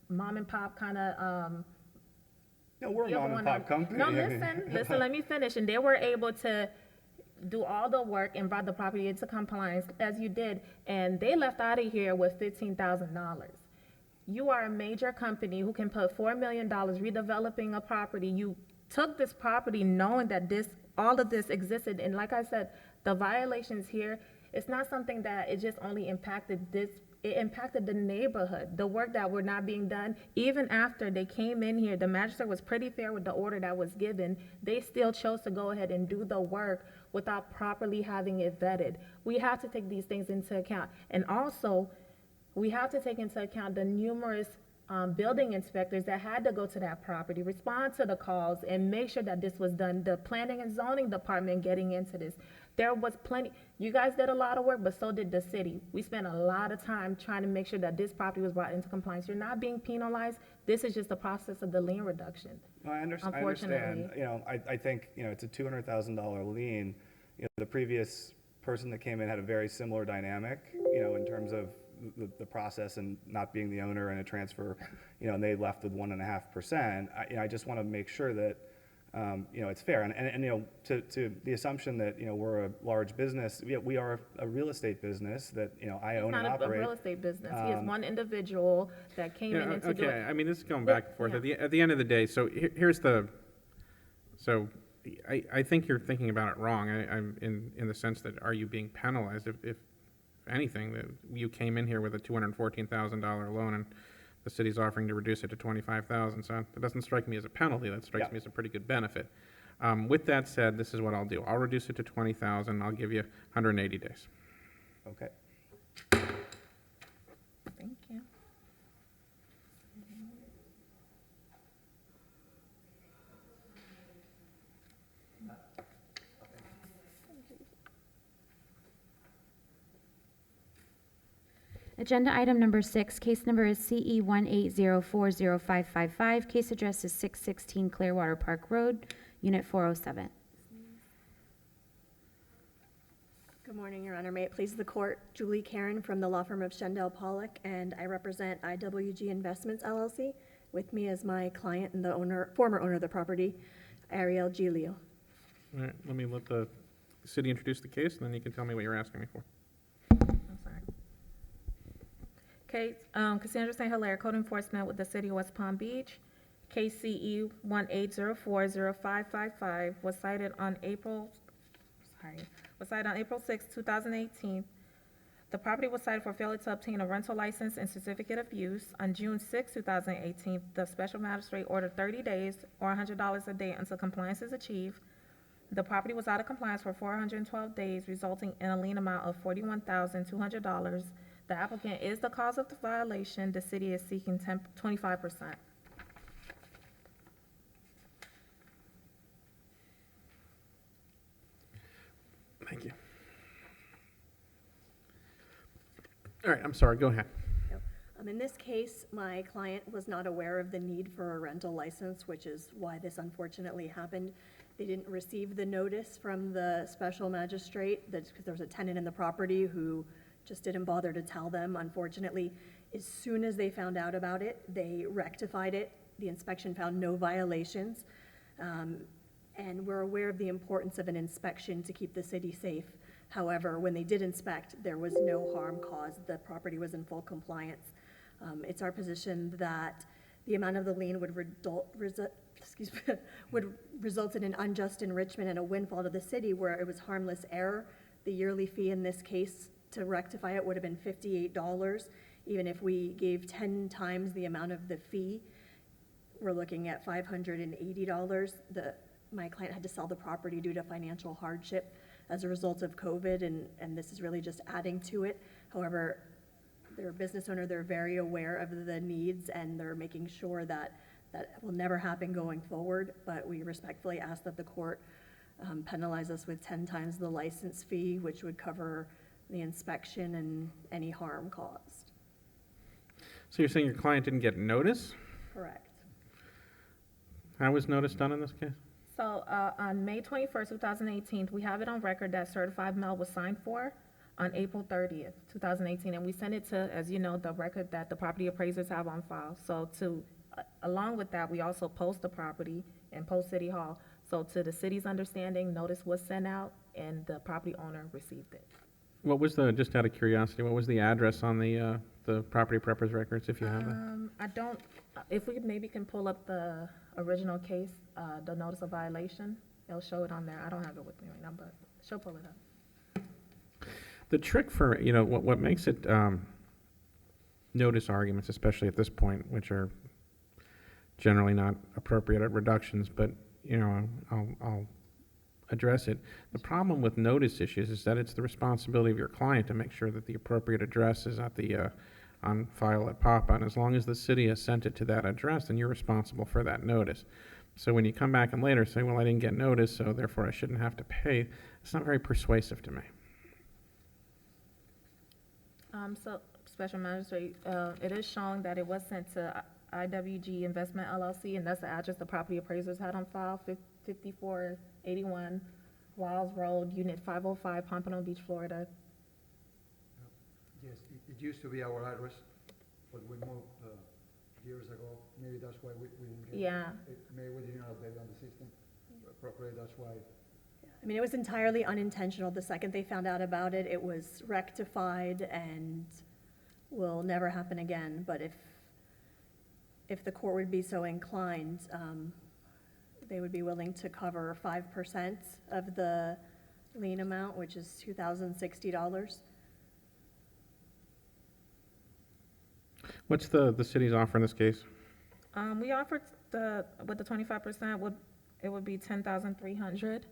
mom and pop kind of, No, we're a mom and pop company. No, listen, let me finish. And they were able to do all the work and brought the property into compliance as you did, and they left out of here with $15,000. You are a major company who can put $4 million redeveloping a property. You took this property knowing that all of this existed, and like I said, the violations here, it's not something that it just only impacted this. It impacted the neighborhood, the work that were not being done. Even after they came in here, the magistrate was pretty fair with the order that was given. They still chose to go ahead and do the work without properly having it vetted. We have to take these things into account. And also, we have to take into account the numerous building inspectors that had to go to that property, respond to the calls, and make sure that this was done. The planning and zoning department getting into this. There was plenty, you guys did a lot of work, but so did the city. We spent a lot of time trying to make sure that this property was brought into compliance. You're not being penalized. This is just the process of the lien reduction. No, I understand. Unfortunately. You know, I think, you know, it's a $200,000 lien. You know, the previous person that came in had a very similar dynamic, you know, in terms of the process and not being the owner and a transfer, and they left with 1.5%. I just want to make sure that, it's fair. And to the assumption that, we're a large business, we are a real estate business that, I own and Not a operate. real estate business. He is one individual that came in into doing. Okay, I mean, this is going back and forth. At the end of the day, so here's so I think you're thinking about it wrong. I'm in the sense that, are you being penalized if anything, that you came in here with a $214,000 loan and the city's offering to reduce it to $25,000? So that doesn't strike me as a penalty. That strikes me as a pretty good benefit. With that said, this is what I'll do. I'll reduce it to $20,000. I'll give you 180 days. Okay. Thank you. Agenda item number 6, case number is CE 180405555. Case address is 616 Clearwater Park Road, Unit 407. Good morning, Your Honor. May it please the court, Julie Karen from the law firm of Shendell Pollock, and I represent IWG Investments LLC. With me is my client and the former owner of the property, Ariel Giglio. All right, let me let the city introduce the case, and then you can tell me what you're asking me for. I'm sorry. Case, Cassandra St. Hilaire, Code Enforcement with the City of West Palm Beach. Case CE 180405555 was cited on April 6, 2018. The property was cited for failure to obtain a rental license and certificate of use. On June 6, 2018, the special magistrate ordered 30 days or $100 a day until compliance is achieved. The property was out of compliance for 412 days, resulting in a lien amount of $41,200. The applicant is the cause of the violation. The city is seeking 25%. Thank you. All right, I'm sorry, go ahead. In this case, my client was not aware of the need for a rental license, which is why this unfortunately happened. They didn't receive the notice from the special magistrate because there was a tenant in the property who just didn't bother to tell them. Unfortunately, as soon as they found out about it, they rectified it. The inspection found no violations. And we're aware of the importance of an inspection to keep the city safe. However, when they did inspect, there was no harm caused. The property was in full compliance. It's our position that the amount of the lien would result in an unjust enrichment and a windfall to the city where it was harmless error. The yearly fee in this case to rectify it would have been $58. Even if we gave 10 times the amount of the fee, we're looking at $580. My client had to sell the property due to financial hardship as a result of COVID, and this is really just adding to it. However, they're a business owner, they're very aware of the needs, and they're making sure that will never happen going forward, but we respectfully ask that the court penalize us with 10 times the license fee, which would cover the inspection and any harm caused. So you're saying your client didn't get notice? Correct. How was notice done in this case? So on May 21st, 2018, we have it on record that certified mail was signed for on April 30th, 2018, and we sent it to, as you know, the record that the property appraisers have on file. So along with that, we also post the property and post City Hall. So to the city's understanding, notice was sent out and the property owner received it. What was just out of curiosity, what was the address on the property preppers records, if you have that? I don't, if we maybe can pull up the original case, the notice of violation, it'll show it on there. I don't have it with me right now, but she'll pull it up. The trick for, what makes it notice arguments, especially at this point, which are generally not appropriate at reductions, but, I'll address it. The problem with notice issues is that it's the responsibility of your client to make sure that the appropriate address is at the on file at PAPA, and as long as the city has sent it to that address, then you're responsible for that notice. So when you come back and later say, well, I didn't get notice, so therefore I shouldn't have to pay, it's not very persuasive to me. So, Special Magistrate, it is showing that it was sent to IWG Investment LLC, and that's the address the property appraisers had on file, 5481 Wiles Road, Unit 505, Pompano Beach, Florida. Yes, it used to be our address, but we moved years ago. Maybe that's why we didn't get Yeah. it. Maybe we didn't update it on the system properly, that's why. I mean, it was entirely unintentional. The second they found out about it, it was rectified and will never happen again. But if the court would be so inclined, they would be willing to cover 5% of the lien amount, which is $2,060. What's the city's offer in this case? We offered with the 25% it would be 10,300.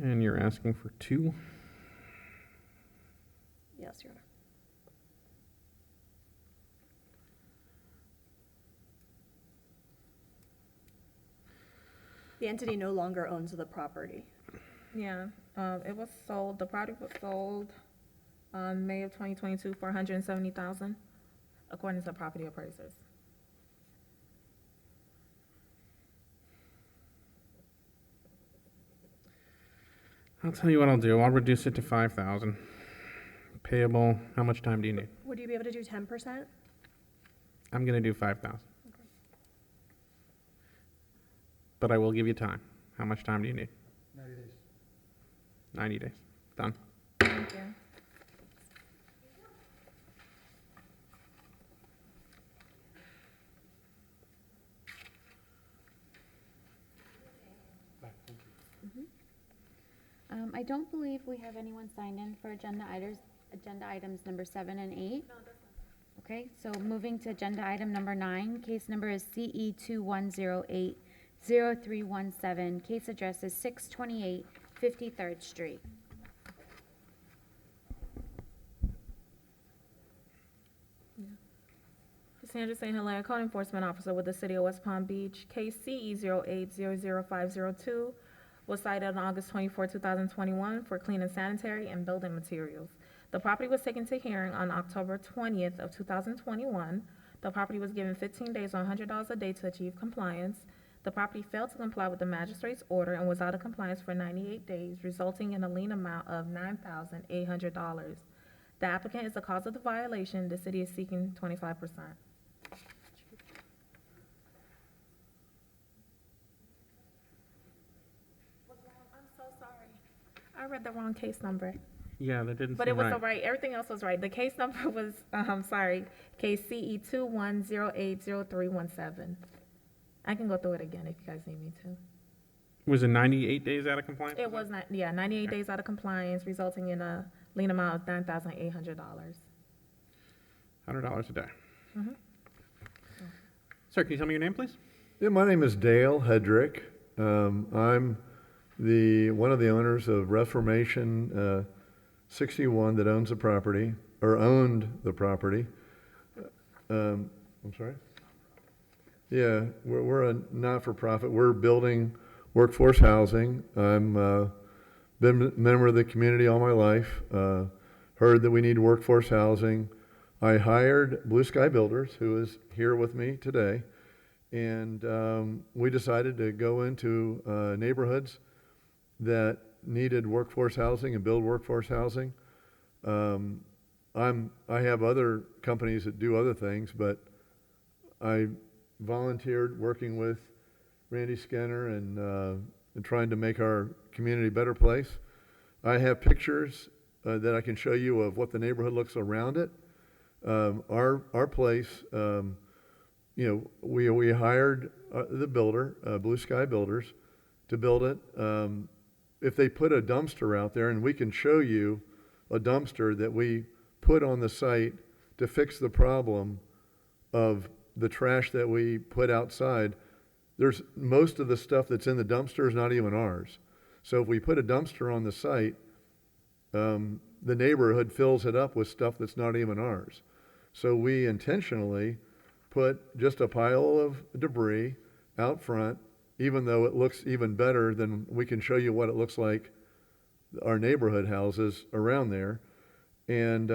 And you're asking for 2? Yes, Your Honor. The entity no longer owns the property. Yeah, it was sold, the product was sold on May of 2022 for $170,000, according to property appraisers. I'll tell you what I'll do. I'll reduce it to 5,000. Payable, how much time do you need? Would you be able to do 10%? I'm gonna do 5,000. But I will give you time. How much time do you need? 90 days. 90 days. Done. Thank you. I don't believe we have anyone signed in for agenda items number 7 and 8. Okay, so moving to agenda item number 9, case number is CE 2108-0317. Case address is 628 53rd Street. Cassandra St. Hilaire, Code Enforcement Officer with the City of West Palm Beach. Case CE 08-00502 was cited on August 24, 2021 for clean and sanitary and building materials. The property was taken to hearing on October 20th of 2021. The property was given 15 days or $100 a day to achieve compliance. The property failed to comply with the magistrate's order and was out of compliance for 98 days, resulting in a lien amount of $9,800. The applicant is the cause of the violation. The city is seeking 25%. I'm so sorry. I read the wrong case number. Yeah, that didn't But seem it was right. all right. Everything else was right. The case number was, case CE 2108-0317. I can go through it again if you guys need me to. Was it 98 days out of compliance? It was not, 98 days out of compliance, resulting in a lien amount of $9,800. $100 a day. Mhm. Sir, can you tell me your name, please? Yeah, my name is Dale Hedrick. I'm one of the owners of Reformation 61 that owns the property, or owned the property. I'm sorry? Yeah, we're a not-for-profit. We're building workforce housing. I'm been a member of the community all my life. Heard that we need workforce housing. I hired Blue Sky Builders, who is here with me today, and we decided to go into neighborhoods that needed workforce housing and build workforce housing. I have other companies that do other things, but I volunteered working with Randy Skinner and trying to make our community a better place. I have pictures that I can show you of what the neighborhood looks around it. Our place, we hired the builder, Blue Sky Builders, to build it. If they put a dumpster out there, and we can show you a dumpster that we put on the site to fix the problem of the trash that we put outside, there's most of the stuff that's in the dumpster is not even ours. So if we put a dumpster on the site, the neighborhood fills it up with stuff that's not even ours. So we intentionally put just a pile of debris out front, even though it looks even better than we can show you what it looks like our neighborhood houses around there. And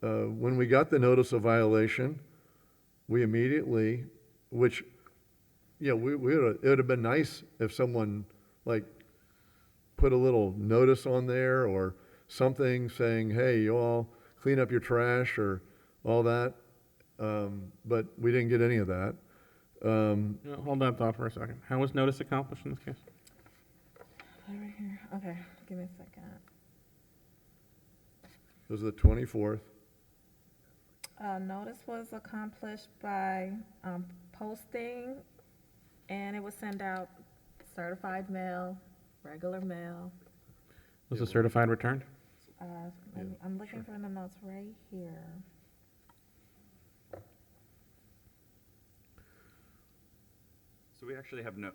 when we got the notice of violation, we immediately, which, it would have been nice if someone like put a little notice on there or something saying, hey, you all clean up your trash or all that. But we didn't get any of that. Hold that thought for a second. How was notice accomplished in this case? Right here. Okay, give me a second. It was the 24th. Notice was accomplished by posting, and it was sent out certified mail, regular mail. Was the certified returned? I'm looking for the notes right here. So we actually have no,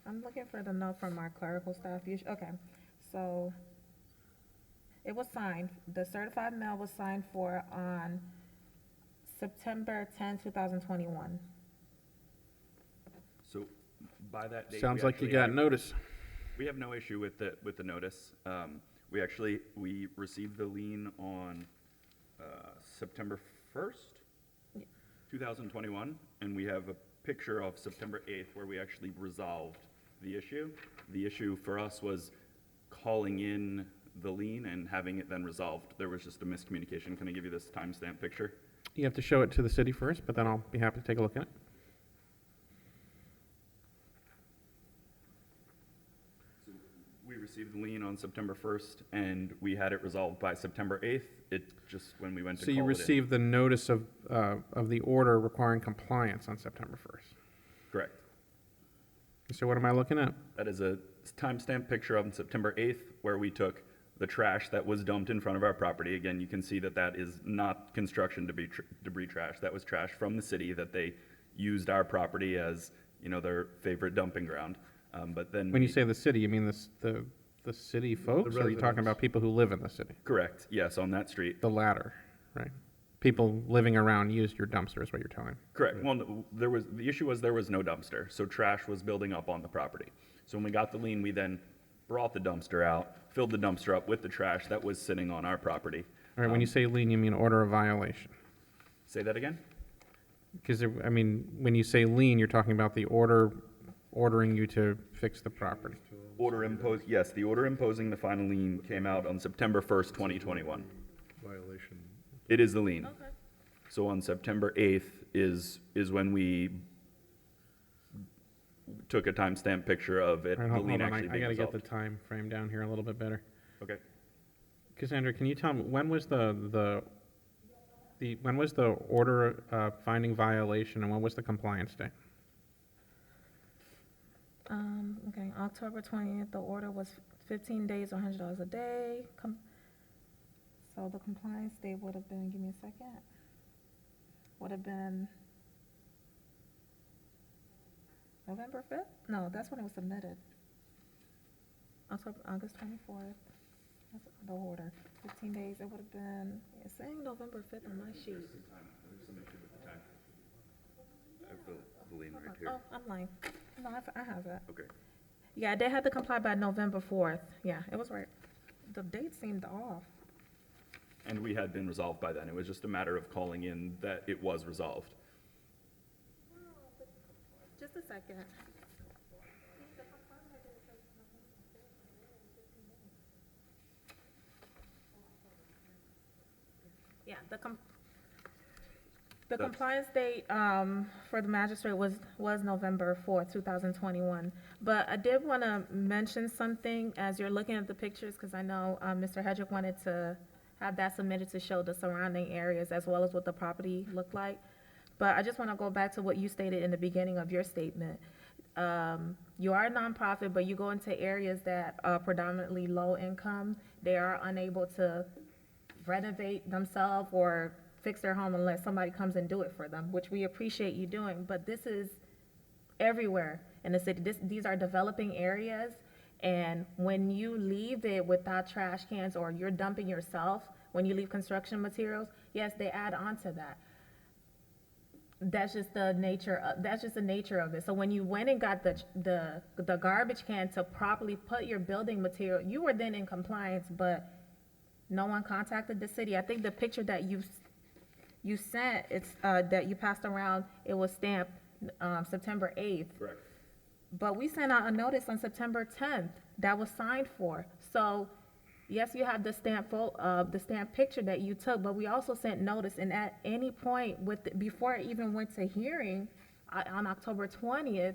I'm looking for the note from our clerical staff. Okay, so it was signed, the certified mail was signed for on September 10, 2021. so by that date. Sounds we like you actually got have- notice. We have no issue with the notice. We received the lien on September 1st, 2021, and we have a picture of September 8th where we actually resolved the issue. The issue for us was calling in the lien and having it then resolved. There was just a miscommunication. Can I give you this timestamp picture? You have to show it to the city first, but then I'll be happy to take a look at it. We received the lien on September 1st, and we had it resolved by September 8th. It just, when we went to So you call it in. received the notice of the order requiring compliance on September 1st. Correct. So what am I looking at? That is a timestamp picture of September 8th, where we took the trash that was dumped in front of our property. Again, you can see that that is not construction debris trash. That was trash from the city that they used our property as, their favorite dumping ground. But then When you say the city, you mean the city folks, or are you talking about people who live in the city? Correct, yes, on that street. The latter, right? People living around used your dumpster is what you're telling me. Correct. Well, the issue was there was no dumpster, so trash was building up on the property. So when we got the lien, we then brought the dumpster out, filled the dumpster up with the trash that was sitting on our property. All right, when you say lien, you mean order of violation? Say that again? Because, when you say lien, you're talking about the order ordering you to fix the property. Yes, the order imposing the final lien came out on September 1st, 2021. Violation. It is the lien. So on September 8th is when we took a timestamp picture of it, All right, the hold lien on, actually I being gotta get resolved. the time frame down here a little bit better. Okay. Cassandra, can you tell me, when was the order finding violation and when was the compliance date? Okay, October 20th, the order was 15 days, $100 a day. So the compliance date would have been, give me a second, would have been November 5th? No, that's when it was submitted. August 24th, that's the order. 15 days, it would have been, it's saying November 5th on my sheet. I have the lien right here. Oh, I'm lying. No, I have it. Okay. Yeah, they had to comply by November 4th. Yeah, it was right. The date seemed off. And we had been resolved by then. It was just a matter of calling in that it was resolved. Just a second. Yeah, the compliance date for the magistrate was November 4th, 2021. But I did want to mention something as you're looking at the pictures, because I know Mr. Hedrick wanted to have that submitted to show the surrounding areas as well as what the property looked like. But I just want to go back to what you stated in the beginning of your statement. You are a nonprofit, but you go into areas that are predominantly low income. They are unable to renovate themselves or fix their home unless somebody comes and do it for them, which we appreciate you doing. But this is everywhere in the city. These are developing areas, and when you leave it without trash cans or you're dumping yourself, when you leave construction materials, yes, they add on to that. That's just the nature of it. So when you went and got the garbage can to properly put your building material, you were then in compliance, but no one contacted the city. I think the picture that you sent, it's that you passed around, it was stamped September 8th. Correct. But we sent out a notice on September 10th that was signed for. So, yes, you have the stamp picture that you took, but we also sent notice, and at any point before it even went to hearing on October 20th,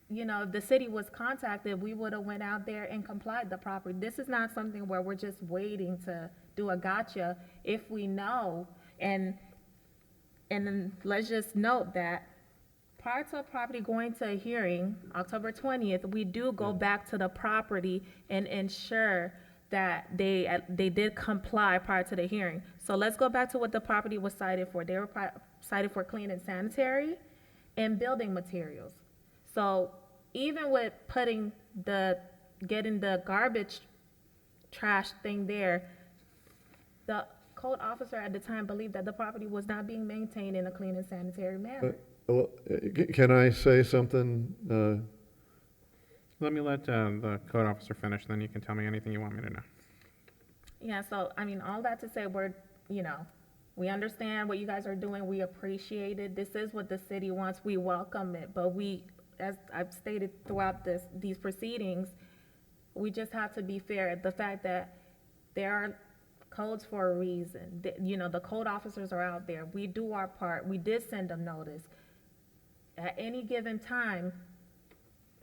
you know, if the city was contacted, we would have went out there and complied the property. This is not something where we're just waiting to do a gotcha if we know. And then let's just note that prior to a property going to a hearing, October 20th, we do go back to the property and ensure that they did comply prior to the hearing. So let's go back to what the property was cited for. They were cited for clean and sanitary and building materials. So even with getting the garbage trash thing there, the code officer at the time believed that the property was not being maintained in a clean and sanitary manner. Well, can I say something? Let me let the code officer finish, then you can tell me anything you want me to know. Yeah, so, I mean, all that to say, we understand what you guys are doing. We appreciate it. This is what the city wants. We welcome it. But as I've stated throughout these proceedings, we just have to be fair. The fact that there are codes for a reason. The code officers are out there. We do our part. We did send them notice. At any given time,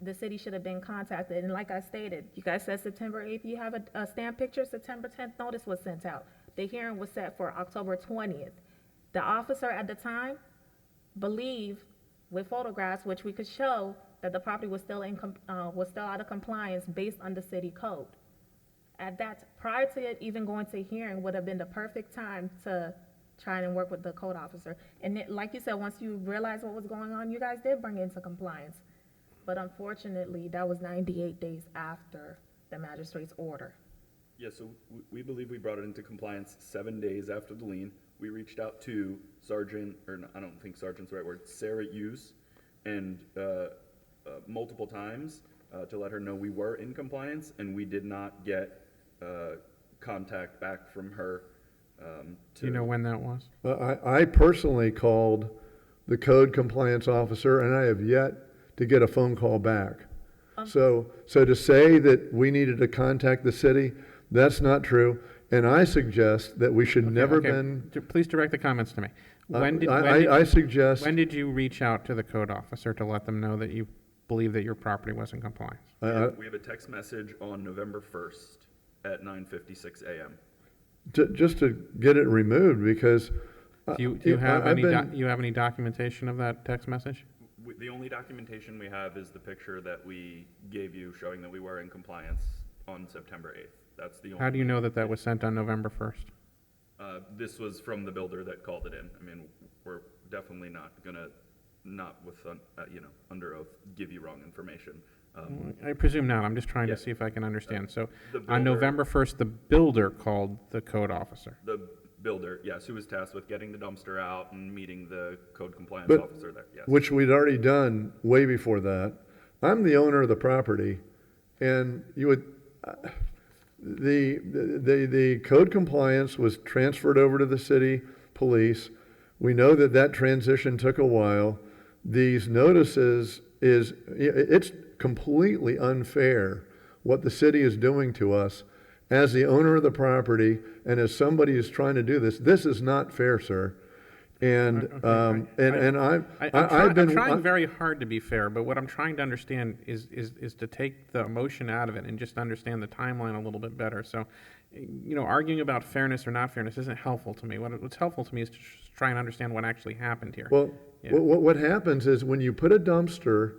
the city should have been contacted. And like I stated, you guys said September 8th, you have a stamp picture. September 10th notice was sent out. The hearing was set for October 20th. The officer at the time believed with photographs, which we could show, that the property was still out of compliance based on the city code. Prior to it even going to hearing would have been the perfect time to try and work with the code officer. And like you said, once you realized what was going on, you guys did bring it into compliance. But unfortunately, that was 98 days after the magistrate's order. Yeah, so we believe we brought it into compliance 7 days after the lien. We reached out to I don't think Sergeant's the right word, Sarah Hughes, and multiple times to let her know we were in compliance, and we did not get contact back from her. Do you know when that was? I personally called the code compliance officer, and I have yet to get a phone call back. So to say that we needed to contact the city, that's not true. And I suggest that we should never been. Please direct the comments to me. When did you reach out to the code officer to let them know that you believe that your property was in compliance? We have a text message on November 1st at 9:56 a.m. Just to get it removed, because Do you have any documentation of that text message? The only documentation we have is the picture that we gave you showing that we were in compliance on September 8th. That's the only. How do you know that that was sent on November 1st? This was from the builder that called it in. I mean, we're definitely not gonna, under oath, give you wrong information. I presume not. I'm just trying to see if I can understand. So on November 1st, the builder called the code officer. The builder, yes, who was tasked with getting the dumpster out and meeting the code compliance officer there, yes. Which we'd already done way before that. I'm the owner of the property, and the code compliance was transferred over to the city police. We know that transition took a while. These notices it's completely unfair what the city is doing to us as the owner of the property and as somebody who's trying to do this. This is not fair, sir. And I'm trying very hard to be fair, but what I'm trying to understand is to take the emotion out of it and just understand the timeline a little bit better. So, arguing about fairness or not fairness isn't helpful to me. What's helpful to me is to try and understand what actually happened here. Well, what happens is when you put a dumpster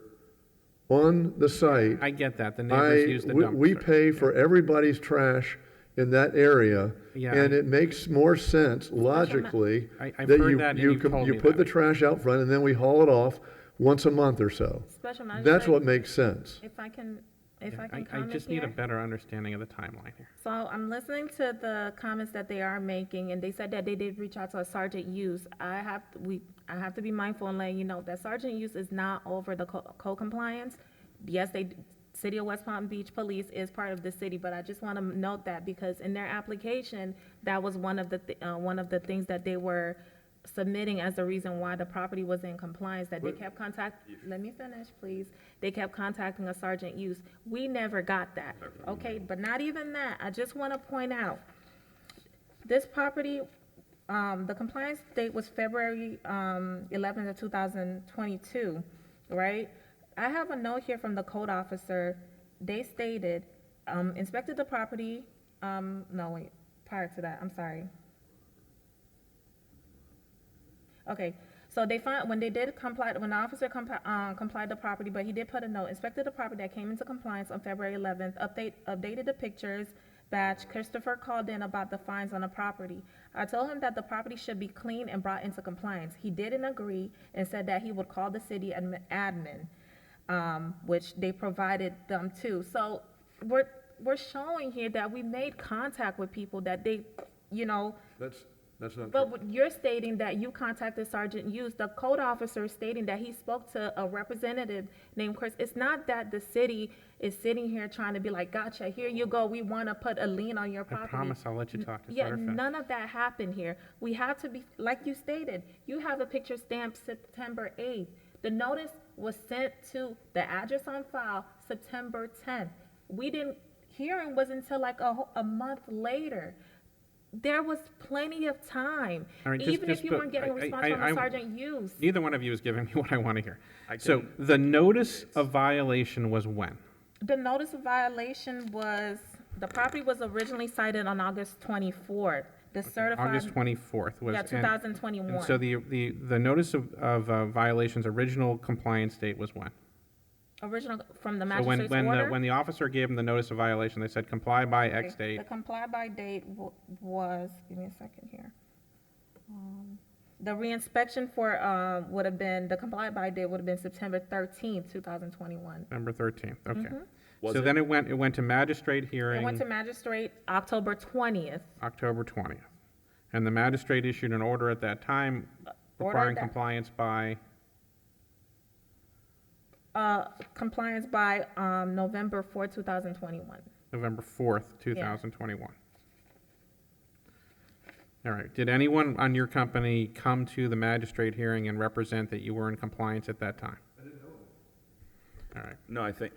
on the site, I get that the neighbors use the dumpster. We pay for everybody's trash in that area, and it makes more sense logically that you put the trash out front and then we haul it off once a month or so. That's what makes sense. If I can I just need a better understanding of the timeline here. So I'm listening to the comments that they are making, and they said that they did reach out to a Sergeant Hughes. I have to be mindful and let you know that Sergeant Hughes is not over the code compliance. Yes, City of West Palm Beach Police is part of the city, but I just want to note that because in their application, that was one of the things that they were submitting as the reason why the property was in compliance, that they kept let me finish, please. They kept contacting a sergeant use. We never got that, okay? But not even that. I just want to point out, this property, the compliance date was February 11th of 2022, right? I have a note here from the code officer. They stated, inspected the property, no, wait, prior to that, I'm sorry. Okay, so they find, when they did comply, when the officer complied the property, but he did put a note, inspected the property that came into compliance on February 11th, updated the pictures, batch. Christopher called in about the fines on the property. I told him that the property should be cleaned and brought into compliance. He didn't agree and said that he would call the city admin, which they provided them too. So we're showing here that we made contact with people that they, you know. That's not true. But you're stating that you contacted Sergeant Hughes. The code officer is stating that he spoke to a representative named Chris. It's not that the city is sitting here trying to be like, gotcha, here you go, we want to put a lien on your property. I promise I'll let you talk. Just Yeah, let her finish. none of that happened here. We have to be, like you stated, you have a picture stamped September 8th. The notice was sent to the address on file September 10th. Hearing was until like a month later. There was plenty of time, All right, even if you weren't getting a response from the Sergeant Hughes. Neither one of you is giving me what I want to hear. So the notice of violation was when? The notice of violation was, the property was originally cited on August 24th. The certified. August 24th was. Yeah, 2021. And so the notice of violation's original compliance date was when? Original, from the So magistrate's order? when the officer gave him the notice of violation, they said comply by X Okay, date. the comply by date was, give me a second here. The reinspection for, would have been, the comply by date would have been September 13th, 2021. September 13th, okay. Mhm. So then it went to magistrate hearing. It went to magistrate October 20th. October 20th. And the magistrate issued an order at that time requiring compliance by, Compliance by November 4th, 2021. November 4th, 2021. All right. Did anyone on your company come to the magistrate hearing and represent that you were in compliance at that time? I didn't know. All right. No, I think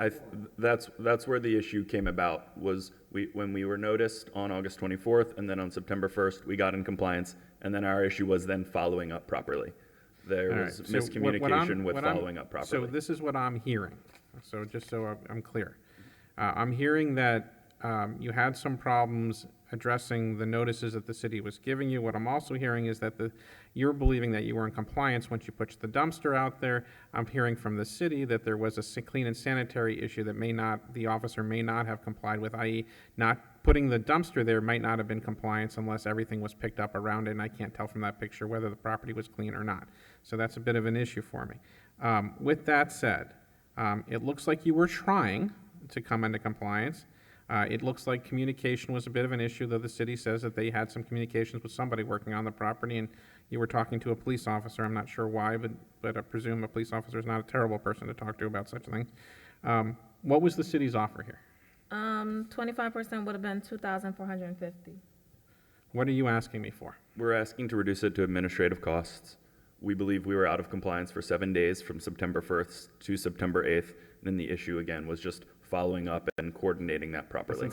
that's where the issue came about, was when we were noticed on August 24th, and then on September 1st, we got in compliance, and then our issue was then following up properly. There All was right, so miscommunication with following up properly. So this is what I'm hearing, so just so I'm clear. I'm hearing that you had some problems addressing the notices that the city was giving you. What I'm also hearing is that you're believing that you were in compliance once you put the dumpster out there. I'm hearing from the city that there was a clean and sanitary issue that the officer may not have complied with, i.e. not putting the dumpster there might not have been compliance unless everything was picked up around it, and I can't tell from that picture whether the property was clean or not. So that's a bit of an issue for me. With that said, it looks like you were trying to come into compliance. It looks like communication was a bit of an issue, though the city says that they had some communications with somebody working on the property, and you were talking to a police officer. I'm not sure why, but I presume a police officer is not a terrible person to talk to about such things. What was the city's offer here? 25% would have been $2,450. What are you asking me for? We're asking to reduce it to administrative costs. We believe we were out of compliance for 7 days from September 1st to September 8th, and then the issue again was just following up and coordinating that properly.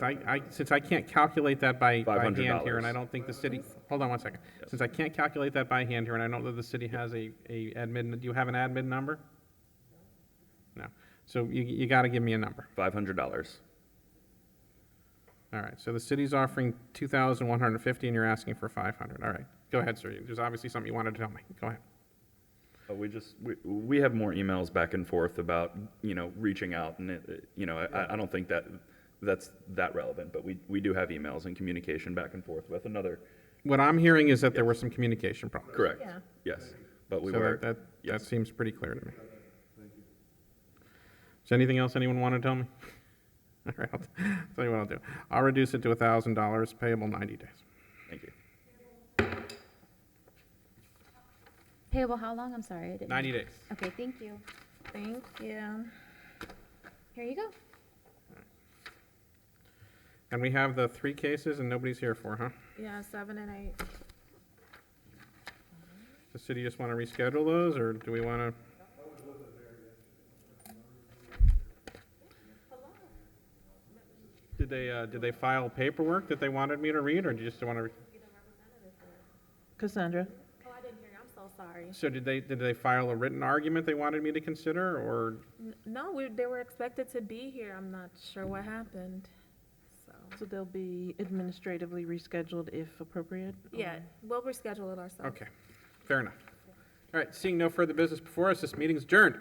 Since I can't calculate that by hand here, and I $500. don't think the city, hold on one second. Since I can't calculate that by hand here, and I don't know that the city has a admin, do you have an admin number? No. So you gotta give me a number. $500. All right, so the city's offering $2,150 and you're asking for $500. All right, go ahead, sir. There's obviously something you wanted to tell me. Go ahead. We have more emails back and forth about, reaching out, and I don't think that's that relevant, but we do have emails and communication back and forth with another. What I'm hearing is that there were some communication problems. Correct. Yeah. Yes, but we So were. that seems pretty clear to me. Is there anything else anyone want to tell me? All right, I'll tell you what I'll do. I'll reduce it to $1,000, payable 90 days. Thank you. Payable how long? I'm sorry. I didn't. 90 days. Okay, thank you. Thank you. Here you go. And we have the 3 cases and nobody's here for, huh? Yeah, 7 and 8. the city just want to reschedule those, or do we want to? Did they file paperwork that they wanted me to read, or do you just want to? Cassandra? Oh, I didn't hear you. I'm so sorry. So did they file a written argument they wanted me to consider, or? No, they were expected to be here. I'm not sure what happened, so. So they'll be administratively rescheduled if appropriate? Yeah, we'll reschedule it ourselves. Okay, fair enough. All right, seeing no further business before us, this meeting's adjourned.